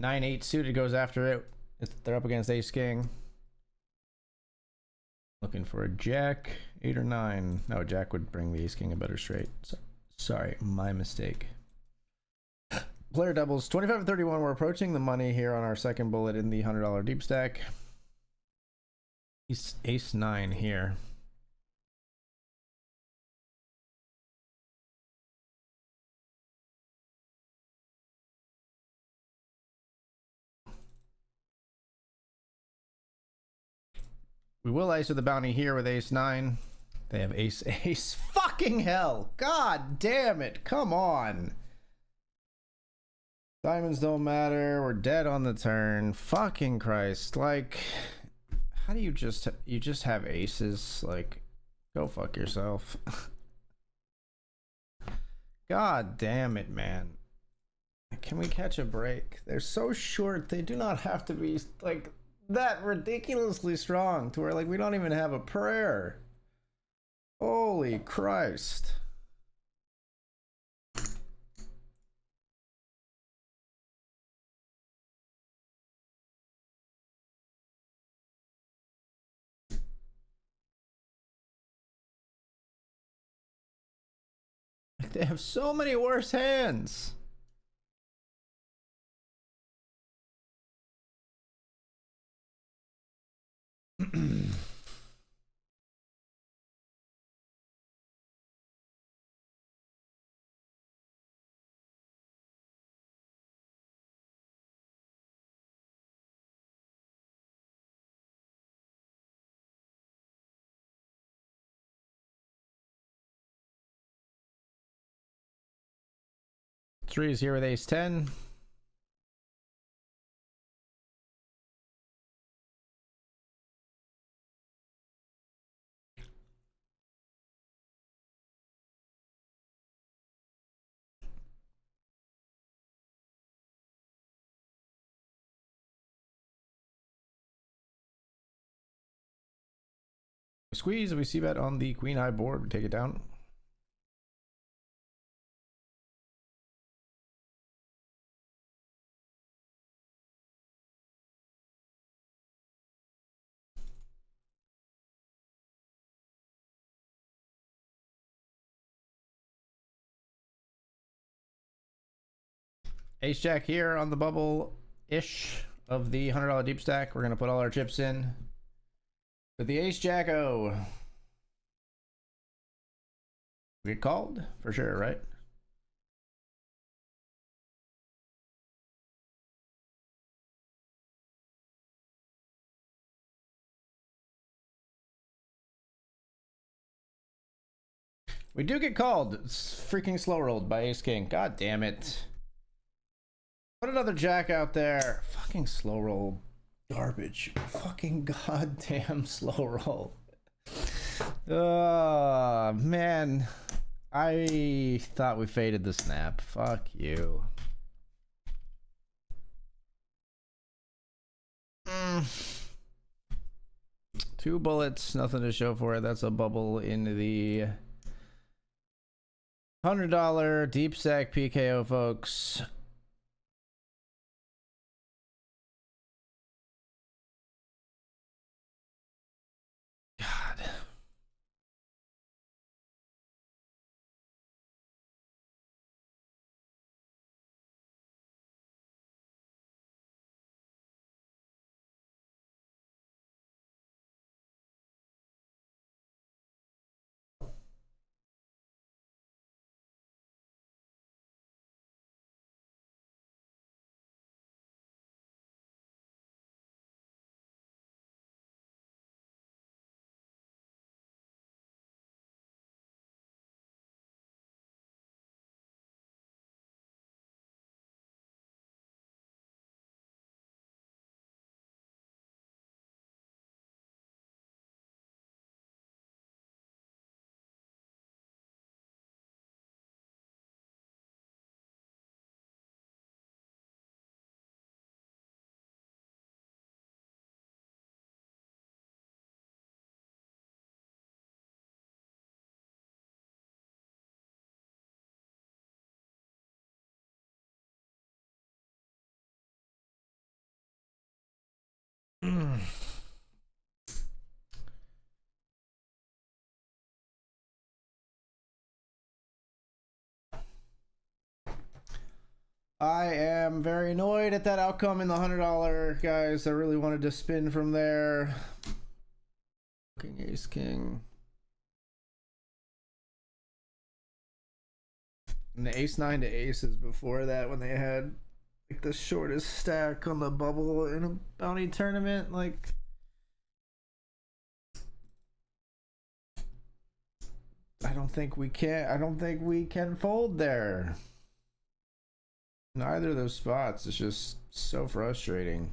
A: 9-8 suited goes after it. They're up against ace king. Looking for a jack 8 or 9. No, jack would bring the ace king a better straight. So, sorry, my mistake. Player doubles 25 and 31. We're approaching the money here on our second bullet in the $100 deep stack. Ace 9 here. We will ice with the bounty here with ace 9. They have ace. Fucking hell. God damn it. Come on. Diamonds don't matter. We're dead on the turn. Fucking Christ. Like, how do you just have aces? Like, go fuck yourself. God damn it, man. Can we catch a break? They're so short. They do not have to be like that ridiculously strong to where like we don't even have a prayer. Holy Christ. They have so many worse hands. Three is here with ace 10. Squeeze, we see bet on the queen high board. Take it down. Ace jack here on the bubble ish of the $100 deep stack. We're gonna put all our chips in with the ace jack O. We get called for sure, right? We do get called. It's freaking slow rolled by ace king. God damn it. Put another jack out there. Fucking slow roll garbage. Fucking goddamn slow roll. Oh man, I thought we faded the snap. Fuck you. Two bullets, nothing to show for it. That's a bubble into the $100 deep stack PKO, folks. God. I am very annoyed at that outcome in the $100, guys. I really wanted to spin from there. King ace king. And the ace 9 to aces before that, when they had like the shortest stack on the bubble in a bounty tournament, like I don't think we can fold there. Neither of those spots is just so frustrating.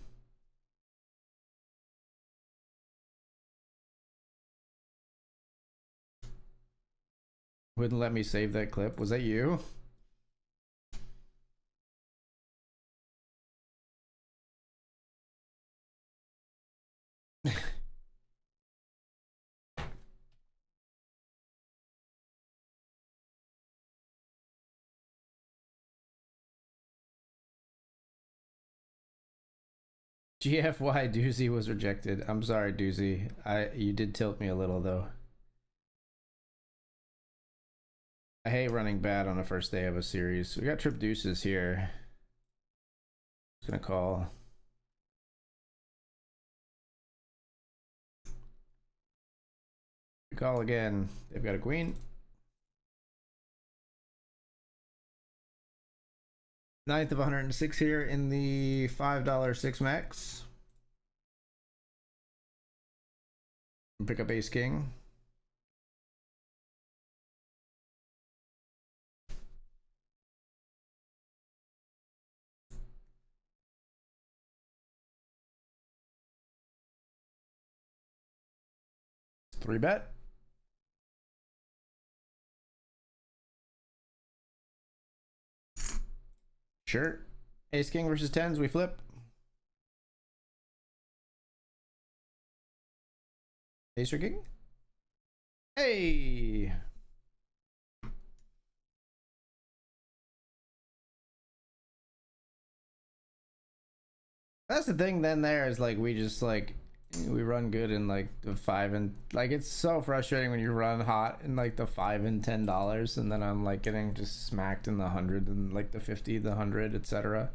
A: Wouldn't let me save that clip. Was that you? GFY Doozy was rejected. I'm sorry, Doozy. You did tilt me a little though. I hate running bad on the first day of a series. We got trip deuces here. Just gonna call. We call again. They've got a queen. Ninth of 106 here in the $5 6 max. Pick up ace king. Three bet. Sure. Ace king versus tens. We flip. Ace or king. Hey. That's the thing then there is like we just like we run good in like the 5 and like it's so frustrating when you run hot in like the $5 and $10 and then I'm like getting just smacked in the 100 and like the 50, the 100, etc.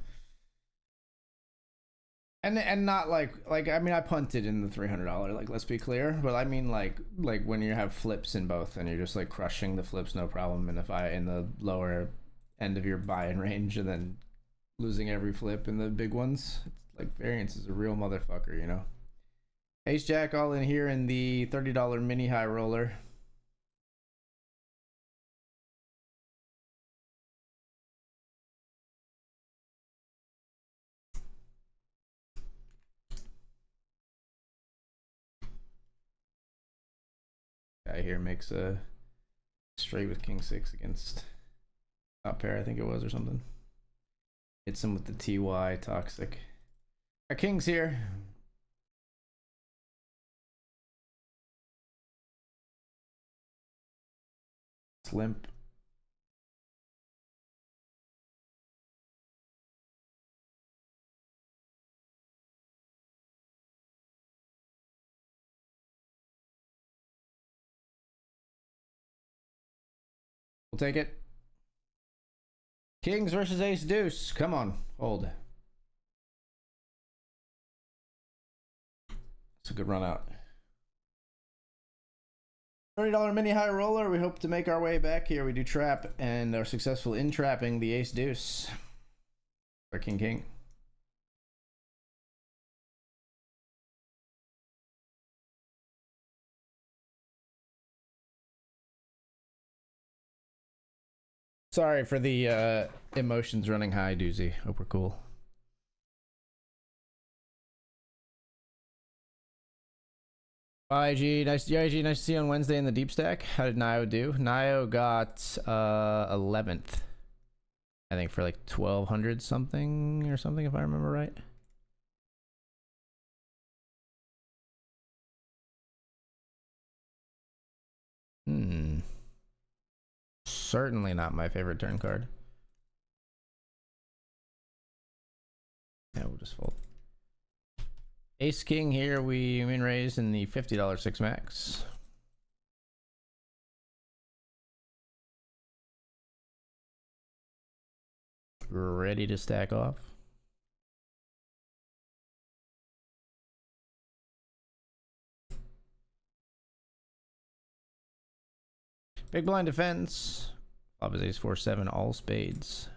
A: And not like I mean I punted in the $300, like let's be clear, but I mean like when you have flips in both and you're just like crushing the flips no problem, and if I in the lower end of your buy-in range and then losing every flip in the big ones, it's like variance is a real motherfucker, you know. Ace jack all in here in the $30 mini high roller. Guy here makes a straight with king 6 against top pair, I think it was, or something. Hits him with the TY toxic. Got kings here. Limp. We'll take it. Kings versus ace deuce. Come on, hold. It's a good run out. $30 mini high roller. We hope to make our way back here. We do trap and are successful in trapping the ace deuce. Or king king. Sorry for the emotions running high, Doozy. Hope we're cool. IG, nice to see you on Wednesday in the deep stack. How did Nio do? Nio got 11th. I think for like 1200 something or something, if I remember right. Certainly not my favorite turn card. Yeah, we'll just fold. Ace king here, we min raise in the $50 6 max. Ready to stack off. Big blind defense. Flop is ace 4-7, all spades.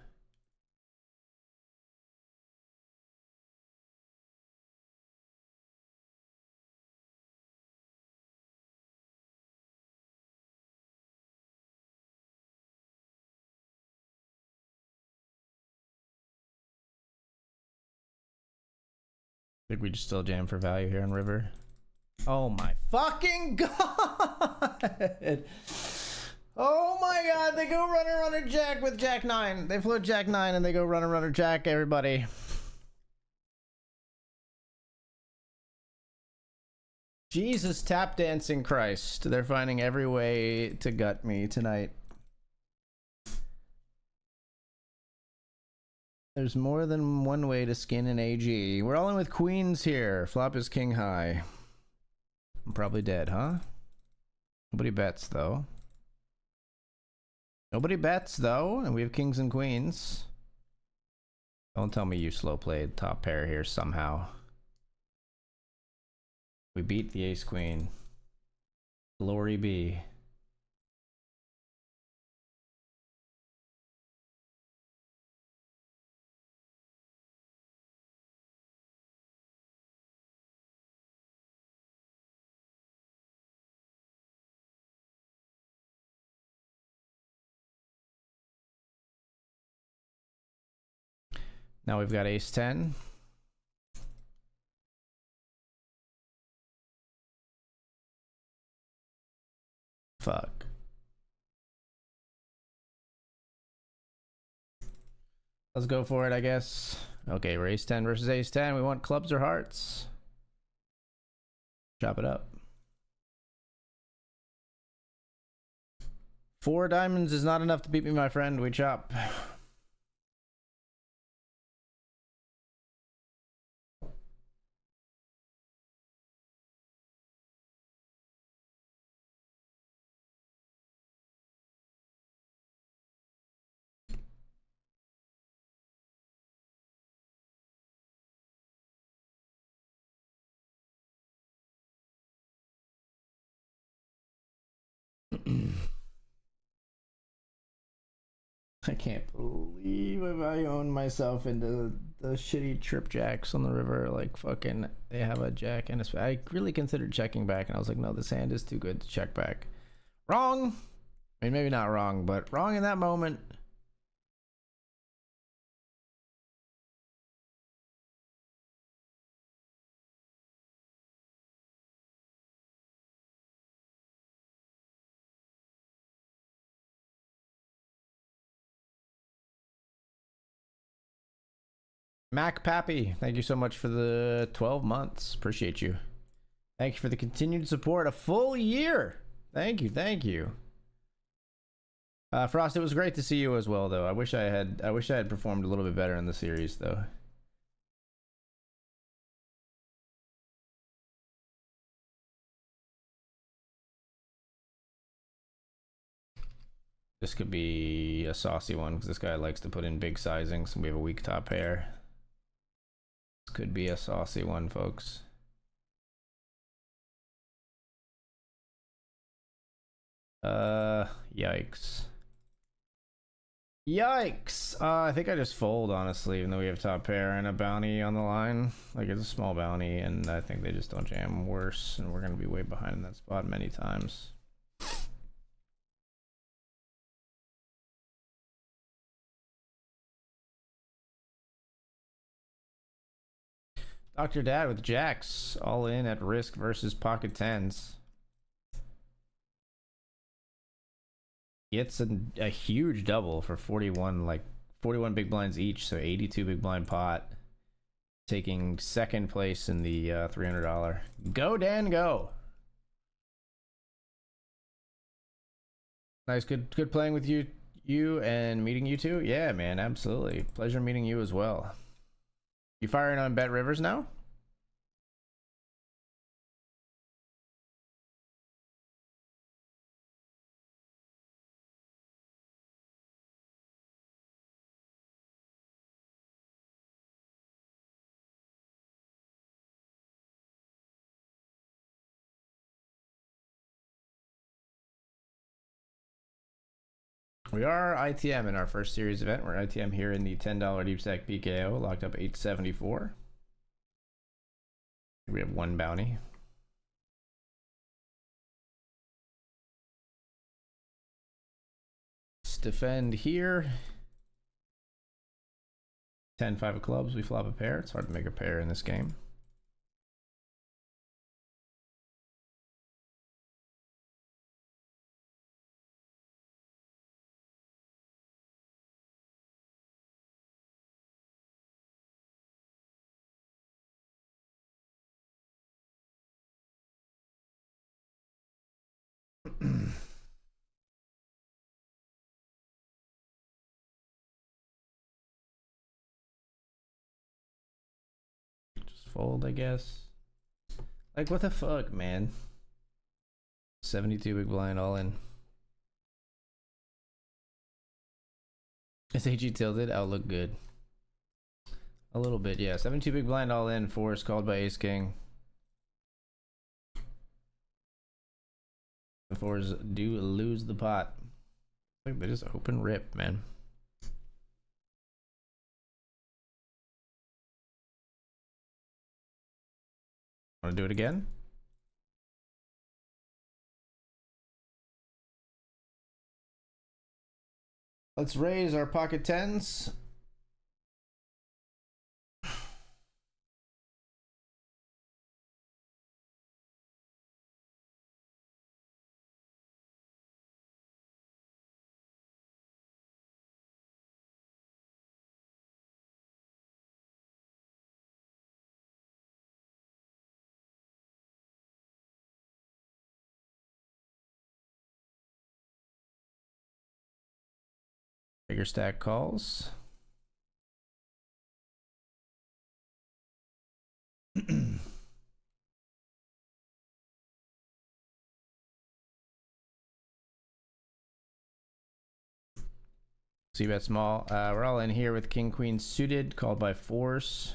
A: I think we just still jam for value here on river. Oh my fucking god! Oh my god, they go runner jack with jack 9. They float jack 9 and they go runner jack, everybody. Jesus tap dancing Christ. They're finding every way to gut me tonight. There's more than one way to skin an AG. We're all in with queens here. Flop is king high. I'm probably dead, huh? Nobody bets though. Nobody bets though, and we have kings and queens. Don't tell me you slow played top pair here somehow. We beat the ace queen. Glory be. Now we've got ace 10. Fuck. Let's go for it, I guess. Okay, we're ace 10 versus ace 10. We want clubs or hearts. Chop it up. 4 diamonds is not enough to beat me, my friend. We chop. I can't believe I owned myself into the shitty trip jacks on the river. Like, fucking, they have a jack and a spade. I really considered checking back, and I was like, no, this hand is too good to check back. Wrong! I mean, maybe not wrong, but wrong in that moment. Mac Pappy, thank you so much for the 12 months. Appreciate you. Thank you for the continued support. A full year. Thank you, thank you. Frost, it was great to see you as well, though. I wish I had performed a little bit better in the series, though. This could be a saucy one because this guy likes to put in big sizings, and we have a weak top pair. This could be a saucy one, folks. Yikes. Yikes! I think I just fold, honestly, even though we have top pair and a bounty on the line. Like, it's a small bounty, and I think they just don't jam worse, and we're going to be way behind in that spot many times. Dr. Dad with jacks, all in at risk versus pocket tens. Gets a huge double for 41, like 41 big blinds each, so 82 big blind pot. Taking second place in the $300. Go, Dan, go. Nice, good playing with you and meeting you two. Yeah, man, absolutely. Pleasure meeting you as well. You firing on BetRivers now? We are ITM in our first series event. We're ITM here in the $10 deep stack PKO, locked up 874. We have one bounty. Let's defend here. 10-5 of clubs, we flop a pair. It's hard to make a pair in this game. Just fold, I guess. Like, what the fuck, man? 72 big blind all in. SHE tilted. I'll look good. A little bit, yeah. 7-2 big blind all in. Force called by ace king. The fours do lose the pot. I think they just open rip, man. Want to do it again? Let's raise our pocket tens. Bigger stack calls. See bet small. We're all in here with king queen suited, called by force.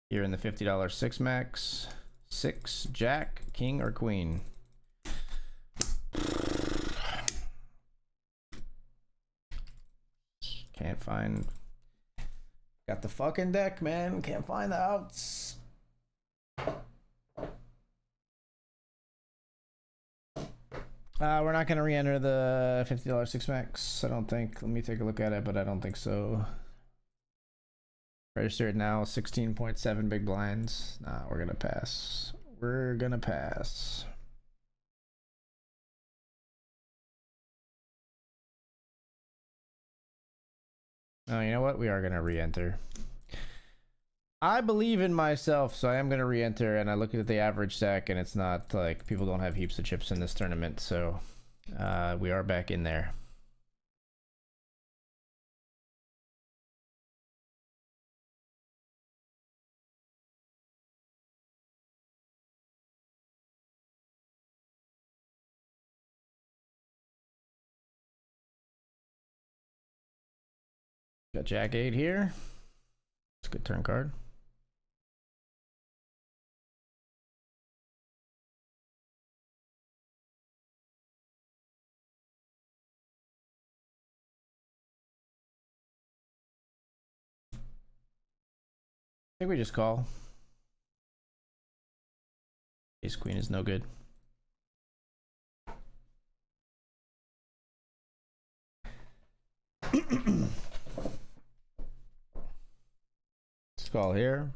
A: Here in the $50 six max. 6 jack, king or queen. Can't find. Got the fucking deck, man. Can't find the outs. We're not gonna re-enter the $50 six max. I don't think. Let me take a look at it, but I don't think so. Registered now 16.7 big blinds. Nah, we're gonna pass. We're gonna pass. Oh, you know what? We are gonna re-enter. I believe in myself, so I am gonna re-enter. And I look at the average stack, and it's not like people don't have heaps of chips in this tournament, so we are back in there. Got Jack 8 here. It's a good turn card. I think we just call. Ace queen is no good. Let's call here.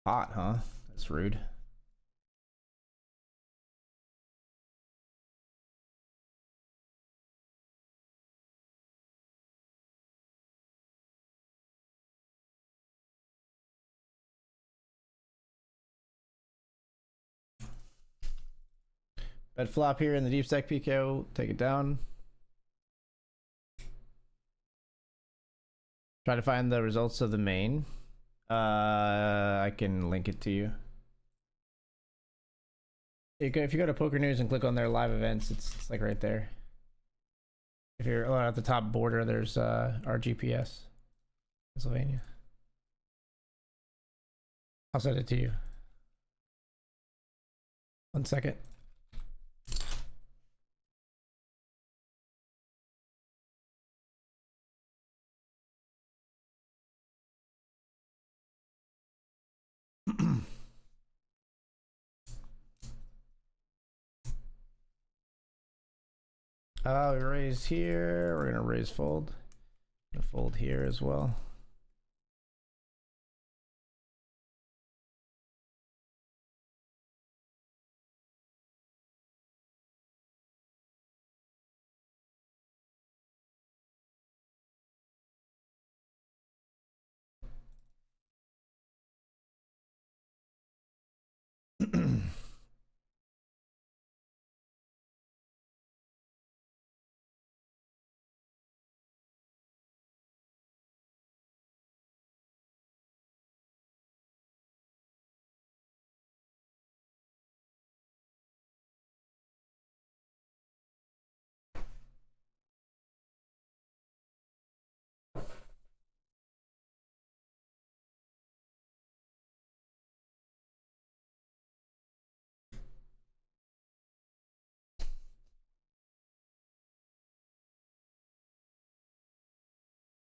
A: Hot, huh? That's rude. Bet flop here in the deep stack PKO. Take it down. Try to find the results of the main. I can link it to you. If you go to Poker News and click on their live events, it's like right there. If you're at the top border, there's RGPS, Pennsylvania. I'll send it to you. 1 second. We raise here. We're gonna raise fold. Gonna fold here as well.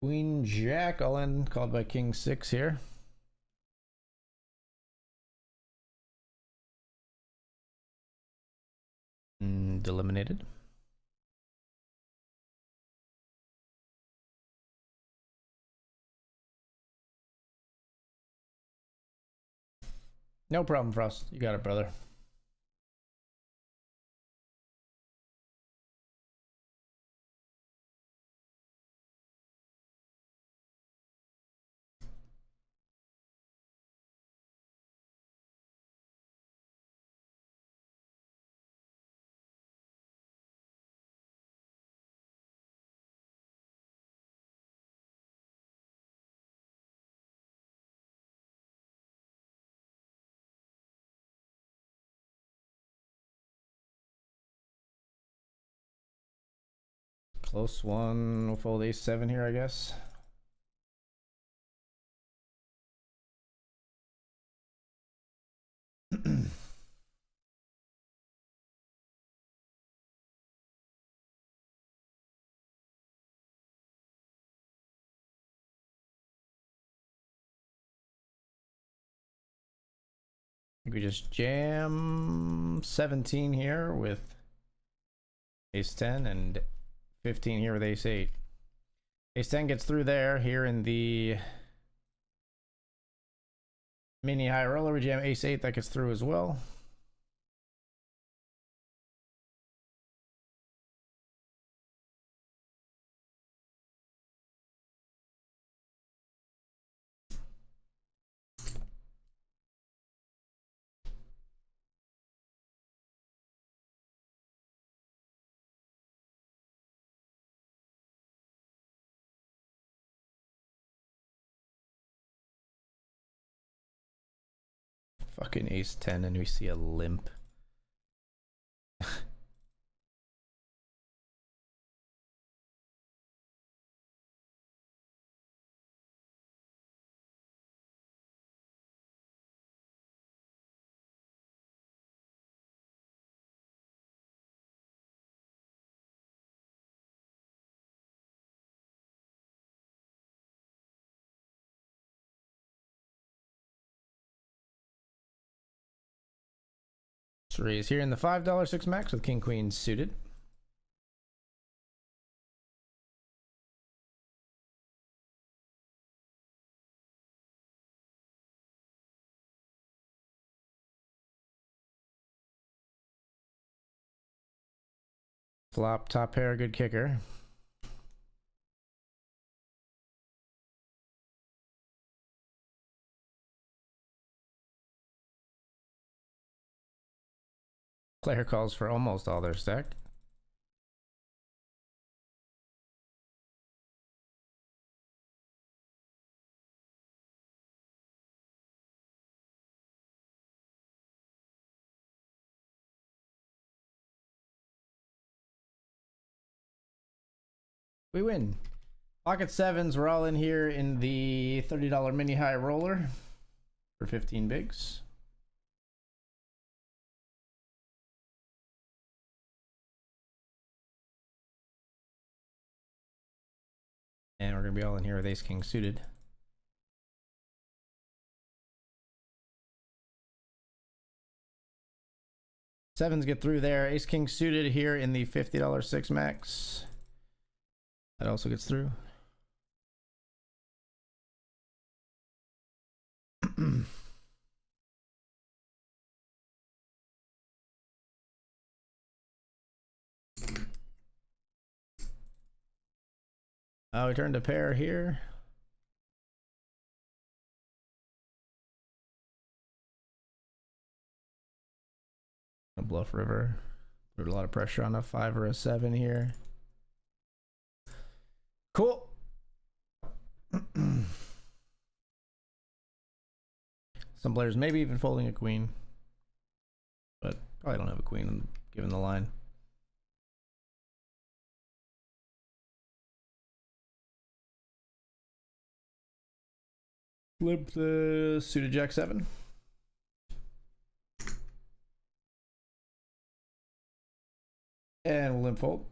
A: Queen Jack all in, called by King 6 here. Eliminated. No problem, Frost. You got it, brother. Close one. We'll fold ace 7 here, I guess. We just jam 17 here with ace 10 and 15 here with ace 8. Ace 10 gets through there. Here in the mini high roller, we jam ace 8. That gets through as well. Fucking ace 10 and we see a limp. So raise here in the $5 6 max with king queen suited. Flop, top pair, good kicker. Player calls for almost all their stack. We win. Pocket sevens, we're all in here in the $30 mini high roller for 15 bigs. And we're going to be all in here with ace king suited. Sevens get through there. Ace king suited here in the $50 6 max. That also gets through. We turned a pair here. A bluff river. Put a lot of pressure on a 5 or a 7 here. Cool. Some players maybe even folding a queen, but probably don't have a queen given the line. Flip the suited jack 7. And we'll limp fold.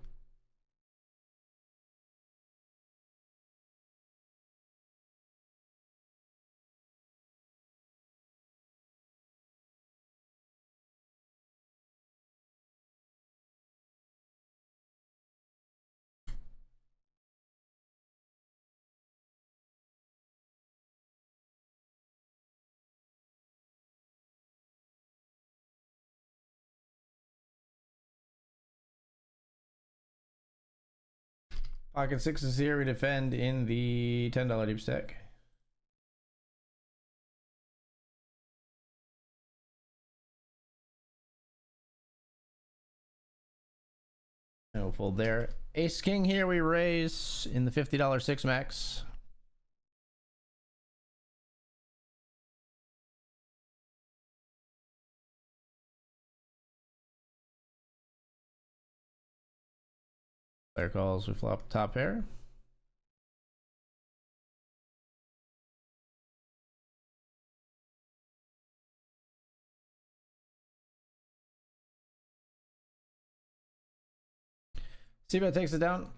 A: Pocket sixes here. We defend in the $10 deep stack. No fold there. Ace king here. We raise in the $50 six max. Player calls. We flop top pair. C-bet takes it down.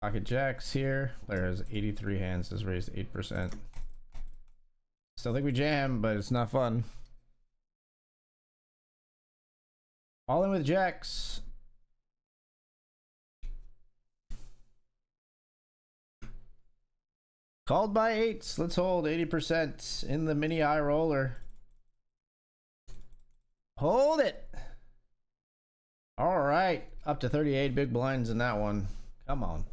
A: Pocket jacks here. Player has 83 hands, has raised 8%. Still think we jam, but it's not fun. All in with jacks. Called by eights. Let's hold 80% in the mini eye roller. Hold it. All right. Up to 38 big blinds in that one. Come on.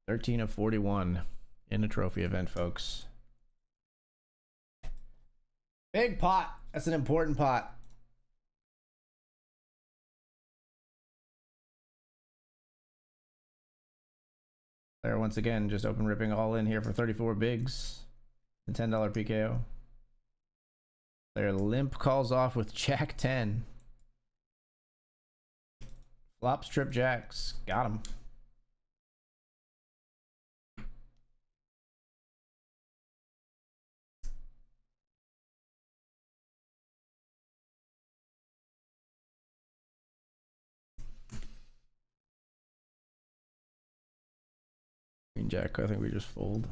A: 13 of 41 in a trophy event, folks. Big pot. That's an important pot. There once again, just open ripping all in here for 34 bigs. The $10 PKO. Their limp calls off with Jack 10. Flops, trip jacks. Got him. Queen jack, I think we just fold.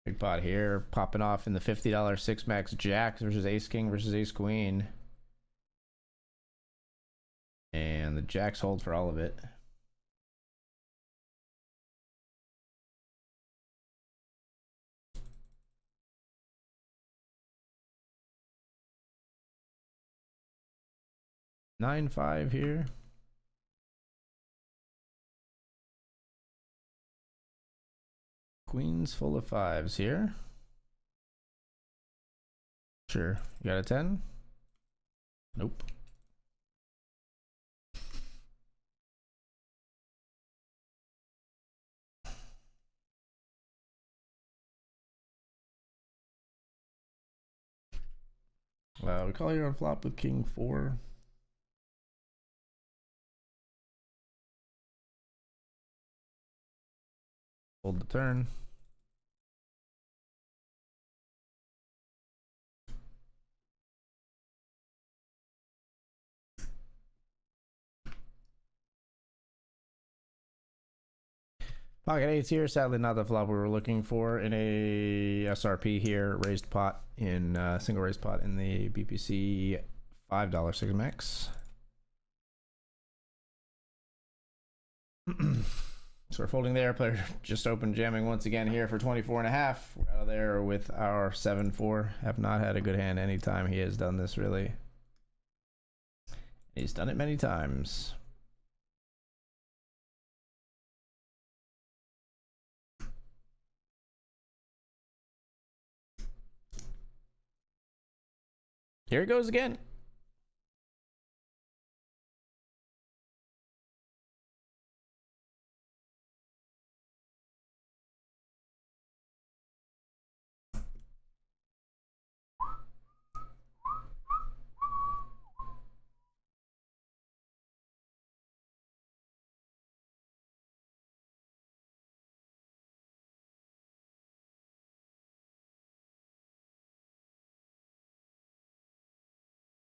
A: Big pot here, popping off in the $50 six max jacks versus ace king versus ace queen. And the jacks hold for all of it. Nine five here. Queens full of fives here. Sure. You got a 10? Nope. We call here on flop with king 4. Hold the turn. Pocket eights here. Sadly, not the flop we were looking for in a SRP here. Raised pot in single raised pot in the BPC $5 six max. So we're folding there. Player just open jamming once again here for 24.5. We're out of there with our 7-4. Have not had a good hand anytime he has done this, really. He's done it many times. Here it goes again.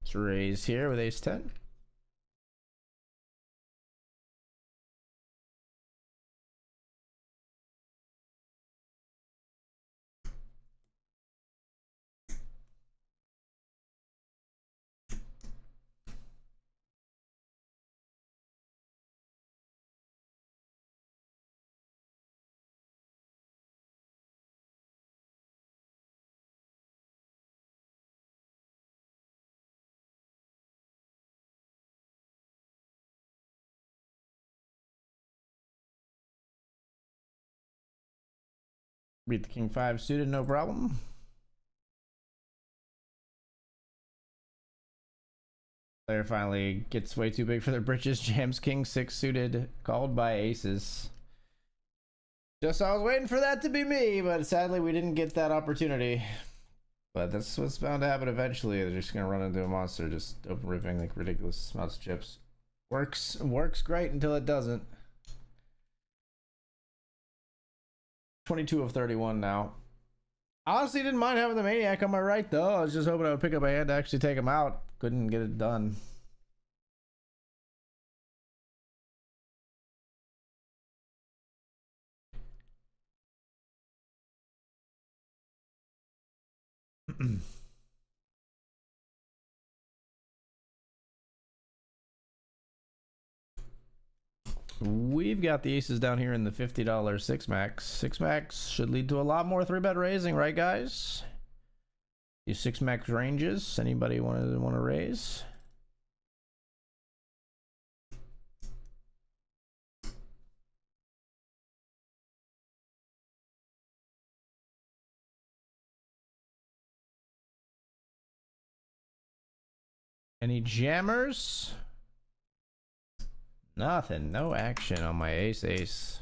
A: Let's raise here with ace 10. Beat the king 5 suited, no problem. Player finally gets way too big for their britches. Jams king 6 suited, called by aces. Just I was waiting for that to be me, but sadly we didn't get that opportunity. But that's what's bound to happen eventually. They're just gonna run into a monster, just open ripping like ridiculous amounts of chips. Works great until it doesn't. 22 of 31 now. Honestly, didn't mind having the maniac on my right though. I was just hoping I would pick up a hand to actually take him out. Couldn't get it done. We've got the aces down here in the $50 six max. Six max should lead to a lot more 3-bet raising, right, guys? These six max ranges. Anybody want to raise? Any jammers? Nothing. No action on my ace.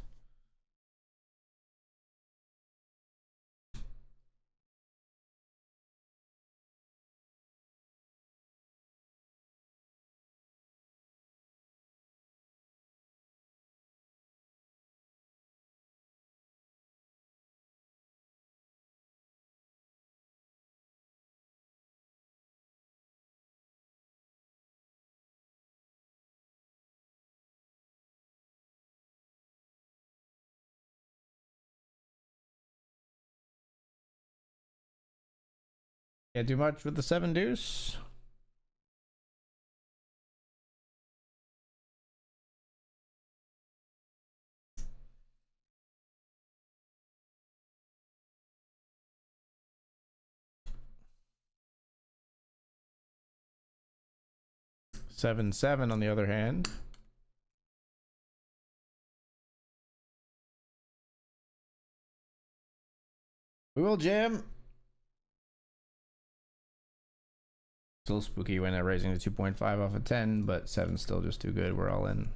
A: Can't do much with the 7 deuce. Seven on the other hand. We will jam. It's a little spooky when they're raising to 2.5 off of 10, but 7's still just too good. We're all in.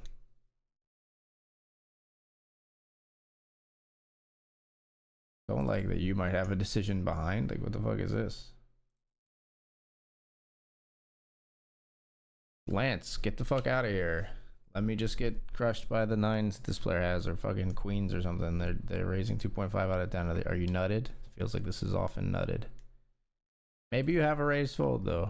A: Don't like that you might have a decision behind. Like, what the fuck is this? Lance, get the fuck out of here. Let me just get crushed by the 9s that this player has, or fucking queens or something. They're raising 2.5 out of 10. Are you nutted? Feels like this is often nutted. Maybe you have a raise fold though.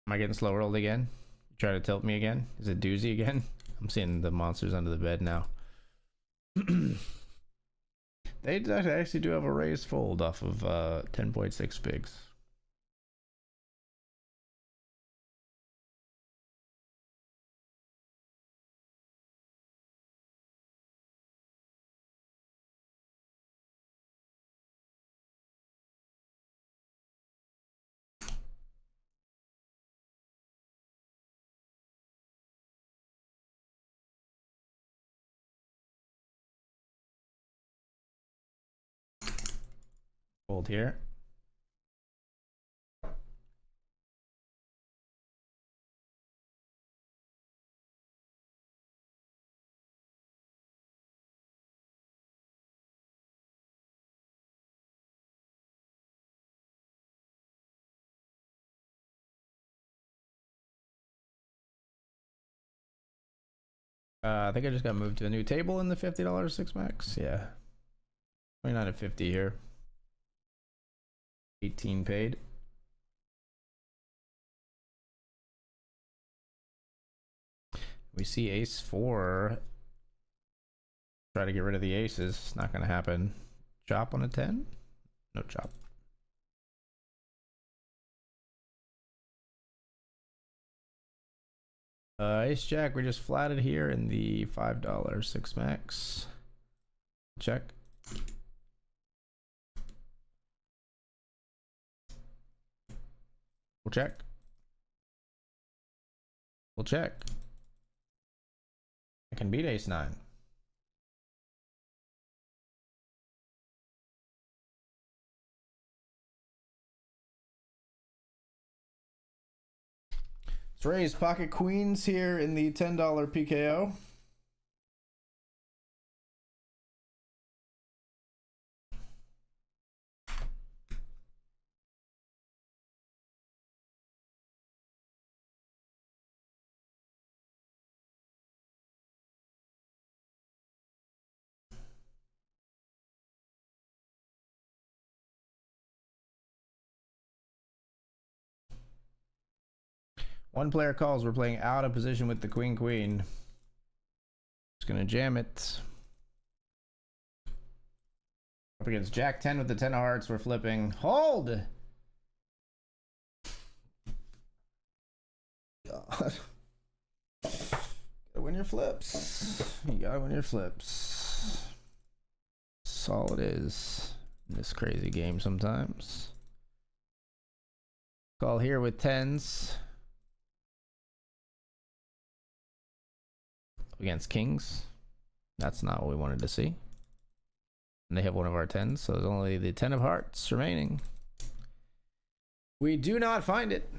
A: Am I getting slow rolled again? You try to tilt me again? Is it doozy again? I'm seeing the monsters under the bed now. They actually do have a raised fold off of 10.6 bigs. Fold here. I think I just got moved to a new table in the $50 six max. Yeah. 29 to 50 here. 18 paid. We see ace 4. Try to get rid of the aces. Not gonna happen. Chop on a 10? No chop. Ace jack, we just flatted here in the $5 six max. Check. We'll check. We'll check. I can beat ace 9. Let's raise pocket queens here in the $10 PKO. One player calls. We're playing out of position with the queen queen. Just gonna jam it. Up against Jack 10 with the 10 of hearts. We're flipping. Hold! God. Gotta win your flips. You gotta win your flips. That's all it is in this crazy game sometimes. Call here with 10s. Against kings. That's not what we wanted to see. And they have one of our 10s, so there's only the 10 of hearts remaining. We do not find it.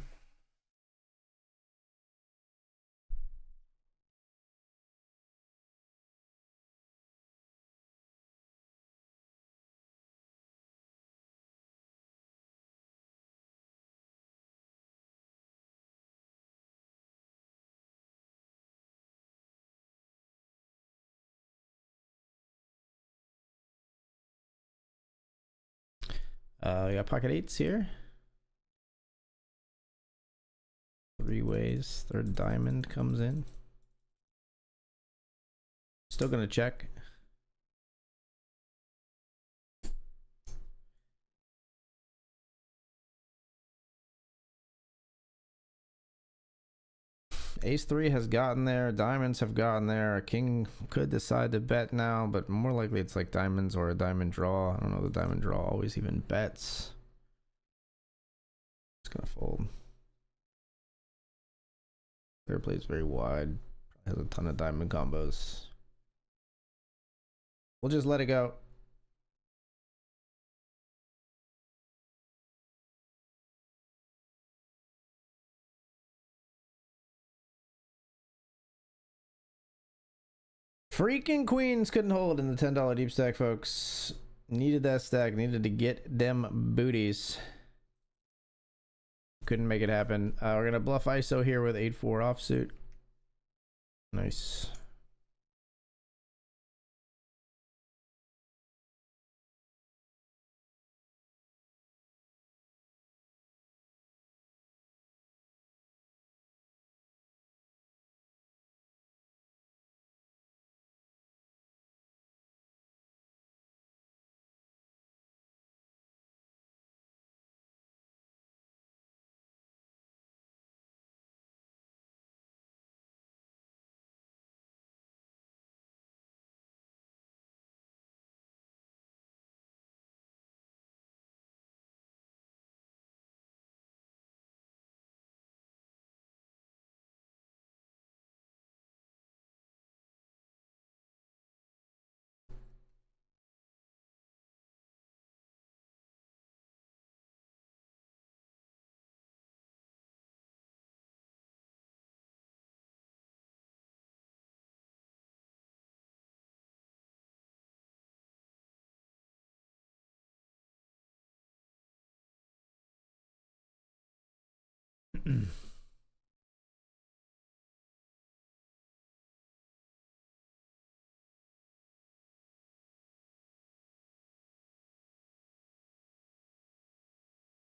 A: We got pocket 8s here. 3 ways. Third diamond comes in. Still gonna check. Ace 3 has gotten there. Diamonds have gotten there. A king could decide to bet now, but more likely it's like diamonds or a diamond draw. I don't know. The diamond draw always even bets. Just gonna fold. Player plays very wide. Has a ton of diamond combos. We'll just let it go. Freaking queens couldn't hold in the $10 deep stack, folks. Needed that stack. Needed to get them booties. Couldn't make it happen. We're going to bluff ISO here with 8-4 offsuit. Nice.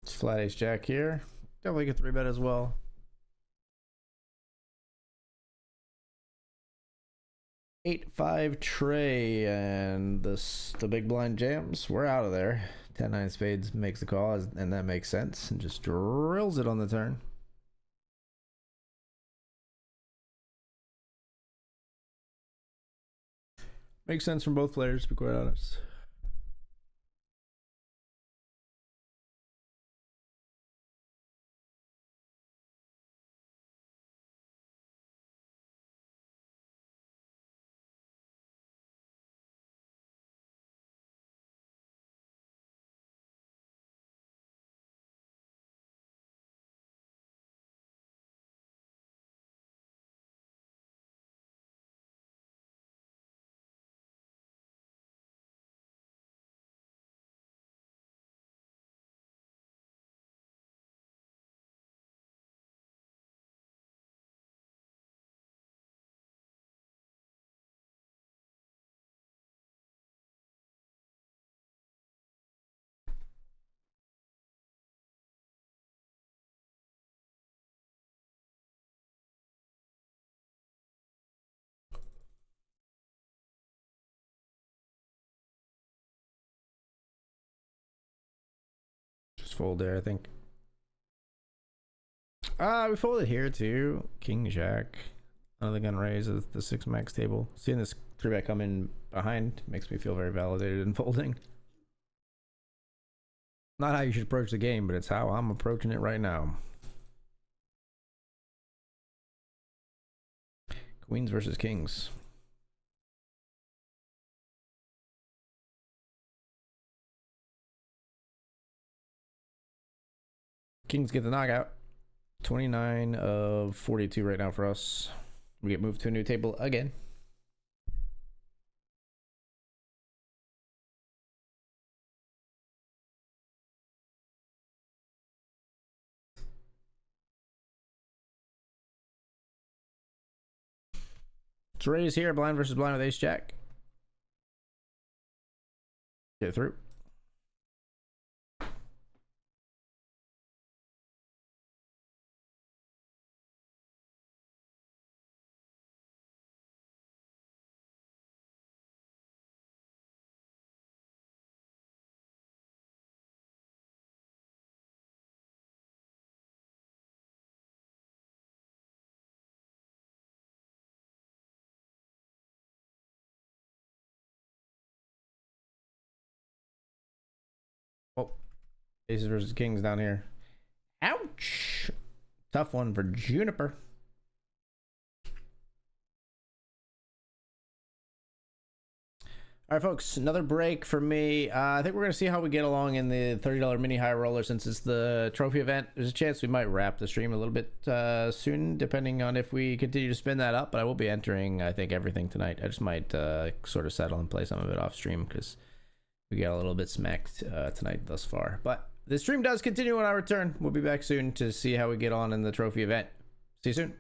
A: It's flat ace jack here. Definitely get 3-bet as well. 8-5 tray, and the big blind jams. We're out of there. 10-9 spades makes the call, and that makes sense. And just drills it on the turn. Makes sense from both players, to be quite honest. Just fold there, I think. We folded here too. King Jack. Another gun raises the 6 max table. Seeing this 3-bet come in behind makes me feel very validated in folding. Not how you should approach the game, but it's how I'm approaching it right now. Queens versus kings. Kings get the knockout. 29 of 42 right now for us. We get moved to a new table again. Let's raise here. Blind versus blind with ace jack. Get it through. Oh, aces versus kings down here. Ouch. Tough one for Juniper. All right, folks, another break for me. I think we're going to see how we get along in the $30 mini high roller since it's the trophy event. There's a chance we might wrap the stream a little bit soon, depending on if we continue to spin that up. But I will be entering, I think, everything tonight. I just might sort of settle and play some of it off stream because we got a little bit smacked tonight thus far. But the stream does continue when I return. We'll be back soon to see how we get on in the trophy event. See you soon.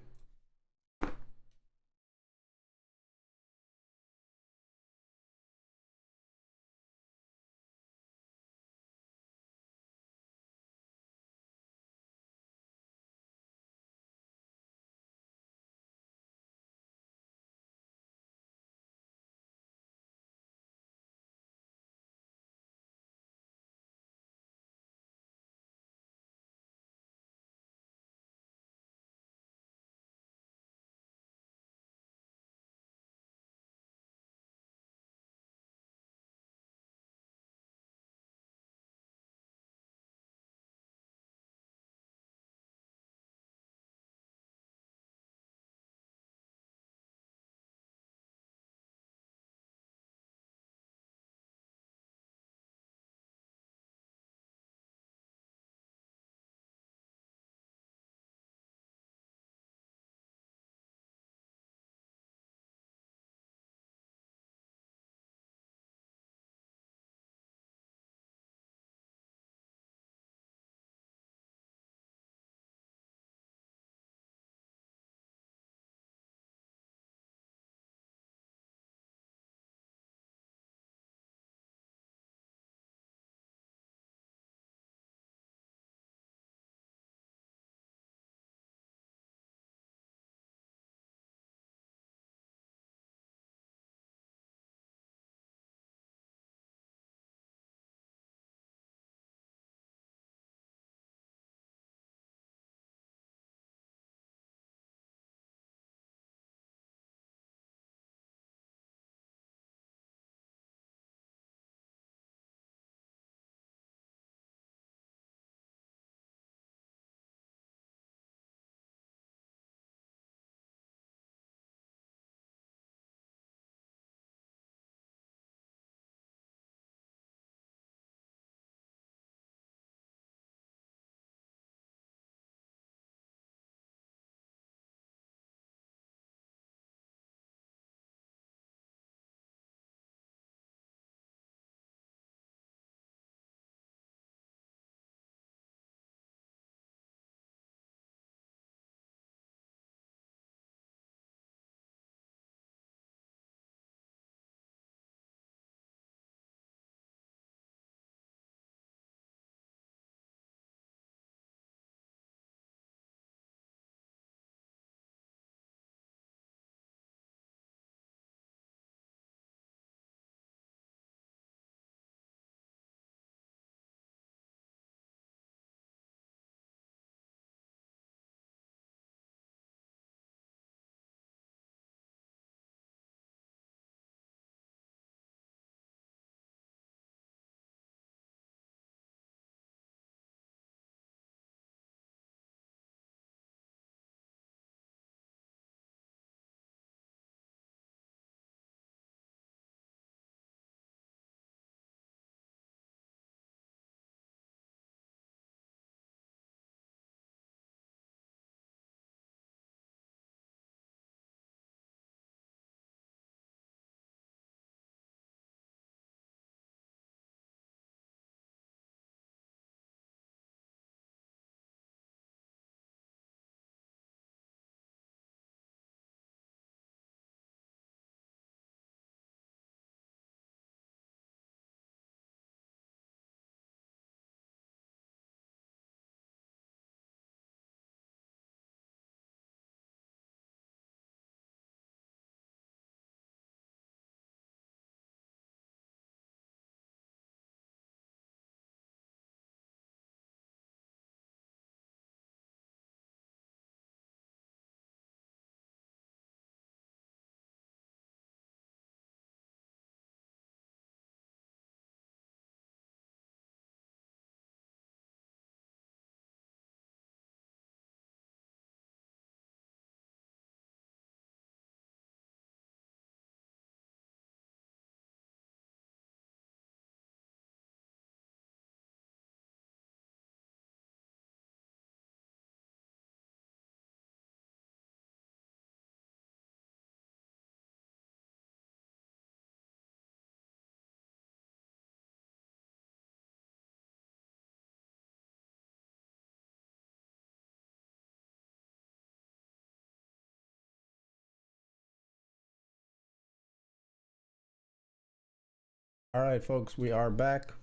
A: All right, folks, we are back.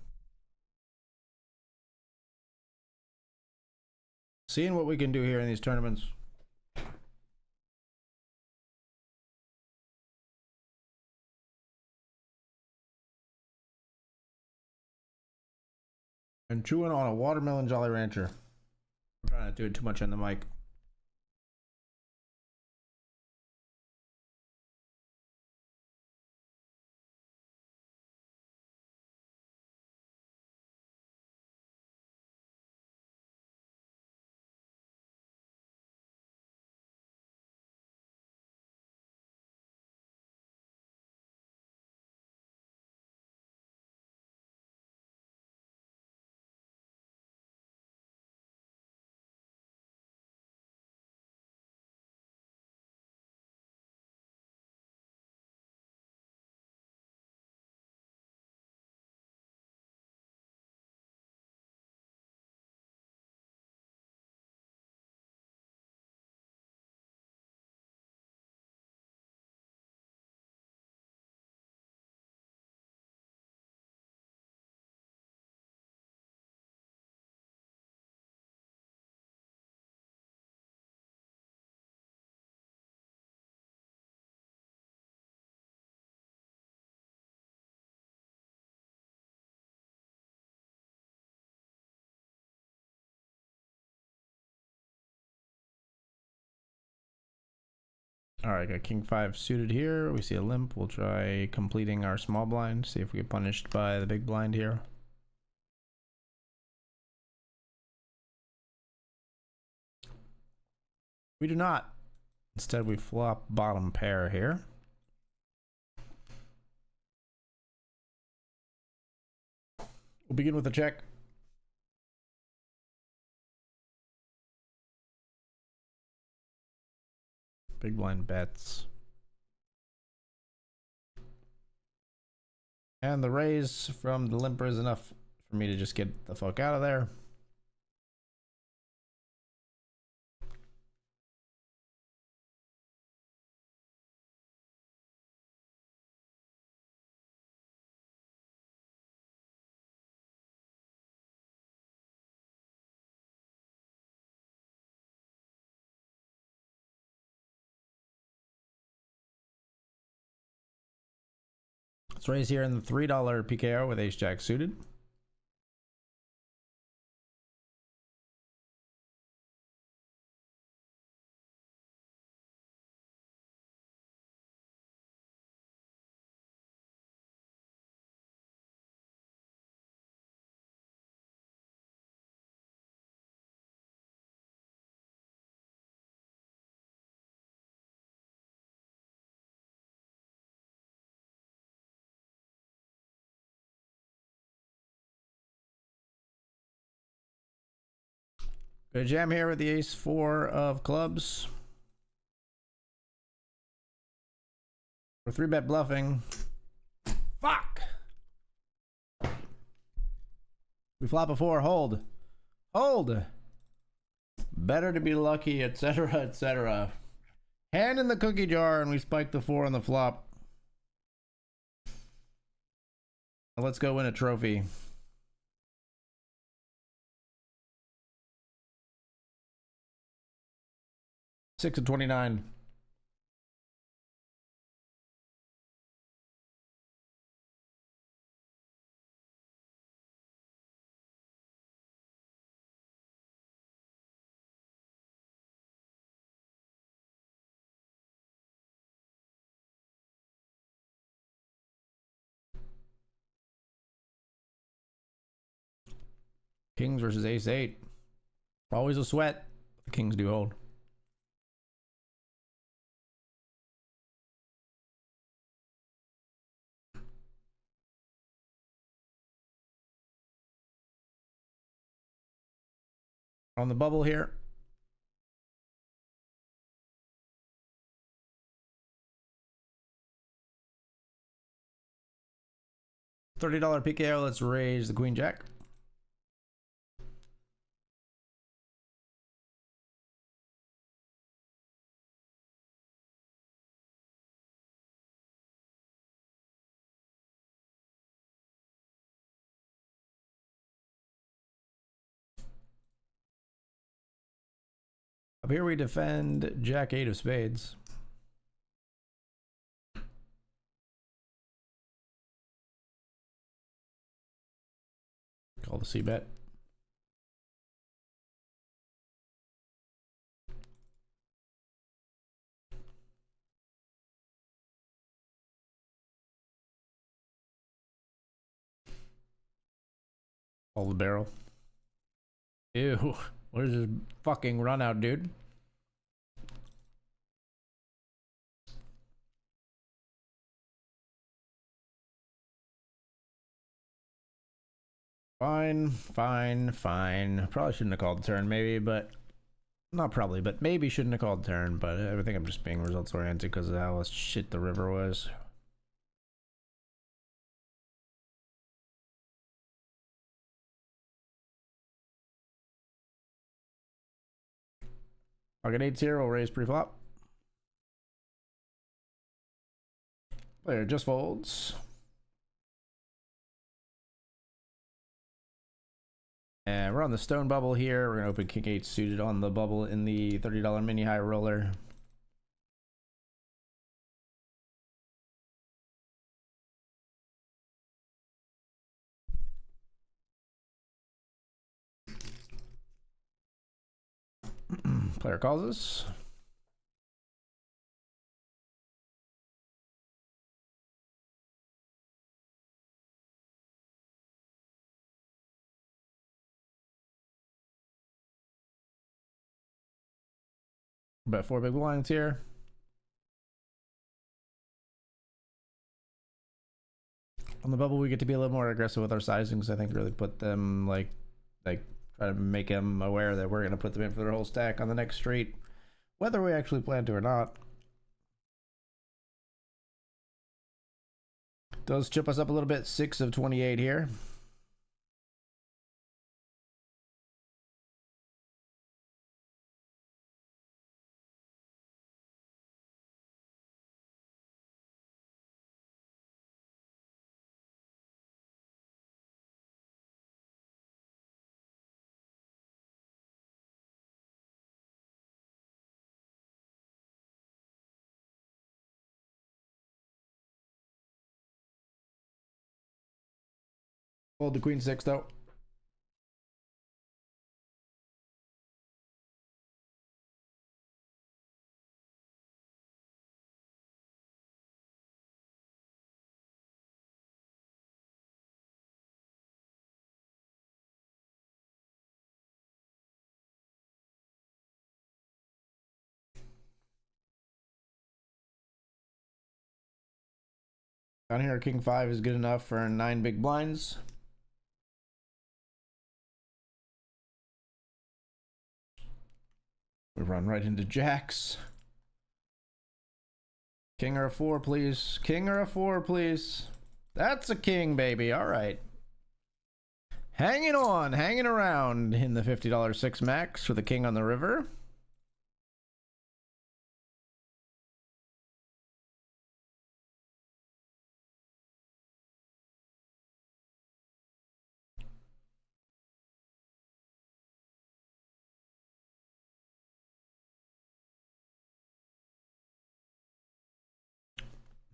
A: Seeing what we can do here in these tournaments. And chewing on a watermelon Jolly Rancher. I'm trying to do it too much on the mic. All right, got king 5 suited here. We see a limp. We'll try completing our small blind. See if we get punished by the big blind here. We do not. Instead, we flop bottom pair here. We'll begin with a check. Big blind bets. And the raise from the limper is enough for me to just get the fuck out of there. Let's raise here in the $3 PKO with ace jack suited. Good jam here with the ace 4 of clubs. We're 3-bet bluffing. Fuck! We flop a 4, hold. Hold! Better to be lucky, etc., etc. Hand in the cookie jar and we spike the 4 on the flop. Let's go win a trophy. Six of 29. Kings versus ace 8. Always a sweat. The kings do hold. On the bubble here. $30 PKO. Let's raise the queen jack. Up here we defend Jack 8 of spades. Call the C-bet. Call the barrel. Ew. What is this fucking run out, dude? Fine, fine, fine. Probably shouldn't have called the turn, maybe, but not probably, but maybe shouldn't have called the turn. But I think I'm just being results oriented because of how shit the river was. Pocket 8's here, we'll raise pre-flop. Player just folds. And we're on the stone bubble here. We're gonna open king 8 suited on the bubble in the $30 mini high roller. Player calls us. Bet 4 big blinds here. On the bubble, we get to be a little more aggressive with our sizings. I think really put them like try to make them aware that we're gonna put them in for their whole stack on the next street, whether we actually plan to or not. Does chip us up a little bit. 6 of 28 here. Hold the queen 6 though. Down here, king 5 is good enough for 9 big blinds. We run right into jacks. King or a 4, please. King or a 4, please. That's a king, baby. All right. Hanging on, hanging around in the $50 6 max for the king on the river.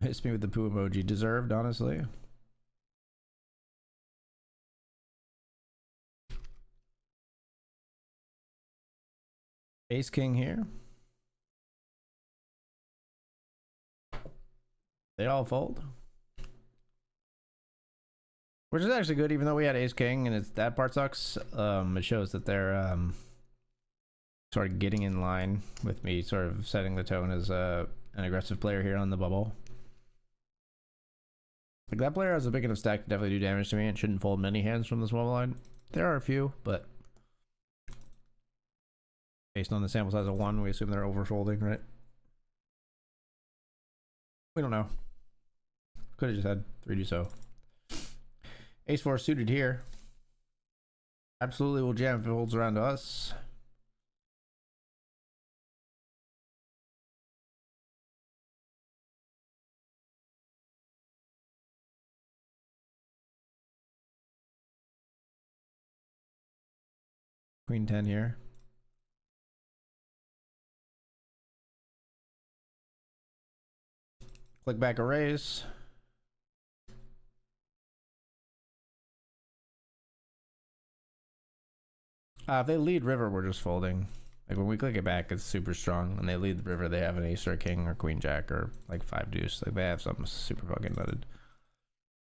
A: Hits me with the poo emoji. Deserved, honestly. Ace king here. They all fold. Which is actually good, even though we had ace king and that part sucks. It shows that they're sort of getting in line with me, sort of setting the tone as an aggressive player here on the bubble. Like, that player has a big enough stack to definitely do damage to me and shouldn't fold many hands from the small line. There are a few, but based on the sample size of 1, we assume they're overfolding, right? We don't know. Could have just had 3 do so. Ace 4 suited here. Absolutely will jam if it holds around to us. Queen 10 here. Click back a raise. If they lead river, we're just folding. Like when we click it back, it's super strong. When they lead the river, they have an ace or a king or queen jack or like 5 deuce. Like they have something super fucking nutted.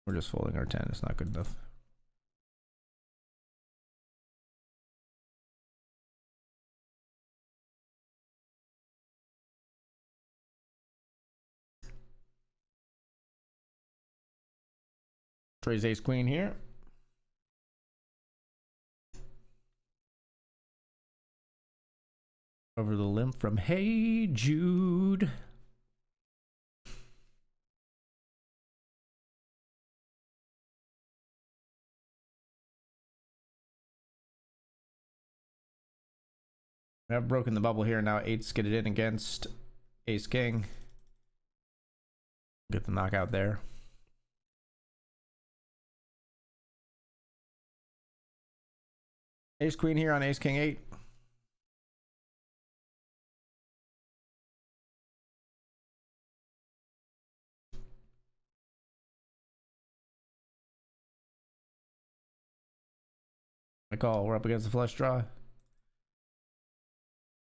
A: We're just folding our 10. It's not good enough. Trays ace queen here. Over the limp from Hey Jude. We have broken the bubble here. Now 8's get it in against ace king. Get the knockout there. Ace queen here on ace king 8. I call. We're up against the flush draw.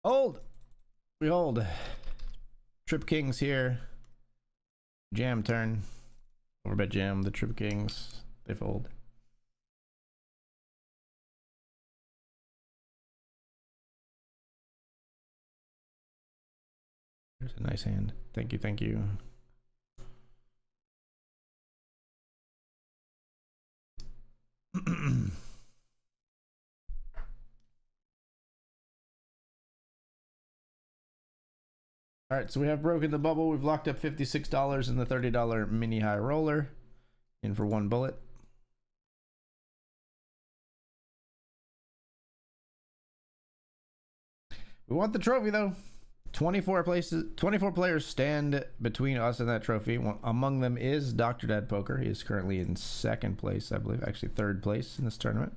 A: Hold. We hold. Trip kings here. Jam turn. Overbet jam. The trip kings. They fold. There's a nice hand. Thank you. Thank you. All right, so we have broken the bubble. We've locked up $56 in the $30 mini high roller. In for 1 bullet. We want the trophy though. 24 players stand between us and that trophy. One among them is Dr. Dad Poker. He is currently in 2nd place, I believe. Actually 3rd place in this tournament.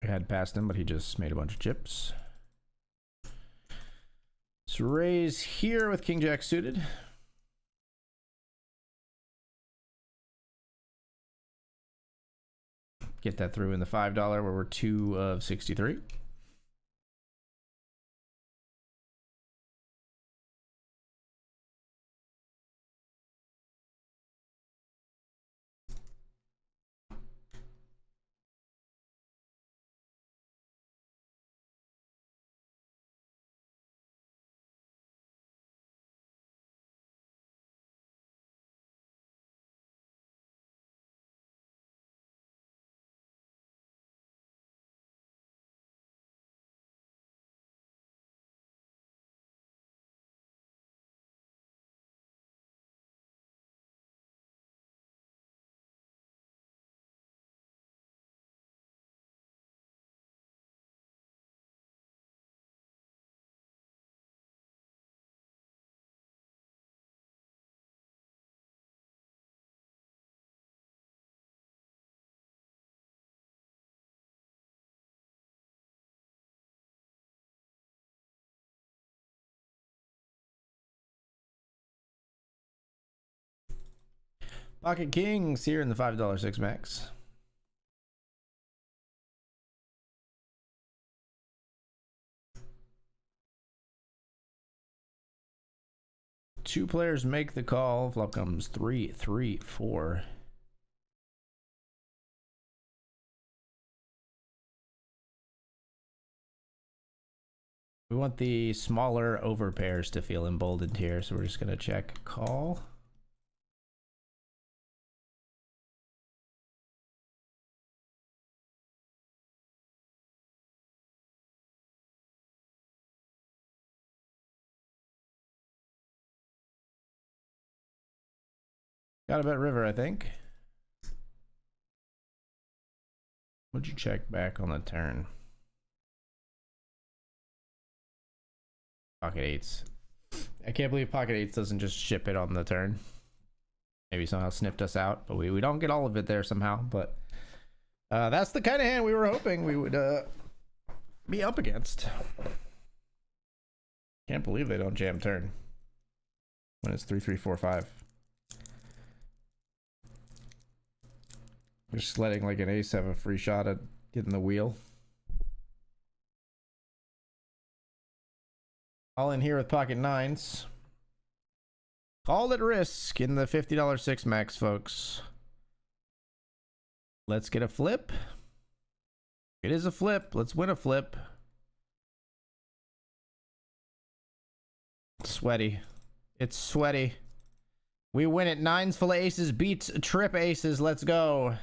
A: I had passed him, but he just made a bunch of chips. Let's raise here with King Jack suited. Get that through in the $5 where we're 2 of 63. Pocket kings here in the $5 6 max. Two players make the call. Flop comes 3, 3, 4. We want the smaller over pairs to feel emboldened here, so we're just gonna check call. Got a bet river, I think. What'd you check back on the turn? Pocket 8s. I can't believe pocket 8s doesn't just ship it on the turn. Maybe somehow sniffed us out, but we don't get all of it there somehow. But that's the kind of hand we were hoping we would be up against. Can't believe they don't jam turn when it's 3-3-4-5. Just letting like an ace have a free shot at getting the wheel. All in here with pocket nines. All at risk in the $50 six max, folks. Let's get a flip. It is a flip. Let's win a flip. Sweaty. It's sweaty. We win it. Nines full of aces beats trip aces. Let's go.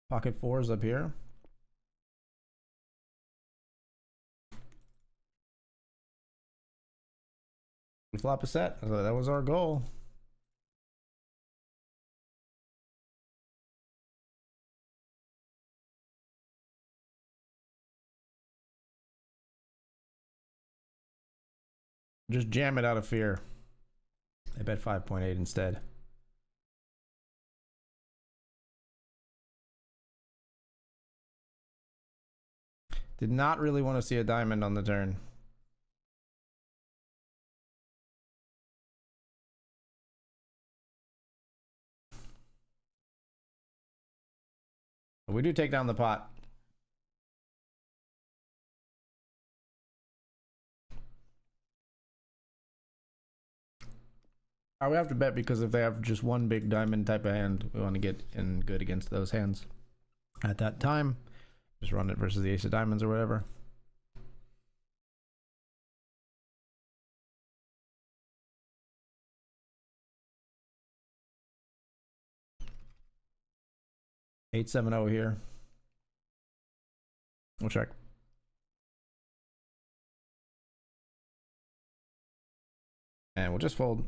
A: Pocket fours up here. We flop a set. That was our goal. Just jam it out of fear. I bet 5.8 instead. Did not really want to see a diamond on the turn. But we do take down the pot. We have to bet because if they have just one big diamond type of hand, we want to get in good against those hands. At that time, just run it versus the ace of diamonds or whatever. Eight, 7-0 here. We'll check. And we'll just fold.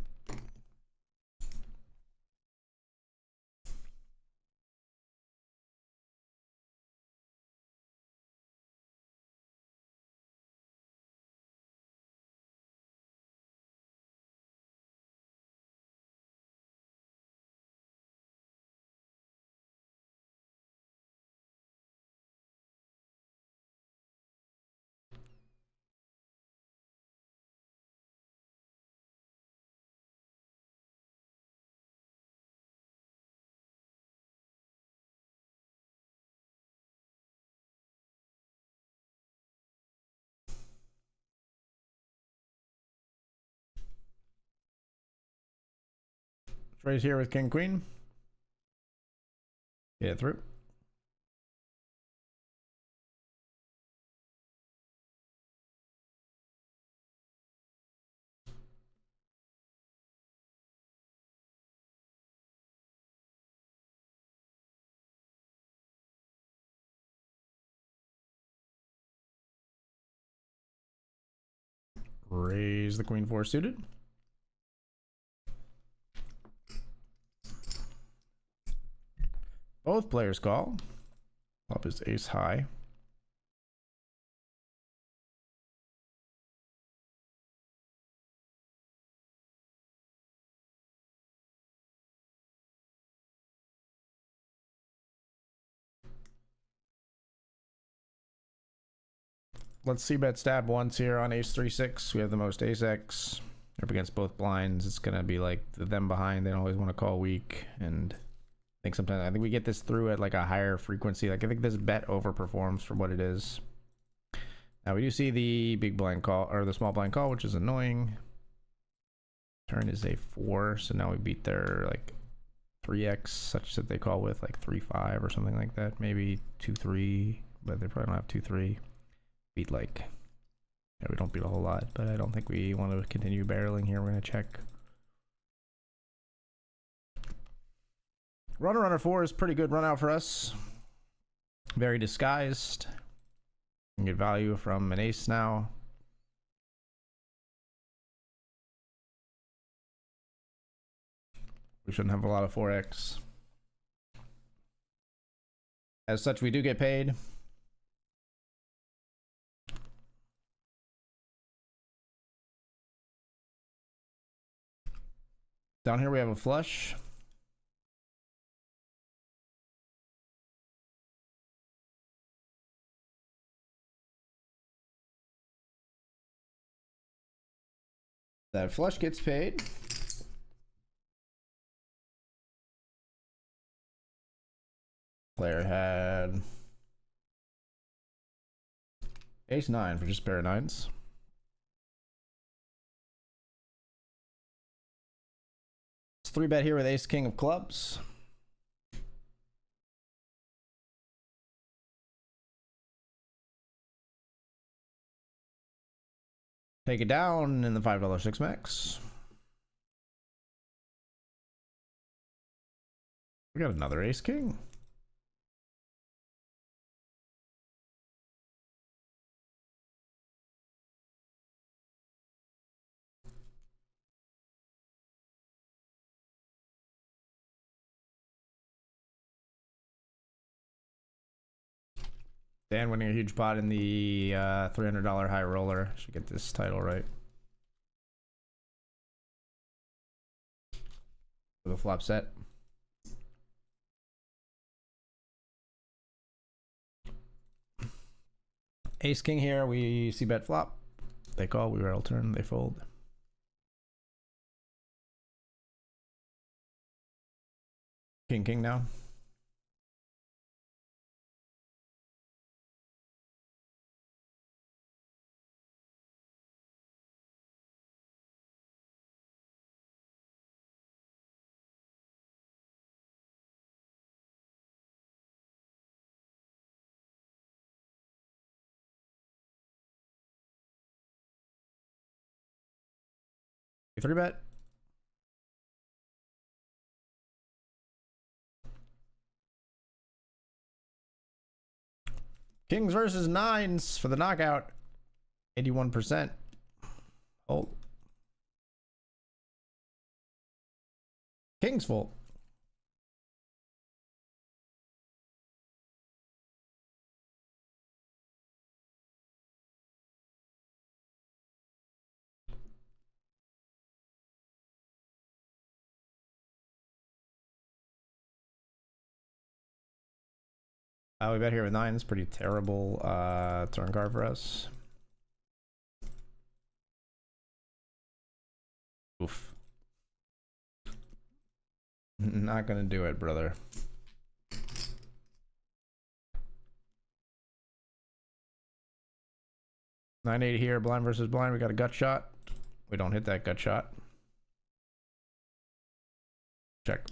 A: Raise here with king queen. Get it through. Raise the queen four suited. Both players call. Up is ace high. let's see bet stab once here on ace 3-6. We have the most ace X up against both blinds. It's gonna be like them behind. They don't always want to call weak, and I think we get this through at like a higher frequency. Like I think this bet overperforms for what it is. Now we do see the big blind call or the small blind call, which is annoying. Turn is a 4, so now we beat their like 3x such that they call with like 3-5 or something like that, maybe 2-3, but they probably don't have 2-3. Beat like, yeah, we don't beat a whole lot, but I don't think we want to continue barreling here. We're gonna check. Runner 4 is pretty good run out for us. Very disguised. You can get value from an ace now. We shouldn't have a lot of 4x. As such, we do get paid. Down here we have a flush. That flush gets paid. Player had ace 9 for just pair of 9s. It's 3-bet here with ace king of clubs. Take it down in the $5 6 max. We got another ace king. Dan winning a huge pot in the $300 high roller. Should get this title right. With a flop set. Ace king here. We see bet flop. They call. We rail turn. They fold. King king now. Three bet. Kings versus 9s for the knockout. 81%. Hold. Kings full. We bet here with 9s. Pretty terrible turn card for us. Oof. Not gonna do it, brother. $9.80 here, blind versus blind. We got a gut shot. We don't hit that gut shot. Check.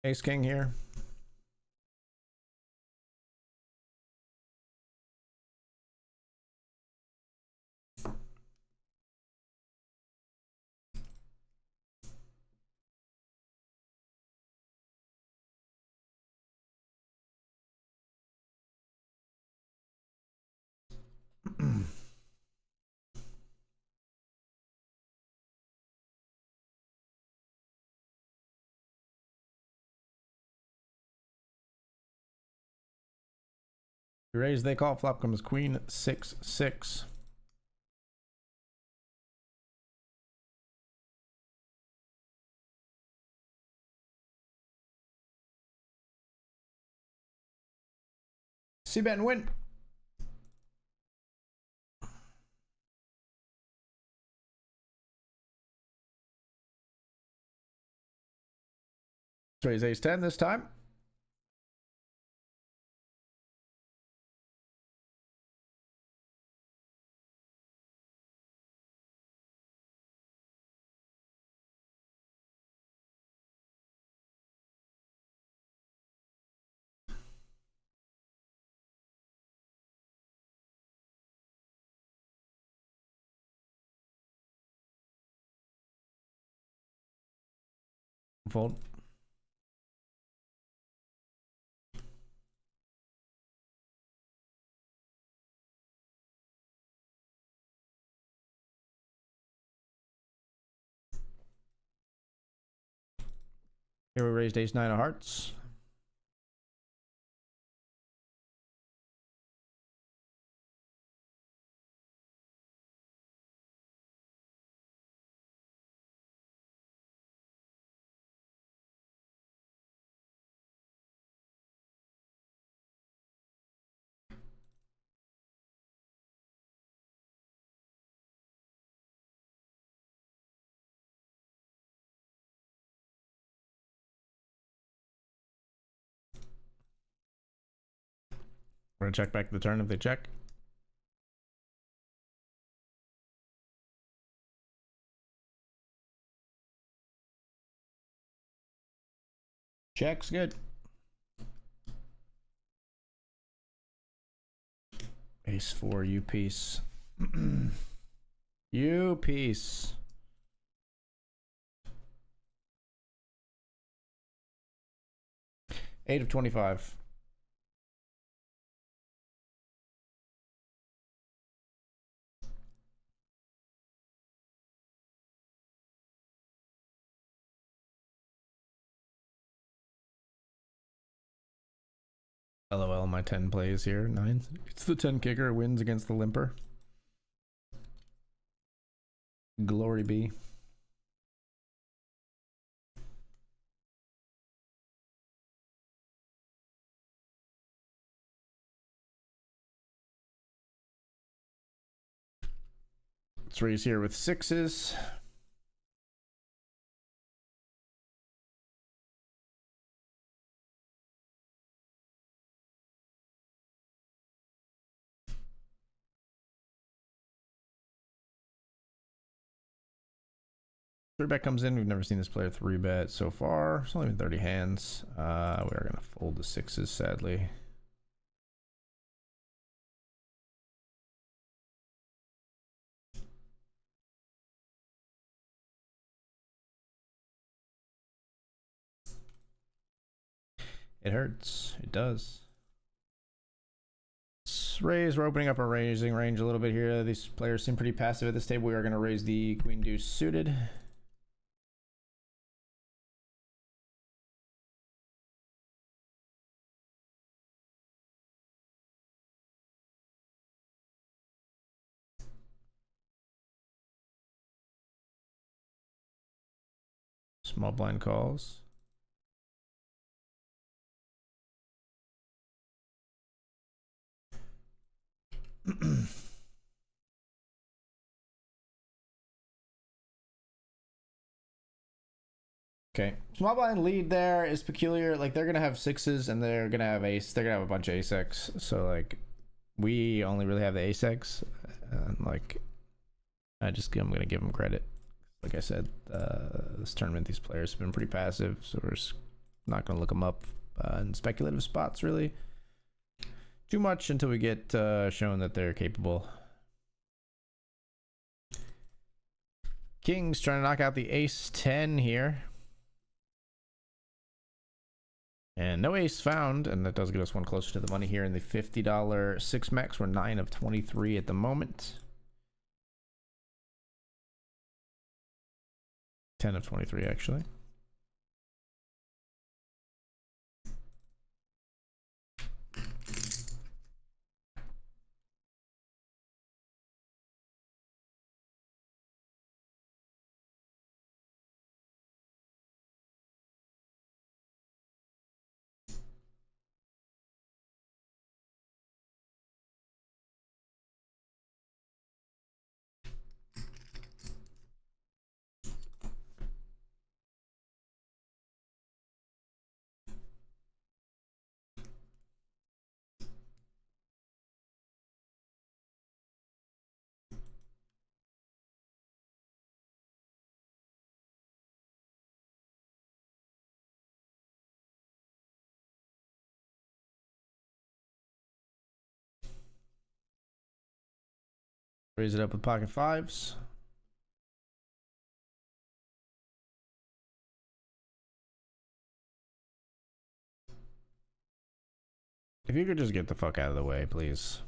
A: Ace king here. Raise, they call. Flop comes queen 6-6. C-bet and win. Let's raise ace 10 this time. Fold. Here we raised ace 9 of hearts. We're gonna check back the turn if they check. Check's good. Ace 4, you piece. You piece. Eight of 25. LOL, my 10 plays here. 9. It's the 10 kicker. It wins against the limper. Glory be. Let's raise here with 6s. Three bet comes in. We've never seen this player 3-bet so far. It's only been 30 hands. We are gonna fold the 6s, sadly. It hurts. It does. Let's raise. We're opening up our raising range a little bit here. These players seem pretty passive at this table. We are going to raise the queen deuce suited. Small blind calls. Okay, small blind lead there is peculiar. Like, they're gonna have 6s and they're gonna have ace. They're gonna have a bunch of ace-x. So like, we only really have the ace-x, and like, I'm gonna give them credit. Like I said, this tournament, these players have been pretty passive, so we're just Not going to look them up in speculative spots, really. Too much until we get shown that they're capable. King's trying to knock out the ace-10 here. And no ace found, and that does get us one closer to the money here in the $50 six-max. We're 9 of 23 at the moment. 10 of 23, actually. Raise it up with pocket fives. If you could just get the fuck out of the way, please.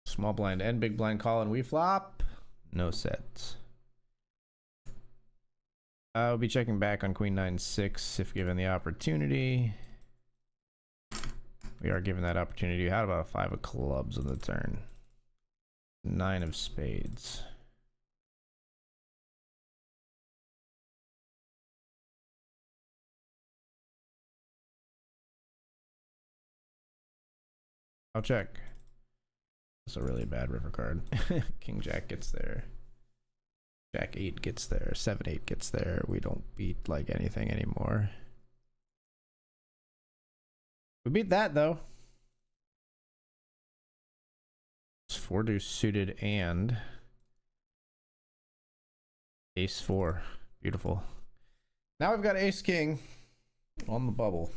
A: Small blind and big blind call, and we flop. No sets. I'll be checking back on Queen 9-6 if given the opportunity. We are given that opportunity. How about a 5 of clubs on the turn? 9 of spades. I'll check. That's a really bad river card. King Jack gets there. Jack 8 gets there. 7-8 gets there. We don't beat like anything anymore. We beat that though. It's 4 deuce suited and ace 4. Beautiful. Now we've got ace king on the bubble.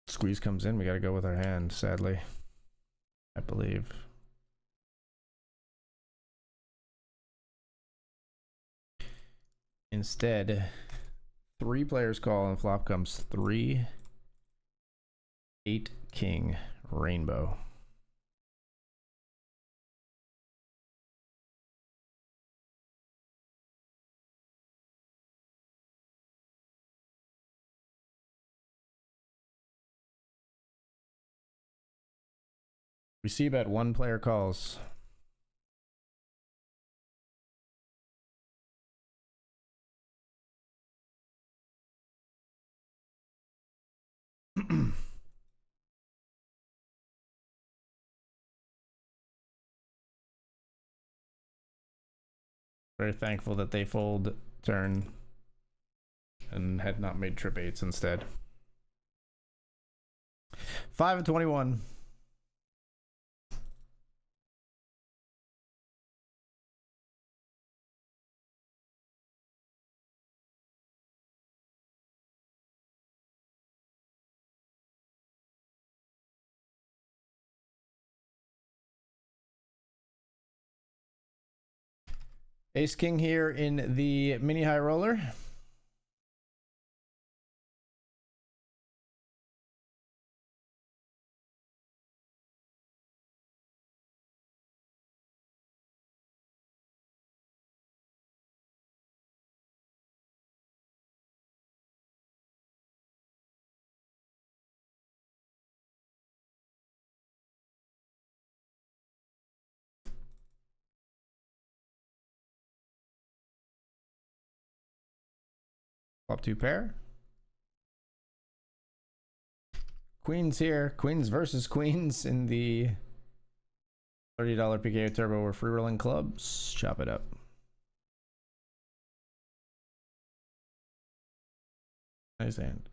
A: Squeeze comes in, we gotta go with our hand, sadly. I believe. Instead, 3 players call and flop comes 3, 8 king, rainbow. We see bet 1 player calls. Very thankful that they fold turn and had not made trip 8s instead. 5 of 21. Ace king here in the mini high roller. Flop 2 pair. Queens here. Queens versus Queens in the $30 PKO Turbo or free rolling clubs. Chop it up. Nice hand.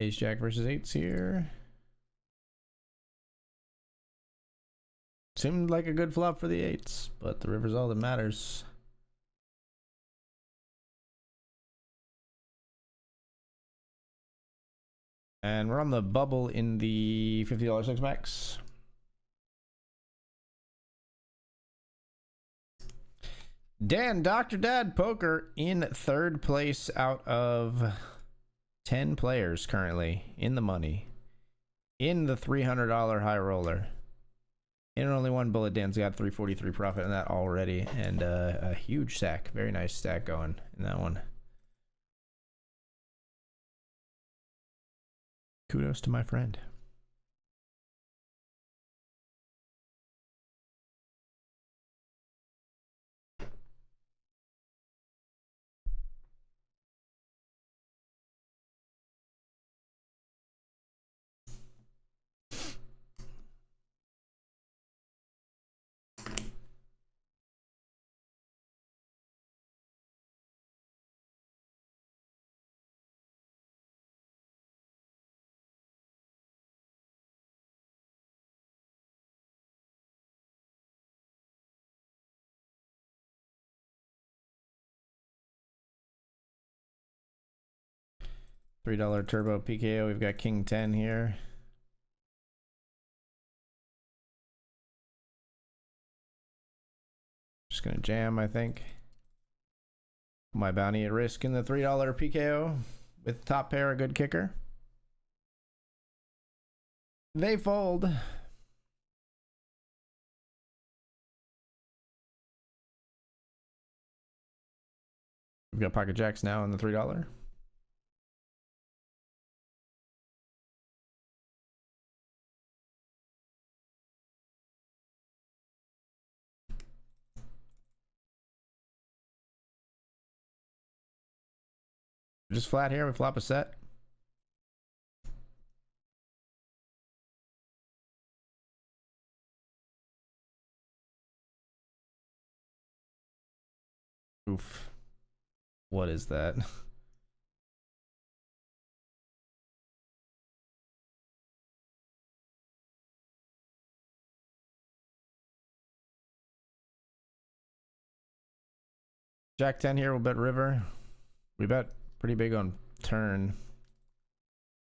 A: Ace Jack versus eights here. Seemed like a good flop for the eights, but the river's all that matters. And we're on the bubble in the $50 six max. Dan, Dr. Dad Poker in third place out of 10 players currently in the money. In the $300 high roller. In only one bullet, Dan's got 343 profit in that already. And a huge stack. Very nice stack going in that one. Kudos to my friend. $3 turbo PKO. We've got King 10 here. Just gonna jam, I think. My bounty at risk in the $3 PKO with top pair, a good kicker. They fold. We've got pocket jacks now in the $3. Just flat here, we flop a set. Oof. What is that? Jack 10 here, we'll bet river. We bet pretty big on turn.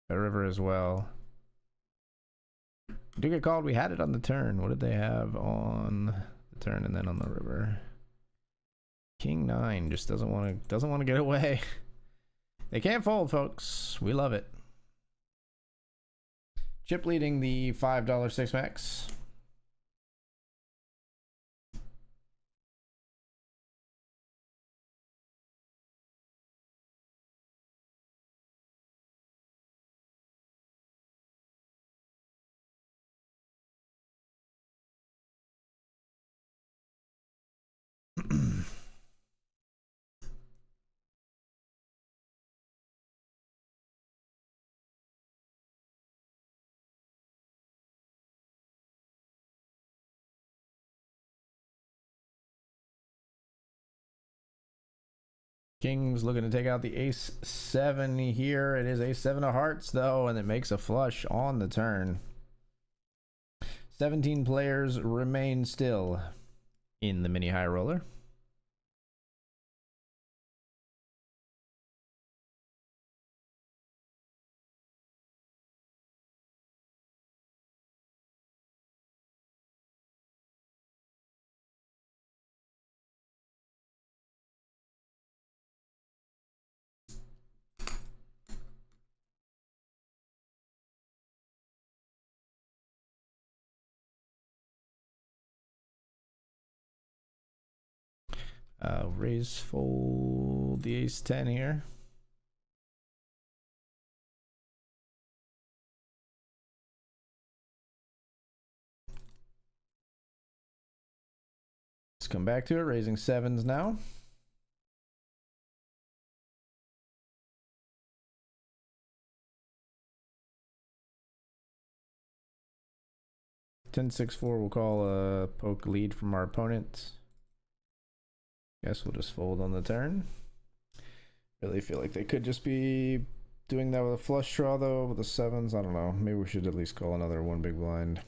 A: Bet river as well. Do get called. We had it on the turn. What did they have on the turn and then on the river? King 9 just doesn't want to get away. They can't fold, folks. We love it. Chip leading the $5 six max. King's looking to take out the ace 7 here. It is ace 7 of hearts though, and it makes a flush on the turn. 17 players remain still in the mini high roller. Raise, fold the ace 10 here. Let's come back to it, raising sevens now. Ten six four. We'll call a poke lead from our opponent. Guess we'll just fold on the turn. Really feel like they could just be doing that with a flush draw though, with the sevens. I don't know. Maybe we should at least call another one big blind.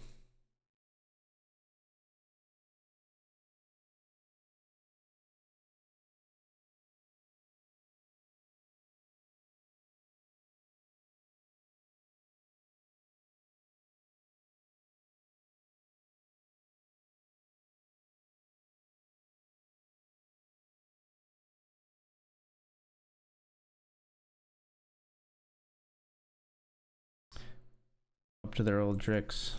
A: Up to their old tricks.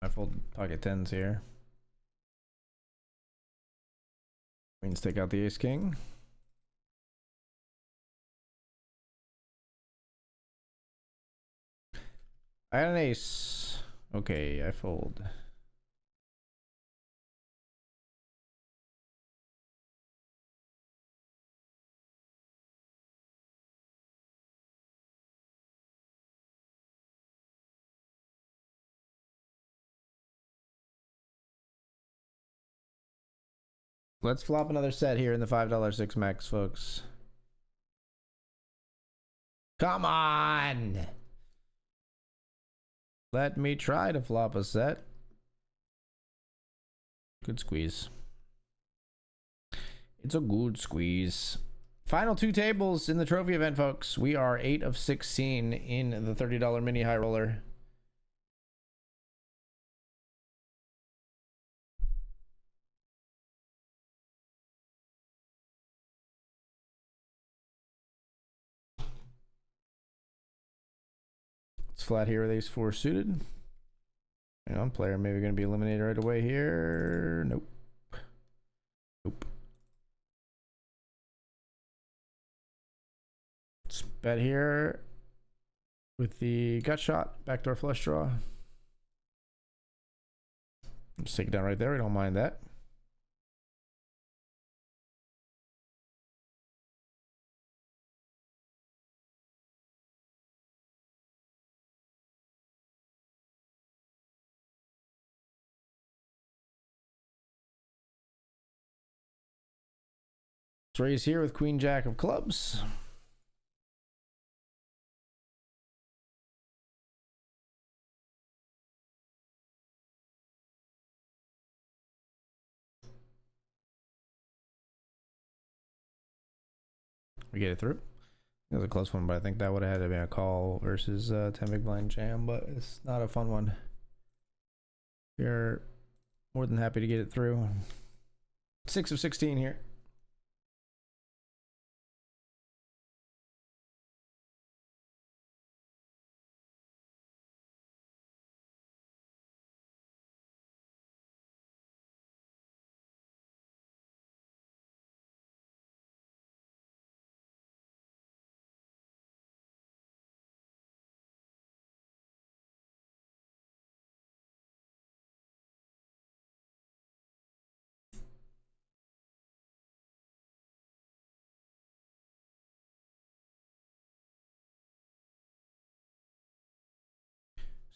A: I fold pocket tens here. Queens take out the ace king. I had an ace. Okay, I fold. Let's flop another set here in the $5 six max, folks. Come on! Let me try to flop a set. Good squeeze. It's a good squeeze. Final two tables in the trophy event, folks. We are 8 of 16 in the $30 mini high roller. It's flat here with ace four suited. Hang on, player maybe going to be eliminated right away here. Nope. Nope. Let's bet here with the gut shot, backdoor flush draw. Just take it down right there. We don't mind that. Let's raise here with queen jack of clubs. We get it through. It was a close one, but I think that would have had to be a call versus 10 big blind jam, but it's not a fun one. We're more than happy to get it through. 6 of 16 here.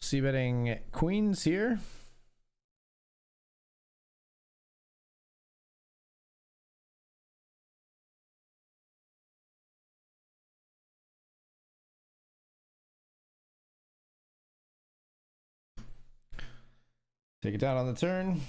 A: C betting queens here. Take it down on the turn.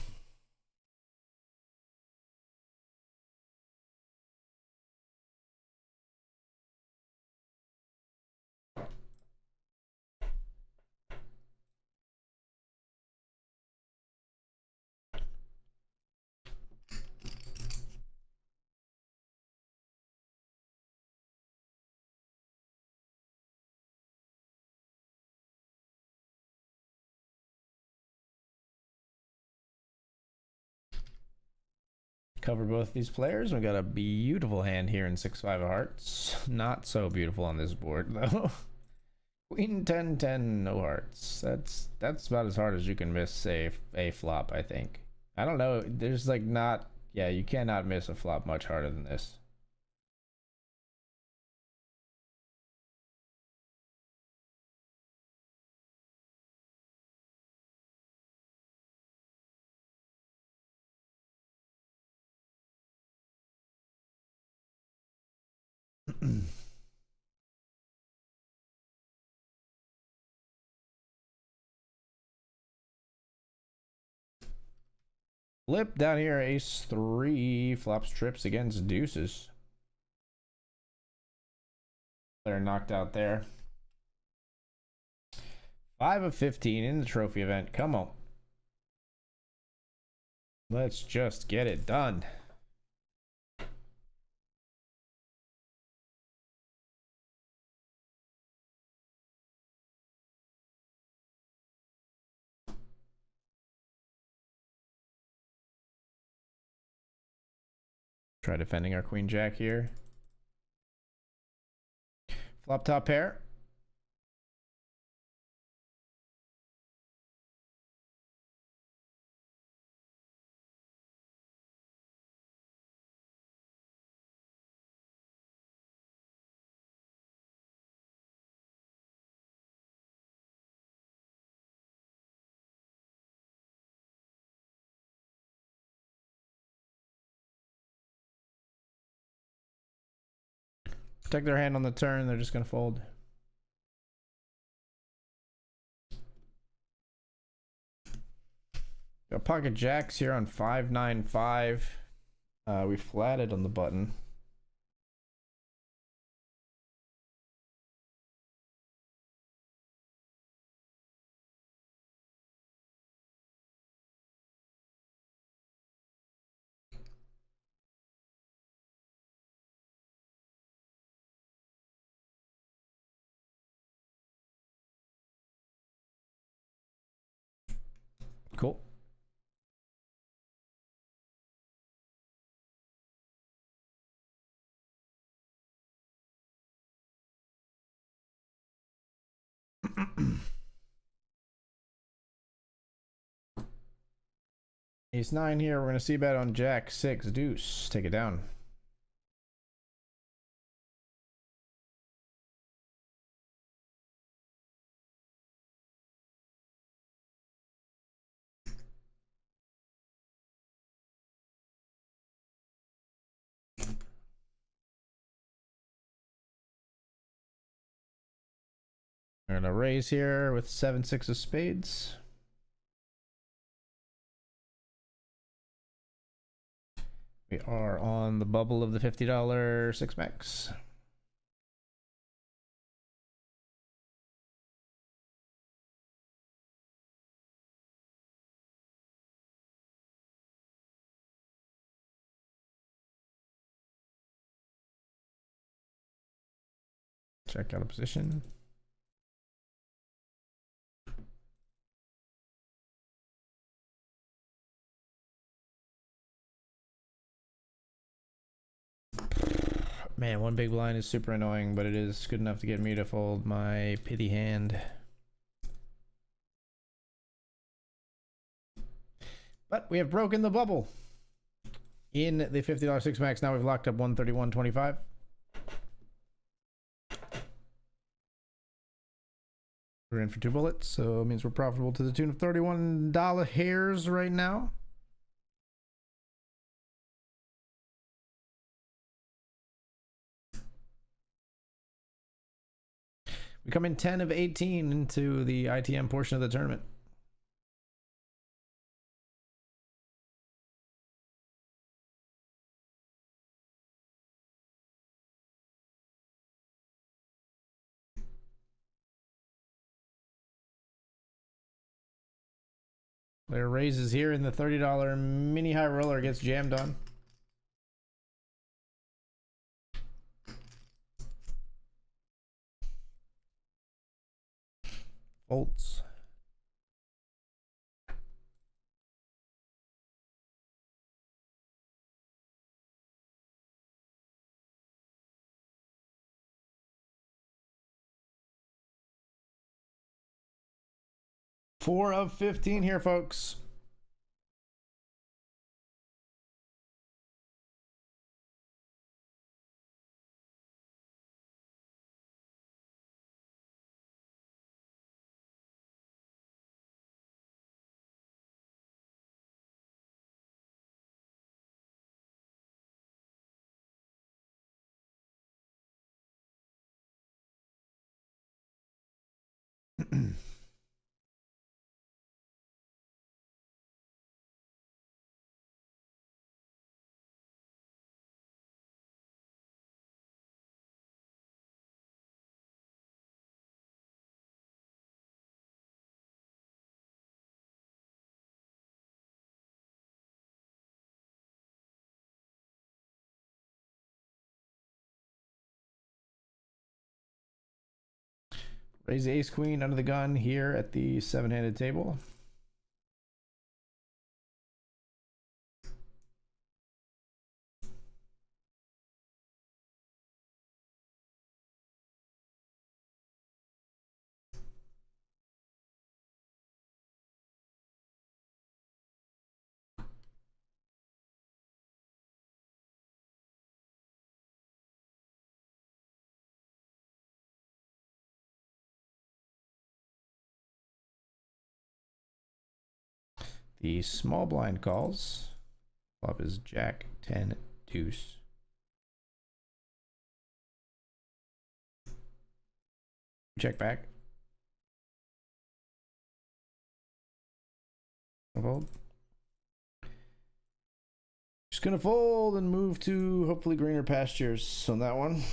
A: cover both these players. We got a beautiful hand here in 6-5 of hearts. Not so beautiful on this board though. Queen 10-10, no hearts. That's about as hard as you can miss a flop, I think. I don't know. There's like not, yeah, you cannot miss a flop much harder than this. Flip down here, ace 3, flops trips against deuces. They're knocked out there. 5 of 15 in the trophy event. Come on. Let's just get it done. Try defending our queen jack here. Flop top pair. Protect their hand on the turn. They're just going to fold. Got pocket jacks here on 5-9-5. We flatted on the button. Cool. Ace 9 here. We're going to see bet on jack 6 deuce. Take it down. We're going to raise here with 7-6 of spades. We are on the bubble of the $50 6 max. Check out a position. Man, one big blind is super annoying, but it is good enough to get me to fold my pity hand. But we have broken the bubble in the $50 6 max. Now we've locked up 131.25. We're in for 2 bullets, so it means we're profitable to the tune of $31 hairs right now. We come in 10 of 18 into the ITM portion of the tournament. Player raises here in the $30 mini high roller, gets jammed on. Folds. 4 of 15 here, folks. Raise the ace queen under the gun here at the 7-handed table. The small blind calls. Flop is Jack 10 deuce. Check back. Fold. Just gonna fold and move to hopefully greener pastures on that one.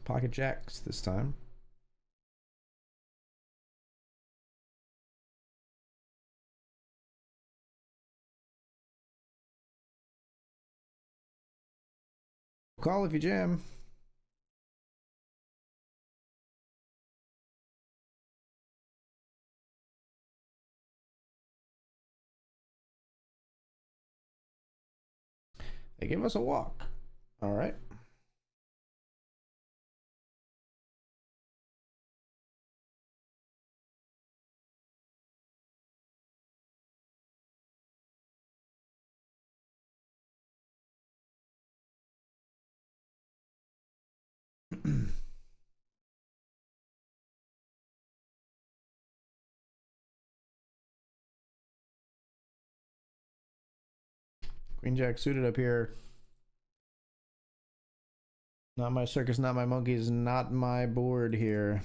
A: Pocket jacks this time. Call if you jam. They give us a walk. All right. Queen jack suited up here. Not my circus, not my monkeys, not my board here.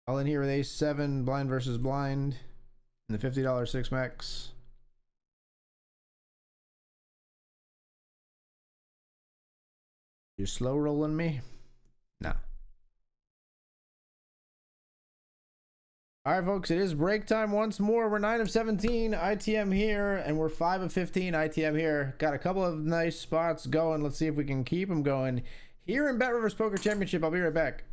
A: All in here with ace 7, blind versus blind, and the $50 six max. You slow rolling me? Nah. All right, folks, it is break time once more. We're 9 of 17 ITM here, and we're 5 of 15 ITM here. Got a couple of nice spots going. Let's see if we can keep them going here in BetRivers Poker Championship. I'll be right back.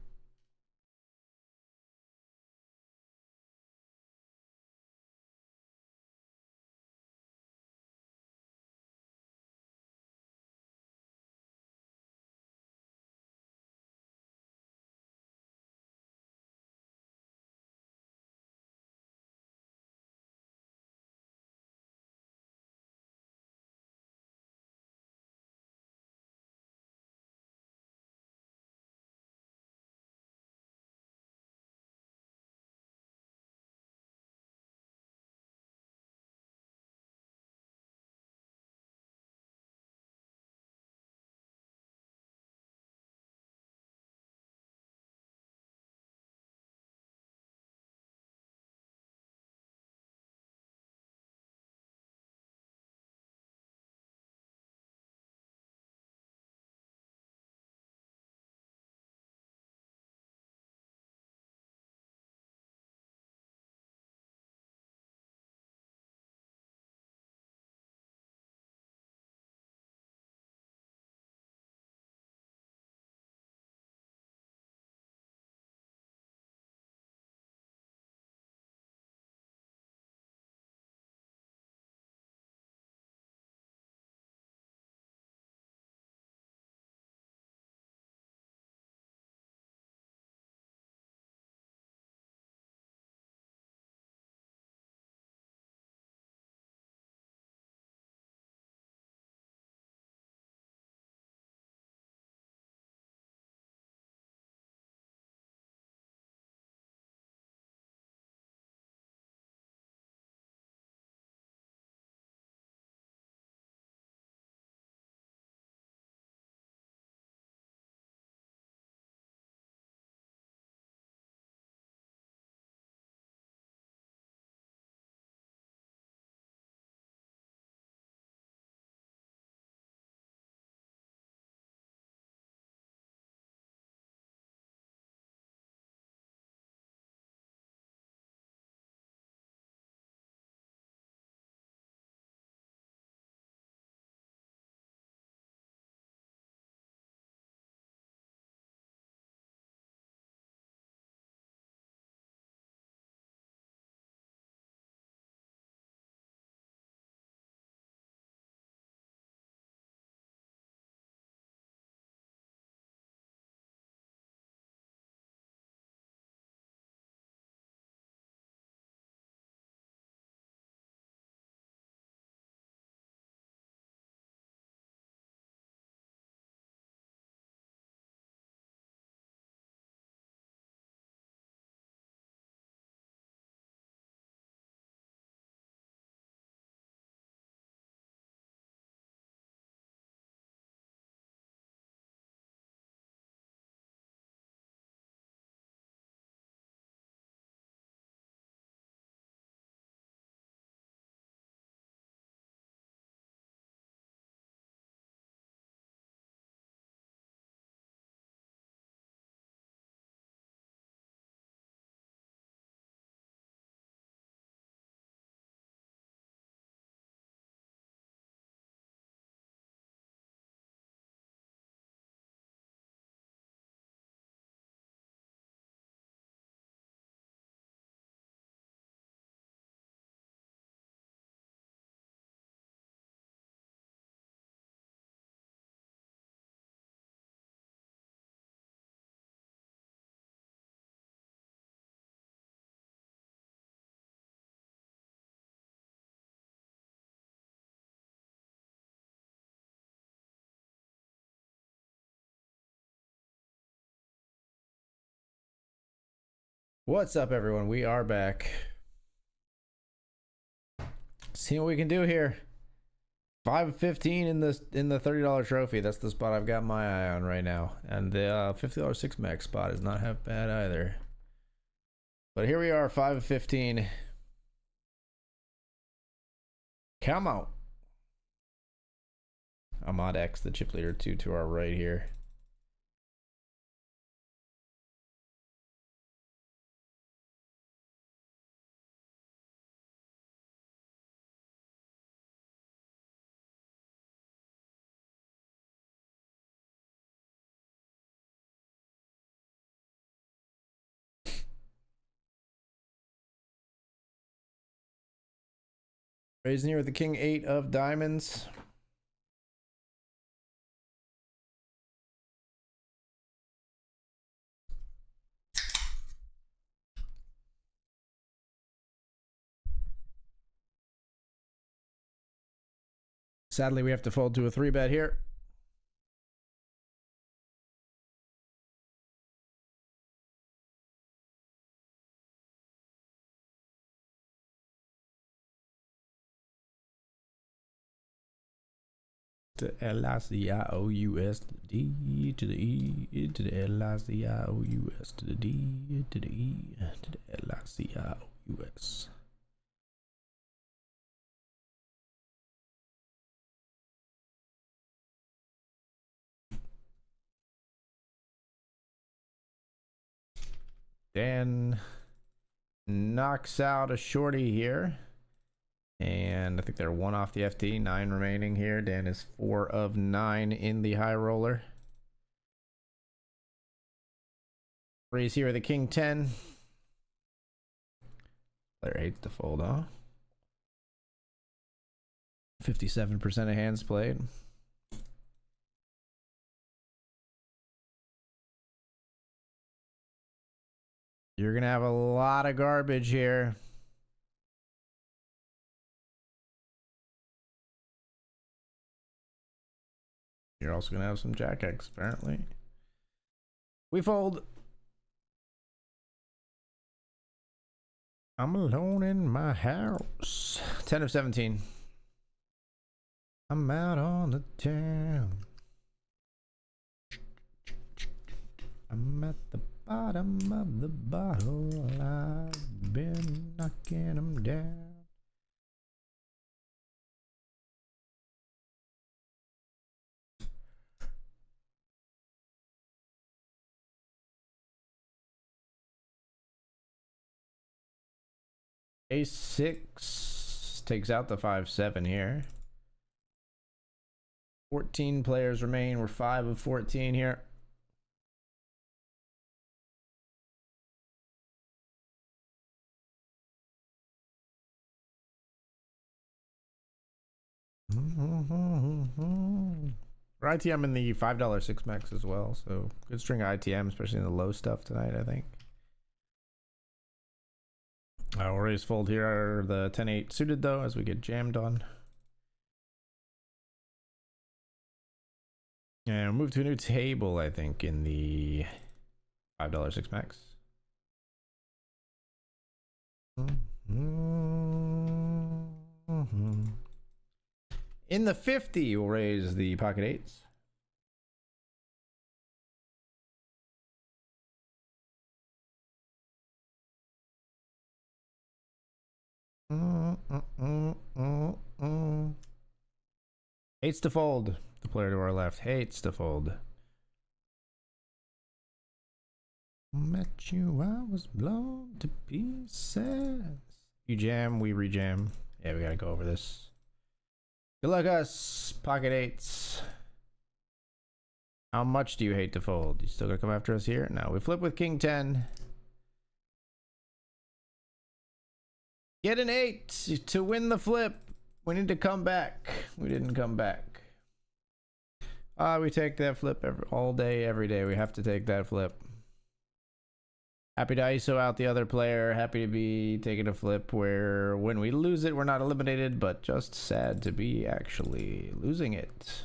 A: What's up, everyone? We are back. See what we can do here. 515 in the $30 trophy. That's the spot I've got my eye on right now. And the $50 six max spot is not half bad either. But here we are, 515. Come on. Ahmad X, the chip leader, 2 to our right here. Raising here with the king 8 of diamonds. Sadly, we have to fold to a 3-bet here. To L-I-C-I-O-U-S to the D to the E to the L-I-C-I-O-U-S to the D to the E to the L-I-C-I-O-U-S. Dan knocks out a shorty here. And I think they're 1 off the FT, 9 remaining here. Dan is 4 of 9 in the high roller. Raise here with the king 10. Player hates to fold, huh? 57% of hands played. You're gonna have a lot of garbage here. You're also gonna have some jack X, apparently. We fold. I'm alone in my house. 10 of 17. I'm out on the town. I'm at the bottom of the bottle. I've been knocking them down. Ace 6 takes out the 5-7 here. 14 players remain. We're 5 of 14 here. For ITM in the $5 six max as well, so good string of ITM, especially in the low stuff tonight, I think. We'll raise fold here are the 10-8 suited though, as we get jammed on. And we'll move to a new table, I think, in the $5 six max. In the 50, we'll raise the pocket 8s. Hates to fold. The player to our left hates to fold. Met you, I was blown to pieces. You jam, we rejam. Yeah, we gotta go over this. Good luck, us. Pocket 8s. How much do you hate to fold? You still gonna come after us here? No, we flip with king 10. Get an 8 to win the flip. We need to come back. We didn't come back. We take that flip all day, every day. We have to take that flip. Happy to ISO out the other player. Happy to be taking a flip where when we lose it, we're not eliminated, but just sad to be actually losing it.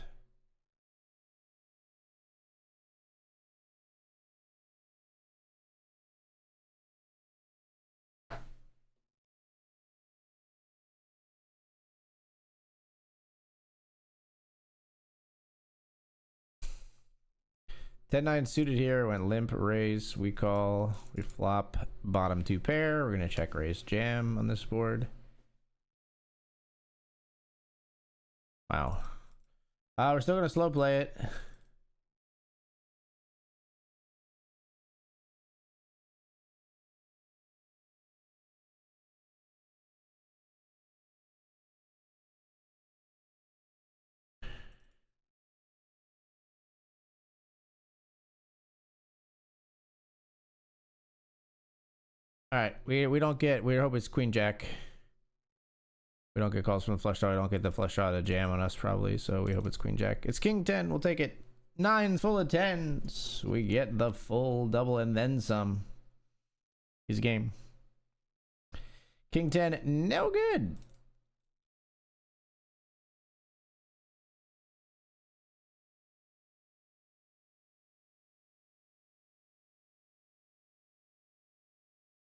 A: 10-9 suited here. Went limp, raise. We call. We flop. Bottom 2 pair. We're going to check raise jam on this board. Wow. We're still going to slow play it. All right, we don't get. We hope it's queen jack. We don't get calls from the flush draw. We don't get the flush draw to jam on us probably. So we hope it's queen jack. It's king 10. We'll take it. 9 full of 10s. We get the full double and then some. His game. King 10, no good.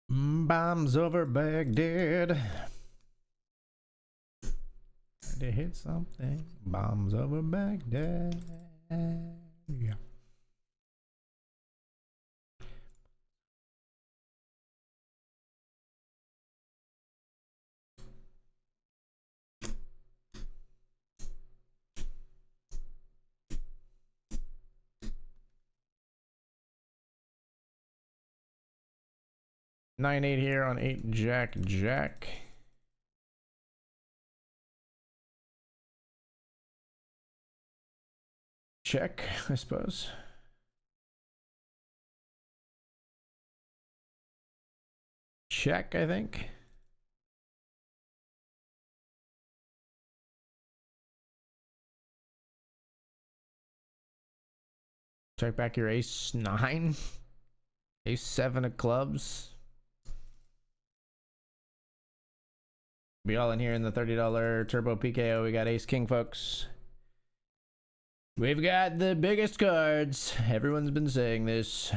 A: Bombs over Baghdad. To hit something. Bombs over Baghdad. Yeah. Nine eight here on 8 jack jack. Check, I suppose. Check, I think. Check back your ace 9. Ace 7 of clubs. Be all in here in the $30 turbo PKO. We got ace king, folks. We've got the biggest cards. Everyone's been saying this.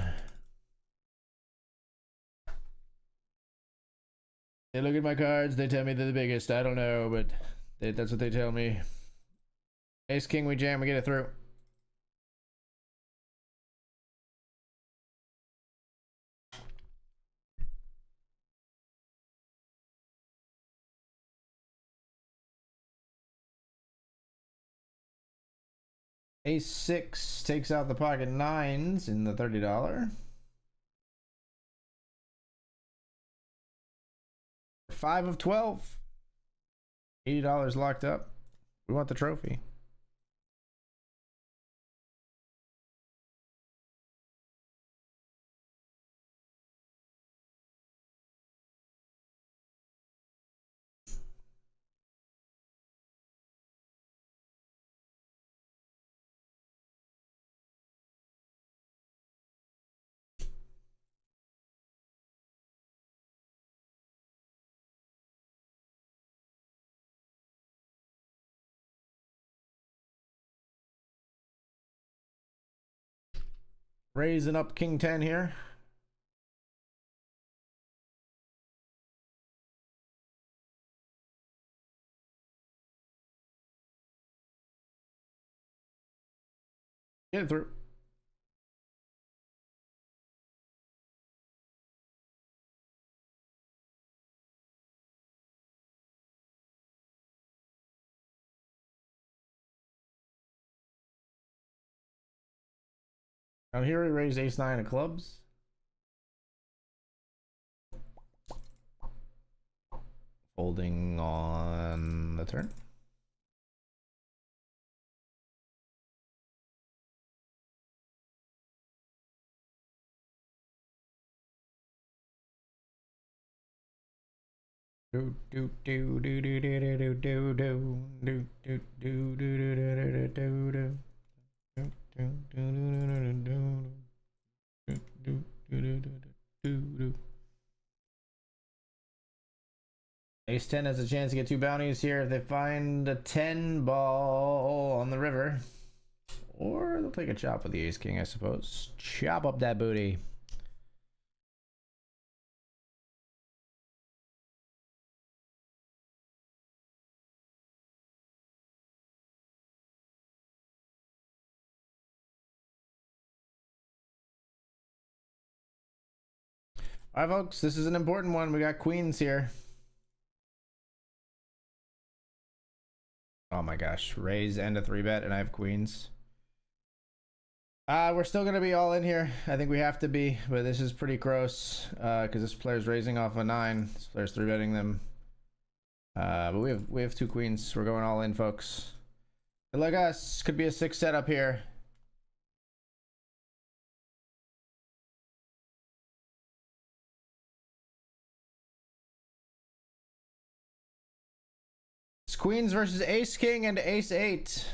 A: They look at my cards, they tell me they're the biggest. I don't know, but that's what they tell me. Ace king, we jam, we get it through. Ace 6 takes out the pocket 9s in the $30. 5 of 12. $80 locked up. We want the trophy. Raising up king 10 here. Get it through. Now here we raise ace 9 of clubs. Folding on the turn. Do do do do do do do do do do do do do do do do. Ace 10 has a chance to get 2 bounties here if they find a 10 ball on the river. Or they'll take a chop with the ace king, I suppose. Chop up that booty. All right, folks, this is an important one. We got queens here. Oh my gosh, raise and a 3-bet, and I have queens. We're still gonna be all in here. I think we have to be, but this is pretty gross because this player's raising off a 9. This player's 3-betting them. But we have 2 queens. We're going all in, folks. Good luck, us. Could be a 6 setup here. It's queens versus ace king and ace 8.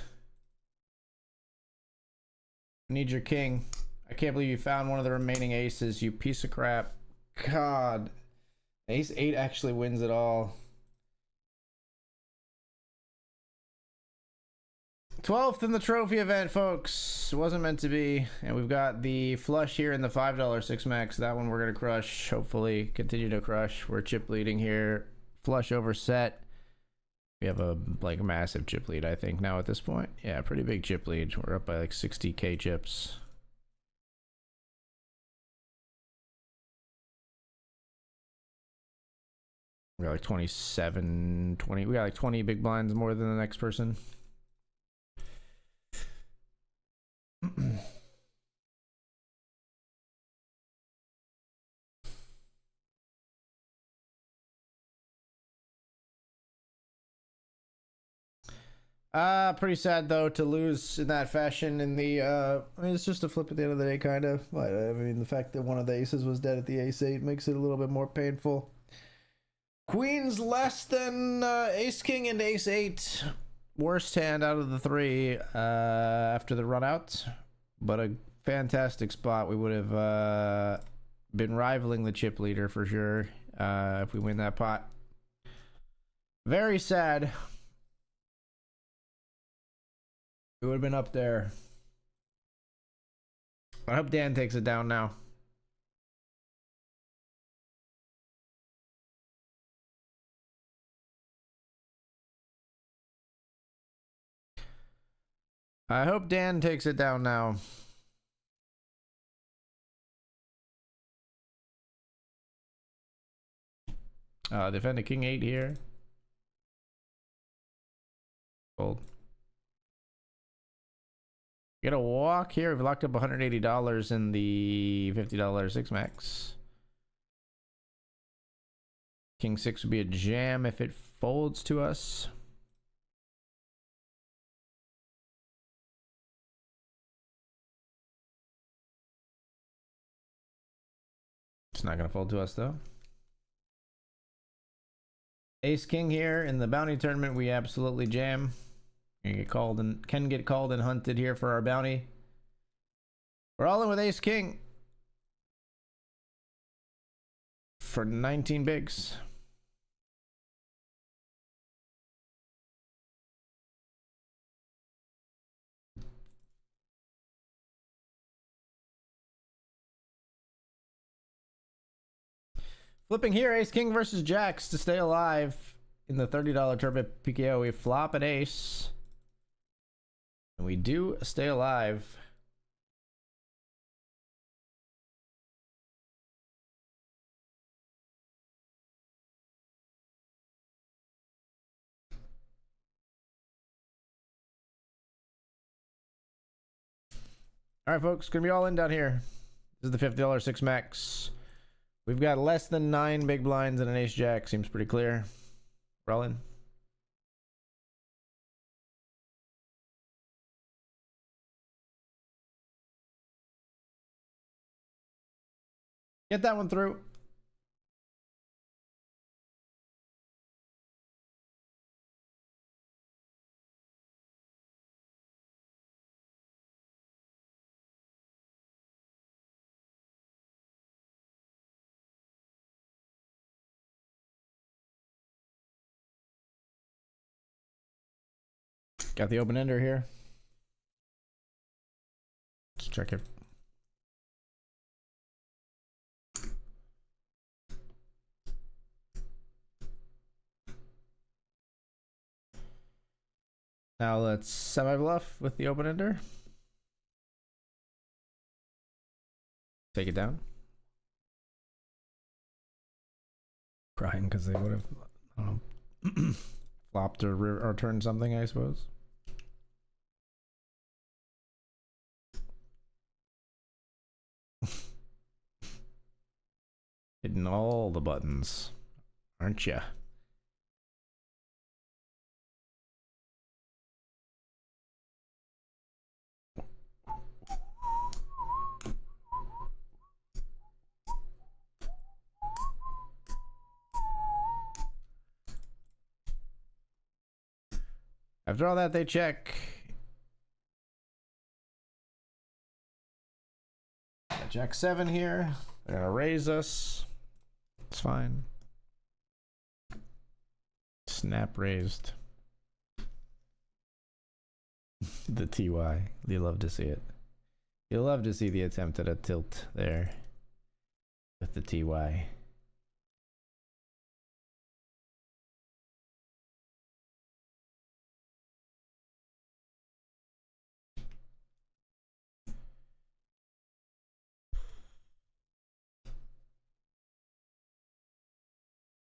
A: Need your king. I can't believe you found one of the remaining aces, you piece of crap. God. Ace 8 actually wins it all. 12th in the trophy event, folks. Wasn't meant to be. And we've got the flush here in the $5 6 max. That one we're going to crush. Hopefully continue to crush. We're chip leading here. Flush over set. We have a like massive chip lead, I think, now at this point. Yeah, pretty big chip lead. We're up by like 60k chips. We got like 27, 20. We got like 20 big blinds more than the next person. Pretty sad though to lose in that fashion in the I mean, it's just a flip at the end of the day, kind of. But I mean, the fact that one of the aces was dead at the ace 8 makes it a little bit more painful. Queens less than ace king and ace 8. Worst hand out of the 3 after the run out, but a fantastic spot. We would have been rivaling the chip leader for sure if we win that pot. Very sad. It would have been up there. I hope Dan takes it down now. I hope Dan takes it down now. Defend a king 8 here. Fold. Get a walk here. We've locked up $180 in the $50 6 max. King 6 would be a jam if it folds to us. It's not going to fold to us though. Ace king here in the bounty tournament, we absolutely jam. Get called and can get called and hunted here for our bounty. We're all in with ace king for 19 bigs. Flipping here, ace king versus jacks to stay alive in the $30 turbot PKO. We flop an ace. And we do stay alive. All right, folks, gonna be all in down here. This is the $50 6 max. We've got less than 9 big blinds and an ace jack. Seems pretty clear. We're all in. Get that one through. Got the open ender here. Let's check it. Now let's semi-bluff with the open ender. Take it down. Crying because they would have, I don't know, flopped or turned something, I suppose. Hitting all the buttons, aren't ya? After all that, they check. Jack 7 here. They're gonna raise us. It's fine. Snap raised. The TY. You love to see it. You'll love to see the attempt at a tilt there with the TY.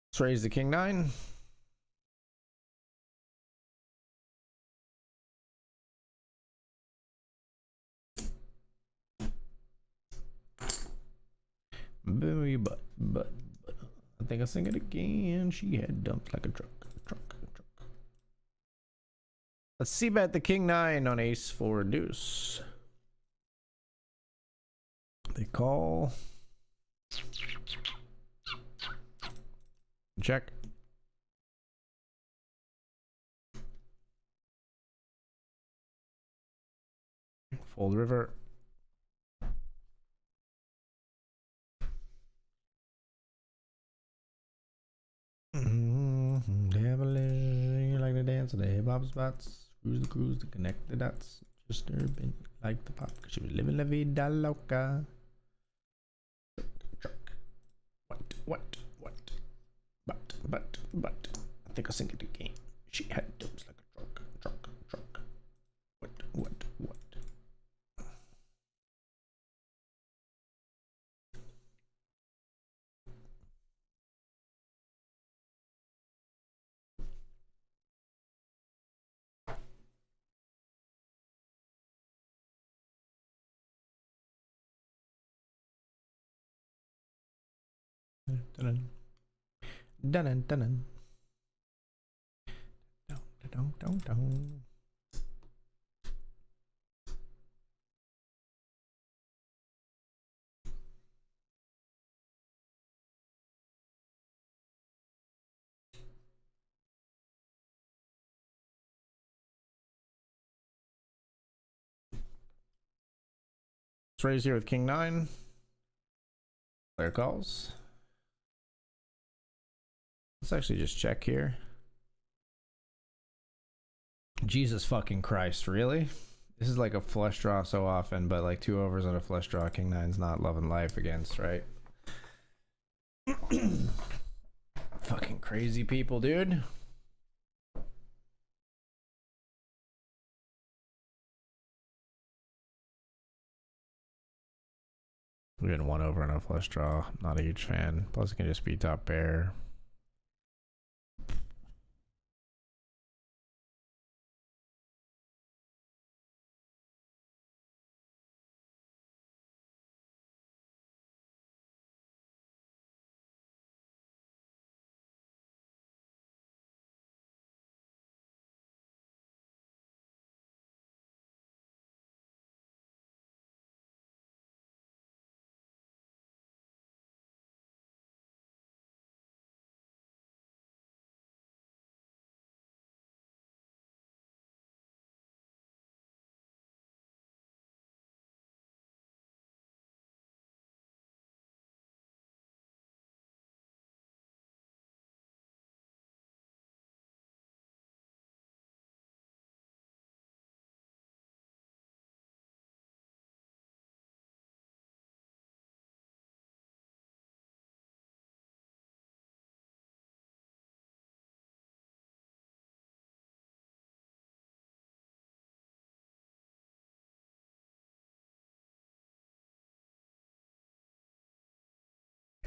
A: Let's raise the king 9. But I think I sing it again. She had dumped like a truck. Let's see bet the king 9 on ace 4 deuce. They call. Check. Fold river. Devilish, you like to dance to the hip hop spots. Cruise to connect the dots. Just urban like the pop, cause she was living la vida loca. Truck. What? But. I think I sing it again. She had dumps like a truck. What? Dun. Dun. Let's raise here with king 9. Player calls. Let's actually just check here. Jesus fucking Christ, really? This is like a flush draw so often, but like 2 overs on a flush draw, king 9's not loving life against, right? Fucking crazy people, dude. We're getting 1 over on a flush draw. Not a huge fan. Plus, it can just be top pair.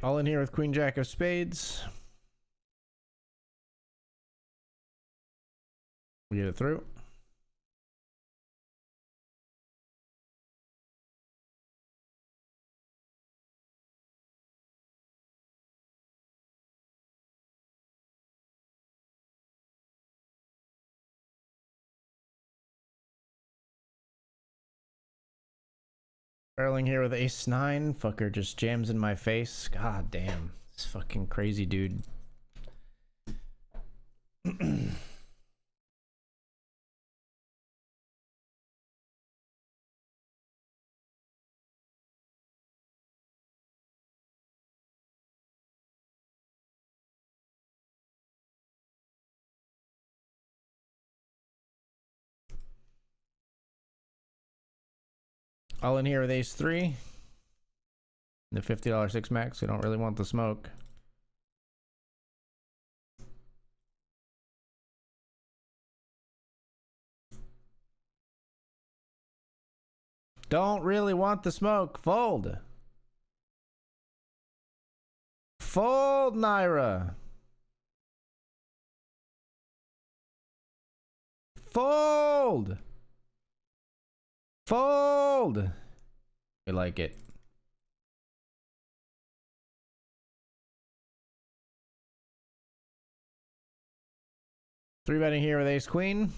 A: All in here with Queen Jack of Spades. We get it through. Barreling here with ace 9. Fucker just jams in my face. God damn. This fucking crazy dude. All in here with ace 3. The $50 six max. We don't really want the smoke. Don't really want the smoke. Fold. Fold, Naira. Fold. Fold. We like it. Three betting here with ace queen.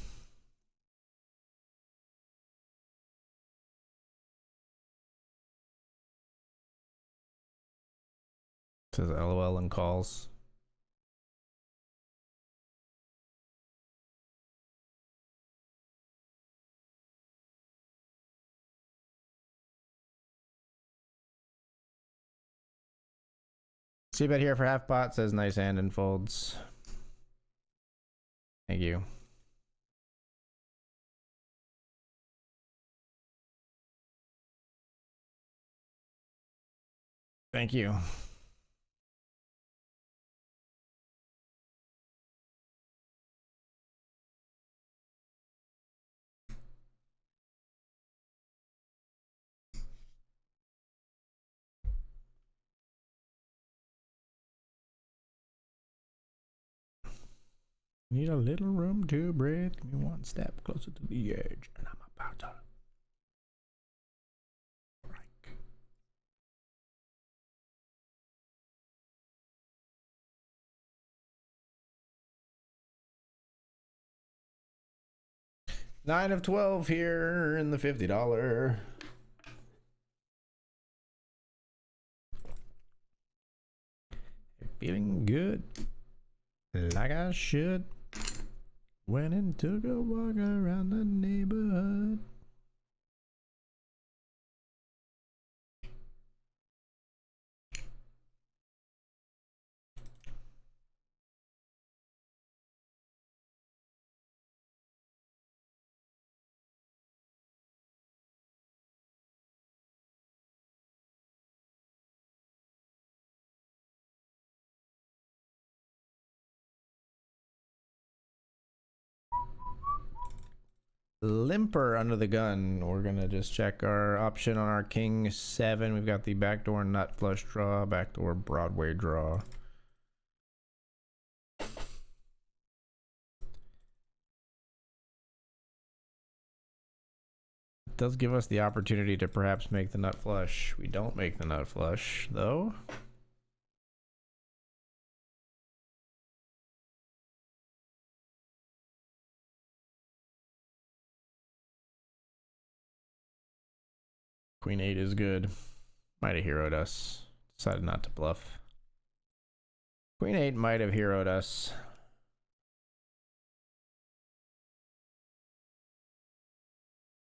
A: Says LOL and calls. See bet here for half pot. Says nice hand and folds. Thank you. Thank you. Need a little room to breathe. Give me one step closer to the edge, and I'm about to break. Nine of 12 here in the $50. Feeling good, like I should. Went and took a walk around the neighborhood. Limper under the gun. We're gonna just check our option on our king 7. We've got the backdoor nut flush draw, backdoor Broadway draw. It does give us the opportunity to perhaps make the nut flush. We don't make the nut flush though. Queen 8 is good. Might have heroed us. Decided not to bluff. Queen 8 might have heroed us.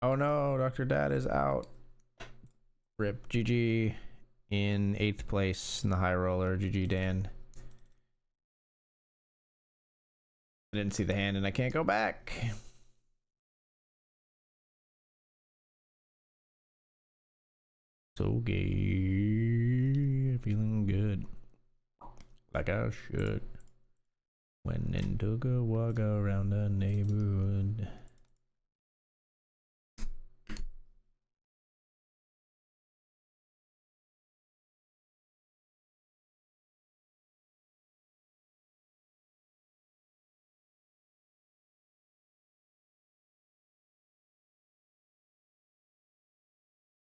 A: Oh no, Dr. Dad is out. Rip. GG in 8th place in the high roller. GG Dan. I didn't see the hand and I can't go back. So gay, feeling good, like I should. Went and took a walk around the neighborhood.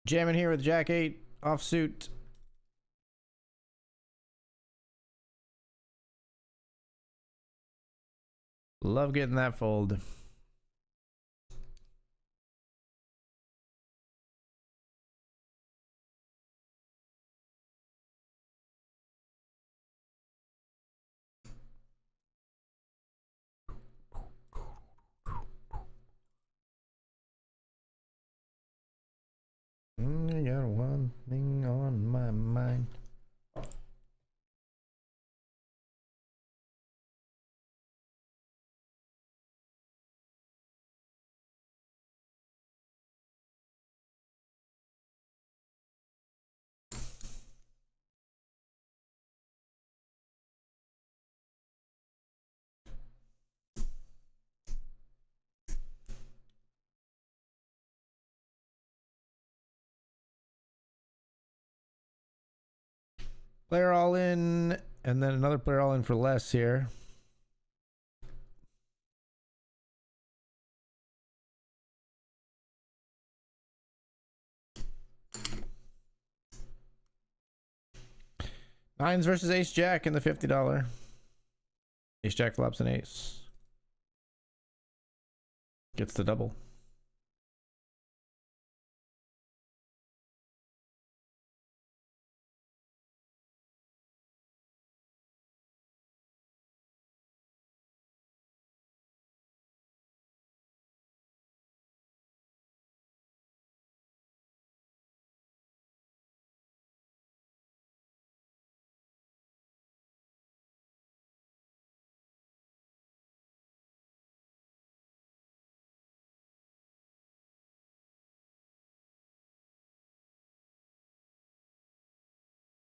A: Jamming here with Jack 8 offsuit. Love getting that fold. I got one thing on my mind. Player all in, and then another player all in for less here. Nines versus ace jack in the $50. Ace jack flops an ace. Gets the double.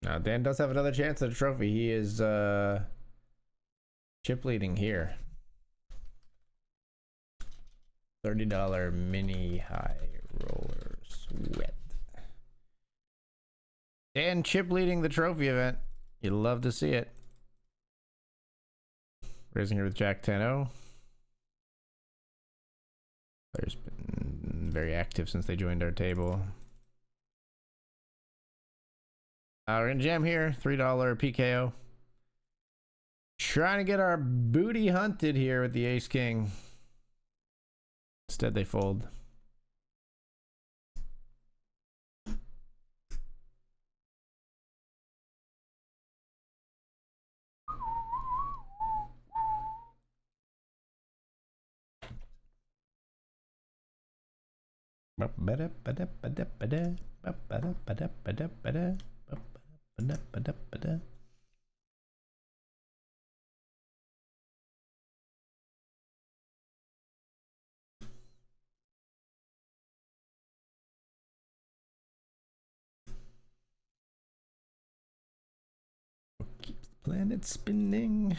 A: Now Dan does have another chance at a trophy. He is chip leading here. $30 mini high roller sweat. Dan chip leading the trophy event. You'd love to see it. Raising here with Jack 10-0. Player's been very active since they joined our table. We're gonna jam here. $3 PKO. Trying to get our booty hunted here with the ace king. Instead, they fold. Keeps the planet spinning.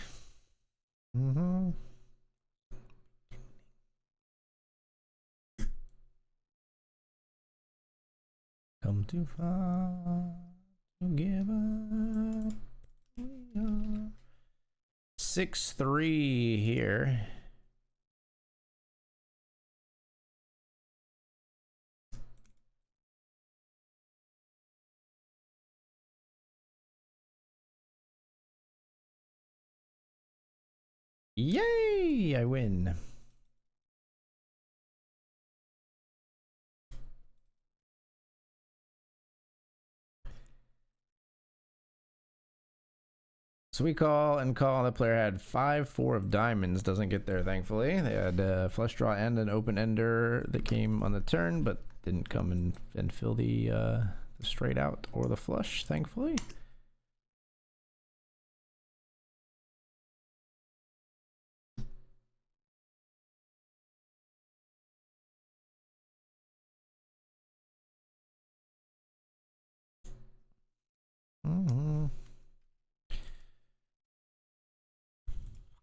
A: Come too far to give up. We are 6-3 here. Yay! I win. So we call and call. The player had 5-4 of diamonds. Doesn't get there, thankfully. They had a flush draw and an open ender that came on the turn, but didn't come and fill the straight out or the flush, thankfully.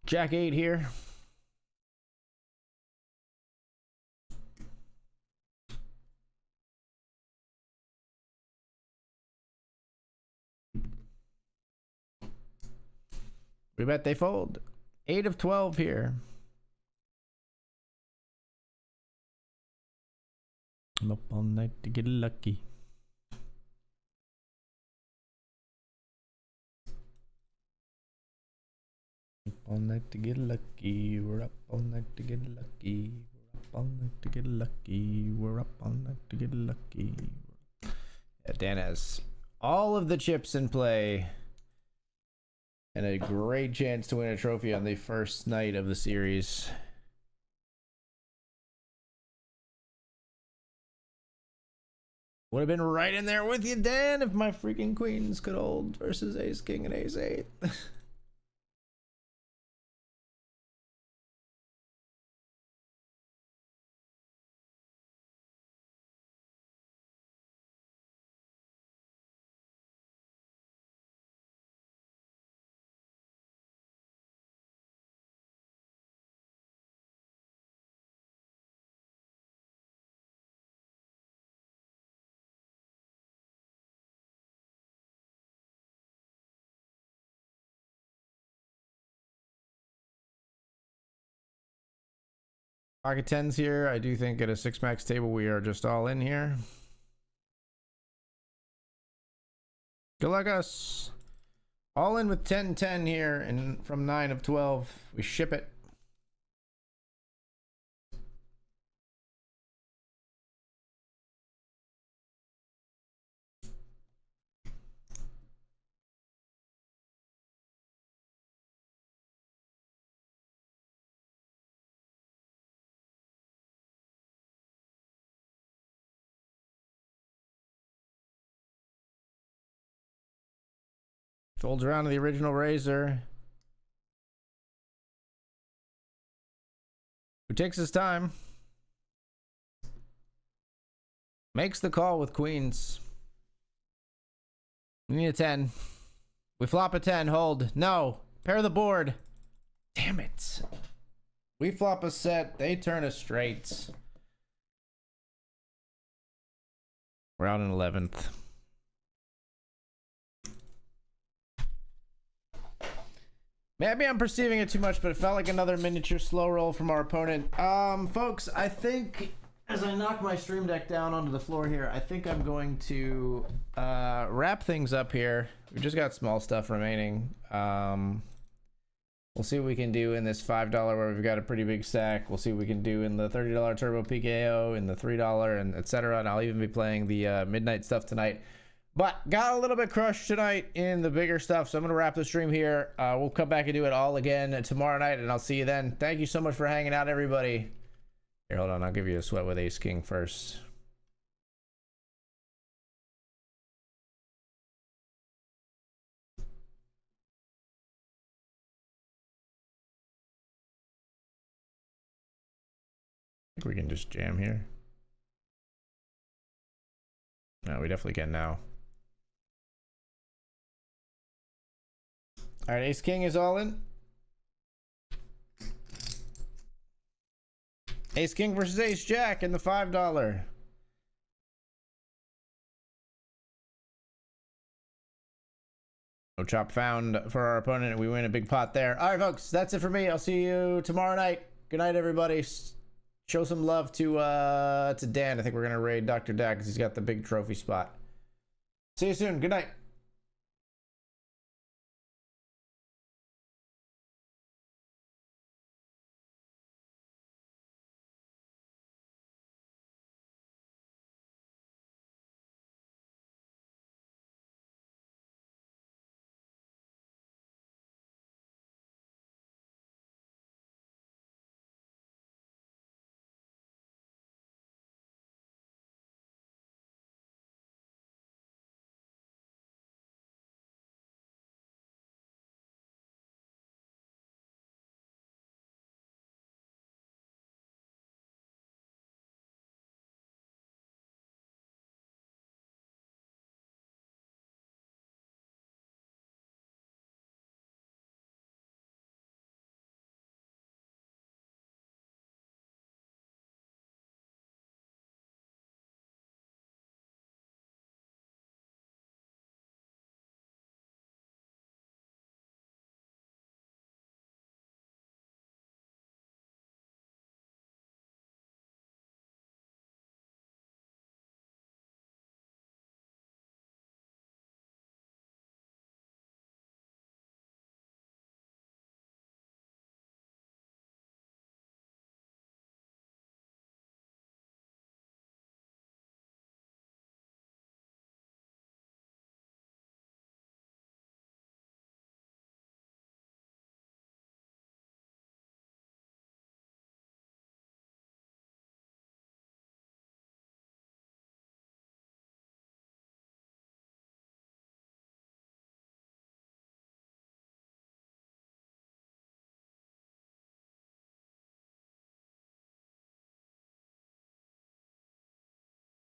A: Jack 8 here. We bet they fold. 8 of 12 here. I'm up all night to get lucky. all night to get lucky. We're up all night to get lucky. We're up all night to get lucky. We're up all night to get lucky. Yeah, Dan has all of the chips in play and a great chance to win a trophy on the first night of the series. Would have been right in there with you, Dan, if my freaking queens could hold versus ace king and ace 8. Pocket 10s here. I do think at a 6-max table we are just all in here. Good luck us. All in with 10-10 here, and from 9 of 12 we ship it. Folds around to the original razor. Who takes his time. Makes the call with queens. We need a 10. We flop a 10. Hold. No. Pair the board. Damn it. We flop a set. They turn a straight. We're out in 11th. Maybe I'm perceiving it too much, but it felt like another miniature slow roll from our opponent. Folks, I think as I knock my stream deck down onto the floor here, I think I'm going to wrap things up here. We've just got small stuff remaining. We'll see what we can do in this $5 where we've got a pretty big stack. We'll see what we can do in the $30 Turbo PKO, in the $3, and etc. And I'll even be playing the midnight stuff tonight. But got a little bit crushed tonight in the bigger stuff, so I'm going to wrap the stream here. We'll come back and do it all again tomorrow night, and I'll see you then. Thank you so much for hanging out, everybody. Here, hold on. I'll give you a sweat with Ace King first. I think we can just jam here. No, we definitely can now. All right, Ace King is all in. Ace King versus Ace Jack in the $5. No chop found for our opponent, and we win a big pot there. All right, folks, that's it for me. I'll see you tomorrow night. Good night, everybody. Show some love to Dan. I think we're gonna raid Dr. Dak because he's got the big trophy spot. See you soon. Good night.